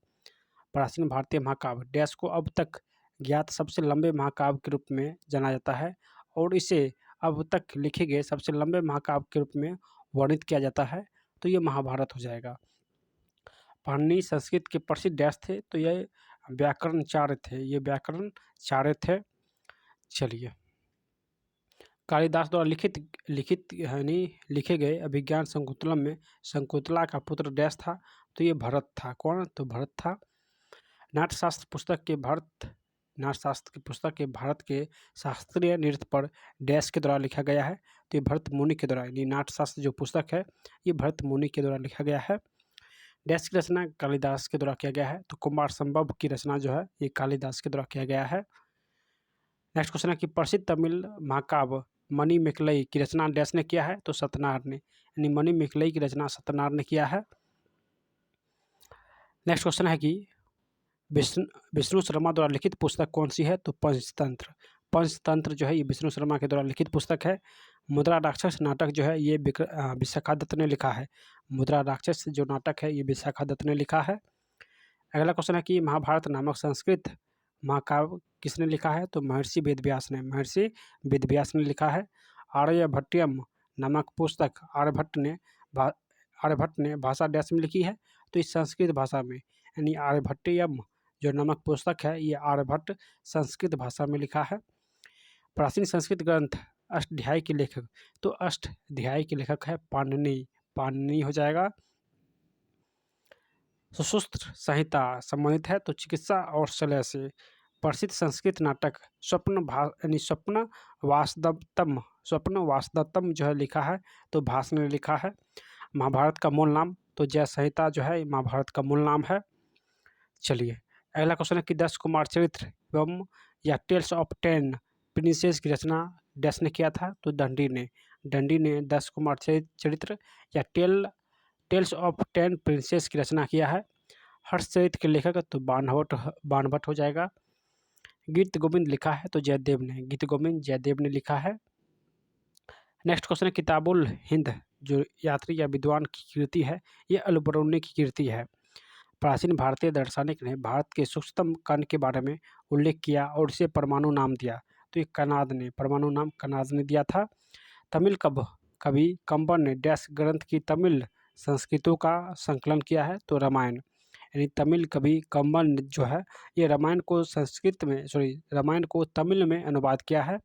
प्राचीन भारतीय महाकाव्य डैश को अब तक ज्ञात सबसे लंबे महाकाव्य के रूप में जाना जाता है और इसे अब तक लिखे गए सबसे लंबे महाकाव्य के रूप में वर्णित किया जाता है। तो ये महाभारत हो जाएगा। पाणिनि संस्कृत के प्रसिद्ध डैश थे। तो ये व्याकरणाचार्य थे। चलिए कालिदास द्वारा लिखित यानी लिखे गए अभिज्ञान शकुंतलम में शकुंतला का पुत्र डैश था। तो ये भरत था। कौन? तो भरत था। नाट्यशास्त्र पुस्तक के भारत के शास्त्रीय नृत्य पर डैश के द्वारा लिखा गया है। तो ये भरत मुनि के द्वारा यानी नाट्यशास्त्र जो पुस्तक है ये भरत मुनि के द्वारा लिखा गया है। डैश की रचना कालिदास के द्वारा किया गया है। तो कुमार संभव की रचना जो है ये कालिदास के द्वारा किया गया है। नेक्स्ट क्वेश्चन है कि प्रसिद्ध तमिल महाकाव्य मणिमेखलाई की रचना डैश ने किया है। तो सत्यनारायण ने यानी मणिमेखलाई की रचना सत्यनारायण ने किया है। नेक्स्ट क्वेश्चन है कि विष्णु शर्मा द्वारा लिखित पुस्तक कौन सी है? तो पंचतंत्र जो है ये विष्णु शर्मा के द्वारा लिखित पुस्तक है। मुद्रा राक्षस नाटक जो है ये विशाखा दत्त ने लिखा है। मुद्रा राक्षस जो नाटक है ये विशाखा दत्त ने लिखा है। अगला क्वेश्चन है कि महाभारत नामक संस्कृत महाकाव्य किसने लिखा है? तो महर्षि वेदव्यास ने लिखा है। आर्यभट्टयम नामक पुस्तक आर्यभट्ट ने भाषा डैश में लिखी है। तो इस संस्कृत भाषा में यानी आर्यभट्टयम जो नामक पुस्तक है ये आर्यभट्ट संस्कृत भाषा में लिखा है। प्राचीन संस्कृत ग्रंथ अष्टाध्यायी के लेखक, तो अष्टाध्यायी के लेखक है पाणिनि हो जाएगा। सुश्रुत संहिता संबंधित है। तो चिकित्सा और शल्य से प्रसिद्ध संस्कृत नाटक स्वप्न वासदत्तम जो है लिखा है। तो भास ने लिखा है। महाभारत का मूल नाम तो जय संहिता जो है महाभारत का मूल नाम है। चलिए अगला क्वेश्चन है कि 10 कुमार चरित्र एवं या टेल्स ऑफ 10 प्रिंसेस की रचना डैश ने किया था, तो दंडी ने 10 कुमार चरित्र या टेल्स ऑफ 10 प्रिंसेस की रचना किया है। हर्षचरित के लेखक तो बाणभट्ट हो जाएगा। गीत गोविंद लिखा है तो गीत गोविंद जयदेव ने लिखा है। नेक्स्ट क्वेश्चन है किताबुल हिंद जो यात्री या विद्वान की कृति है, ये अल-बरूनी की कृति है। प्राचीन भारतीय दार्शनिक ने भारत के सूक्ष्मतम कण के बारे में उल्लेख किया और इसे परमाणु नाम दिया, तो ये परमाणु नाम कनाद ने दिया था। तमिल कवि कंबन ने डैश ग्रंथ की तमिल संस्कृतों का संकलन किया है, तो रामायण। यानी तमिल कवि कंबन जो है ये रामायण को तमिल में अनुवाद किया है,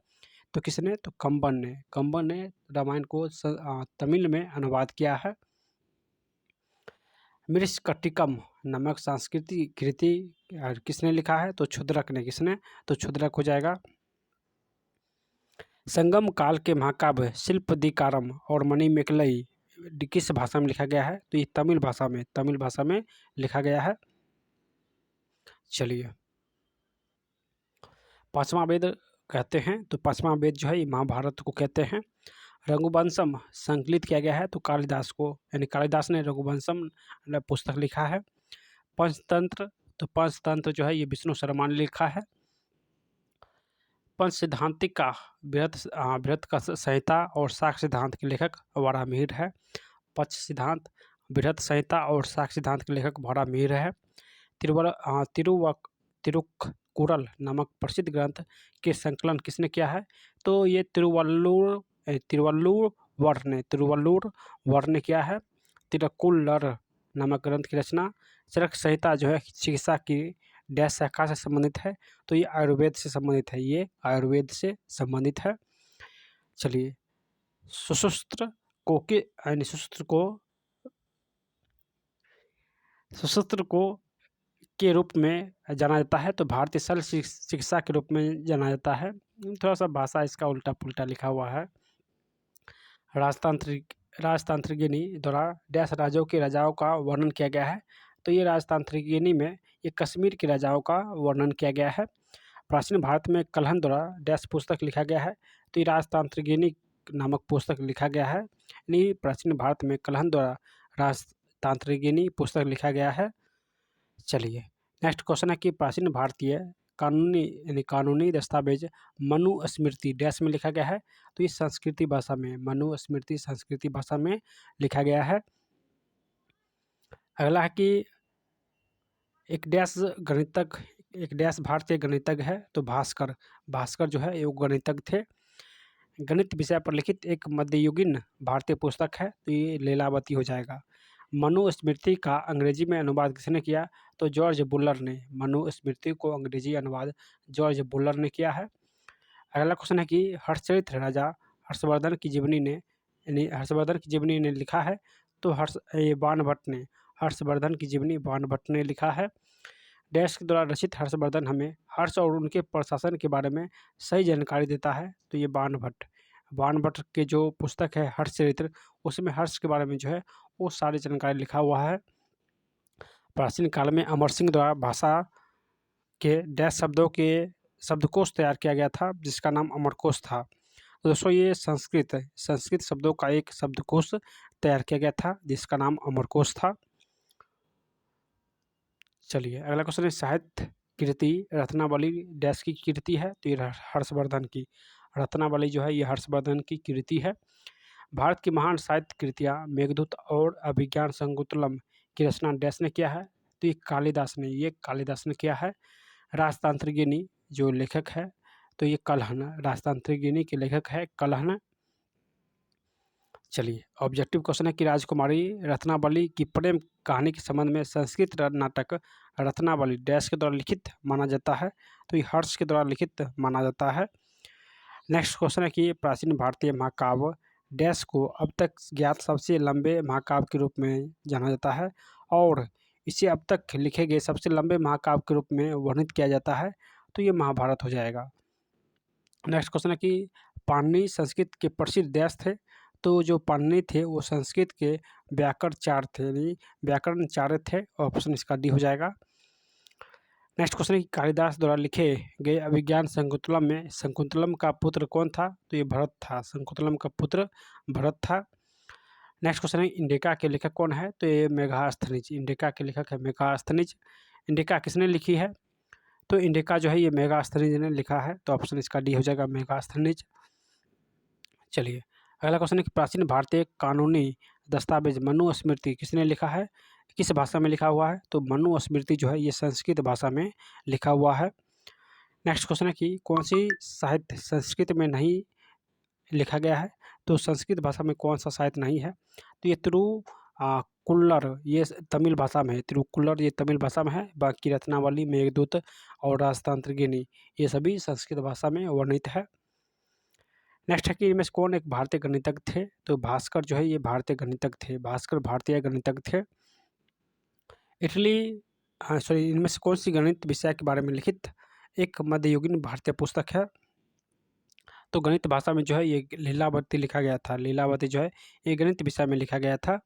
तो किसने, तो कंबन ने रामायण को तमिल में अनुवाद किया है। मृच्छकटिकम नामक सांस्कृतिक कृति किसने लिखा है, तो क्षुद्रक ने। तो क्षुद्रक हो जाएगा। संगम काल के महाकाव्य शिल्पदिकारम और मणिमेकलई किस भाषा में लिखा गया है, तो ये तमिल भाषा में लिखा गया है। चलिए, पांचवा वेद कहते हैं, तो पांचवा वेद जो है ये महाभारत को कहते हैं। रघुवंशम संकलित किया गया है, तो कालिदास को, यानी कालिदास ने रघुवंशम पुस्तक लिखा है। पंचतंत्र जो है ये विष्णु शर्मा ने लिखा है। पंच सिद्धांतिक का बृहत का संहिता और शाक सिद्धांत के लेखक वराहमिहिर है। पंच सिद्धांत, बृहत संहिता और शाक सिद्धांत के लेखक वराहमिहिर है। तिरुक्कुरल नामक प्रसिद्ध ग्रंथ के संकलन किसने किया है, तो ये तिरुवल्लुवर ने किया है। तिरुक्कुलर नामक ग्रंथ की रचना। चरक संहिता जो है चिकित्सा की डैश शाखा से संबंधित है, तो ये आयुर्वेद से संबंधित है। चलिए, सुश्रुत को के रूप में जाना जाता है, तो भारतीय शल्य चिकित्सा के रूप में जाना जाता है। थोड़ा सा भाषा इसका उल्टा पुल्टा लिखा हुआ है। राजतांत्रिकीनी द्वारा डैश राजाओं का वर्णन किया गया है, तो ये राजतांत्रिकीनी में ये कश्मीर के राजाओं का वर्णन किया गया है। प्राचीन भारत में कल्हण द्वारा डैश पुस्तक लिखा गया है, तो ये राजतांत्रिकीनी नामक पुस्तक लिखा गया है। यानी प्राचीन भारत में कल्हण द्वारा राजतांत्रिकीनी पुस्तक लिखा गया है। चलिए, नेक्स्ट क्वेश्चन है कि प्राचीन भारतीय कानूनी दस्तावेज मनुस्मृति डैश में लिखा गया है, तो ये संस्कृति भाषा में लिखा गया है। अगला है कि एक डैश भारतीय गणितज्ञ है, तो भास्कर जो है ये गणितज्ञ थे। गणित विषय पर लिखित एक मध्ययुगीन भारतीय पुस्तक है, तो ये लीलावती हो जाएगा। मनुस्मृति का अंग्रेजी में अनुवाद किसने किया, तो जॉर्ज बुलर ने। मनुस्मृति को अंग्रेजी अनुवाद जॉर्ज बुलर ने किया है। अगला क्वेश्चन है कि हर्षचरित राजा हर्षवर्धन की जीवनी ने लिखा है, तो हर्षवर्धन की जीवनी बाणभट्ट ने लिखा है। डैश के द्वारा रचित हर्षवर्धन हमें हर्ष और उनके प्रशासन के बारे में सही जानकारी देता है, तो ये बाणभट्ट के जो पुस्तक है हर्षचरित्र, उसमें हर्ष के बारे में जो है वो सारी जानकारी लिखा हुआ है। प्राचीन काल में अमर सिंह द्वारा भाषा के डैश शब्दों के शब्दकोश तैयार किया गया था, जिसका नाम अमरकोश था। तो दोस्तों ये संस्कृत शब्दों का एक शब्दकोश तैयार किया गया था, जिसका नाम अमरकोश था। चलिए, अगला क्वेश्चन है साहित्य कृति रत्नावली डैश की कृति है, तो ये हर्षवर्धन की। रत्नावली जो है ये हर्षवर्धन की कृति है। भारत की महान साहित्य कृतियाँ मेघदूत और अभिज्ञान संकुतलम की रचना डैश ने किया है, तो ये कालिदास ने किया है। राजतांत्रिकीनी जो लेखक है, तो ये कल्हण, राजतांत्रिकीनी के लेखक है कल्हण। चलिए, ऑब्जेक्टिव क्वेश्चन है कि राजकुमारी रत्नावली की प्रेम कहानी के संबंध में संस्कृत नाटक रत्नावली डैश के द्वारा लिखित माना जाता है, तो ये हर्ष के द्वारा लिखित माना जाता है। नेक्स्ट क्वेश्चन है कि प्राचीन भारतीय महाकाव्य डैश को अब तक ज्ञात सबसे लंबे महाकाव्य के रूप में जाना जाता है, और इसे अब तक लिखे गए सबसे लंबे महाकाव्य के रूप में वर्णित किया जाता है, तो ये महाभारत हो जाएगा। नेक्स्ट क्वेश्चन है कि पाणिनि संस्कृत के प्रसिद्ध डैश थे, तो जो पाणिनि थे वो संस्कृत के व्याकरणाचार्य थे। ऑप्शन इसका डी हो जाएगा। नेक्स्ट क्वेश्चन है कि कालिदास द्वारा लिखे गए अभिज्ञान शकुंतलम में शकुंतलम का पुत्र कौन था? तो ये भरत था। शकुंतलम का पुत्र भरत था। नेक्स्ट क्वेश्चन है इंडिका के लेखक कौन है? तो ये मेगास्थनीज। इंडिका के लेखक है मेगास्थनीज। इंडिका किसने लिखी है? तो इंडिका जो है ये मेगास्थनीज ने लिखा है। तो ऑप्शन इसका डी हो जाएगा, मेगास्थनीज। चलिए अगला क्वेश्चन है कि प्राचीन भारतीय कानूनी दस्तावेज मनुस्मृति किसने लिखा है? किस भाषा में लिखा हुआ है? तो मनुस्मृति जो है ये संस्कृत भाषा में लिखा हुआ है। नेक्स्ट क्वेश्चन है कि कौन सी साहित्य संस्कृत में नहीं लिखा गया है? तो संस्कृत भाषा में कौन सा साहित्य नहीं है? तो ये कुल्लर ये तमिल भाषा में है। तिरुकुल्लर ये तमिल भाषा में है। बाकी रत्नावली, मेघदूत और राजतंत्रगिनी ये सभी संस्कृत भाषा में वर्णित है। नेक्स्ट है कि इनमें से कौन एक भारतीय गणितज्ञ थे? तो भास्कर जो है ये भारतीय गणितज्ञ थे। भास्कर भारतीय गणितज्ञ थे। इटली सॉरी इनमें से कौन सी गणित विषय के बारे में लिखित एक मध्ययुगीन भारतीय पुस्तक है? तो गणित भाषा में जो है ये लीलावती लिखा गया था। लीलावती जो है ये गणित विषय में लिखा गया था।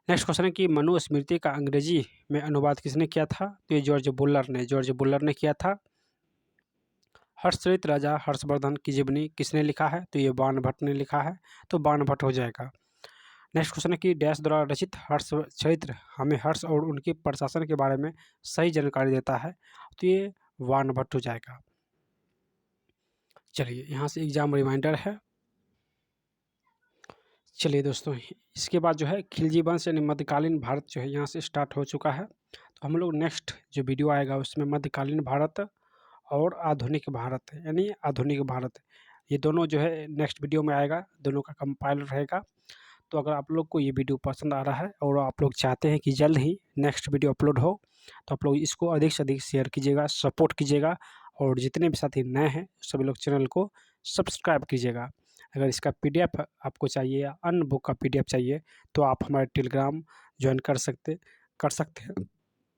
नेक्स्ट क्वेश्चन है कि मनुस्मृति का अंग्रेजी में अनुवाद किसने किया था? तो ये जॉर्ज बुलर ने किया था। हर्षचरित राजा हर्षवर्धन की जीवनी किसने लिखा है? तो ये बाणभट्ट ने लिखा है। तो बाणभट्ट हो जाएगा। नेक्स्ट क्वेश्चन है कि डैश द्वारा रचित हर्षचरित्र हमें हर्ष और उनके प्रशासन के बारे में सही जानकारी देता है। तो ये बाणभट्ट हो जाएगा। चलिए यहाँ से एग्जाम रिमाइंडर है। चलिए दोस्तों इसके बाद जो है खिलजी वंश यानी मध्यकालीन भारत जो है यहाँ से स्टार्ट हो चुका है। तो हम लोग नेक्स्ट जो वीडियो आएगा उसमें मध्यकालीन भारत और आधुनिक भारत यानी आधुनिक भारत ये दोनों जो है नेक्स्ट वीडियो में आएगा। दोनों का कंपाइलर रहेगा। तो अगर आप लोग को ये वीडियो पसंद आ रहा है और आप लोग चाहते हैं कि जल्द ही नेक्स्ट वीडियो अपलोड हो तो आप लोग इसको अधिक से अधिक शेयर कीजिएगा, सपोर्ट कीजिएगा और जितने भी साथी नए हैं सभी लोग चैनल को सब्सक्राइब कीजिएगा। अगर इसका पीडीएफ आपको चाहिए या अन्य बुक का पीडीएफ चाहिए तो आप हमारे टेलीग्राम ज्वाइन कर सकते हैं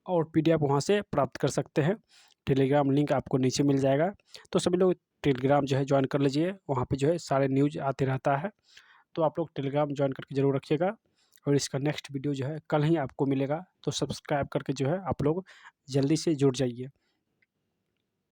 और पीडीएफ वहाँ से प्राप्त कर सकते हैं। टेलीग्राम लिंक आपको नीचे मिल जाएगा। तो सभी लोग टेलीग्राम जो है ज्वाइन कर लीजिए। वहाँ पे जो है सारे न्यूज़ आते रहता है। तो आप लोग टेलीग्राम ज्वाइन करके ज़रूर रखिएगा। और इसका नेक्स्ट वीडियो जो है कल ही आपको मिलेगा। तो सब्सक्राइब करके जो है आप लोग जल्दी से जुड़ जाइए।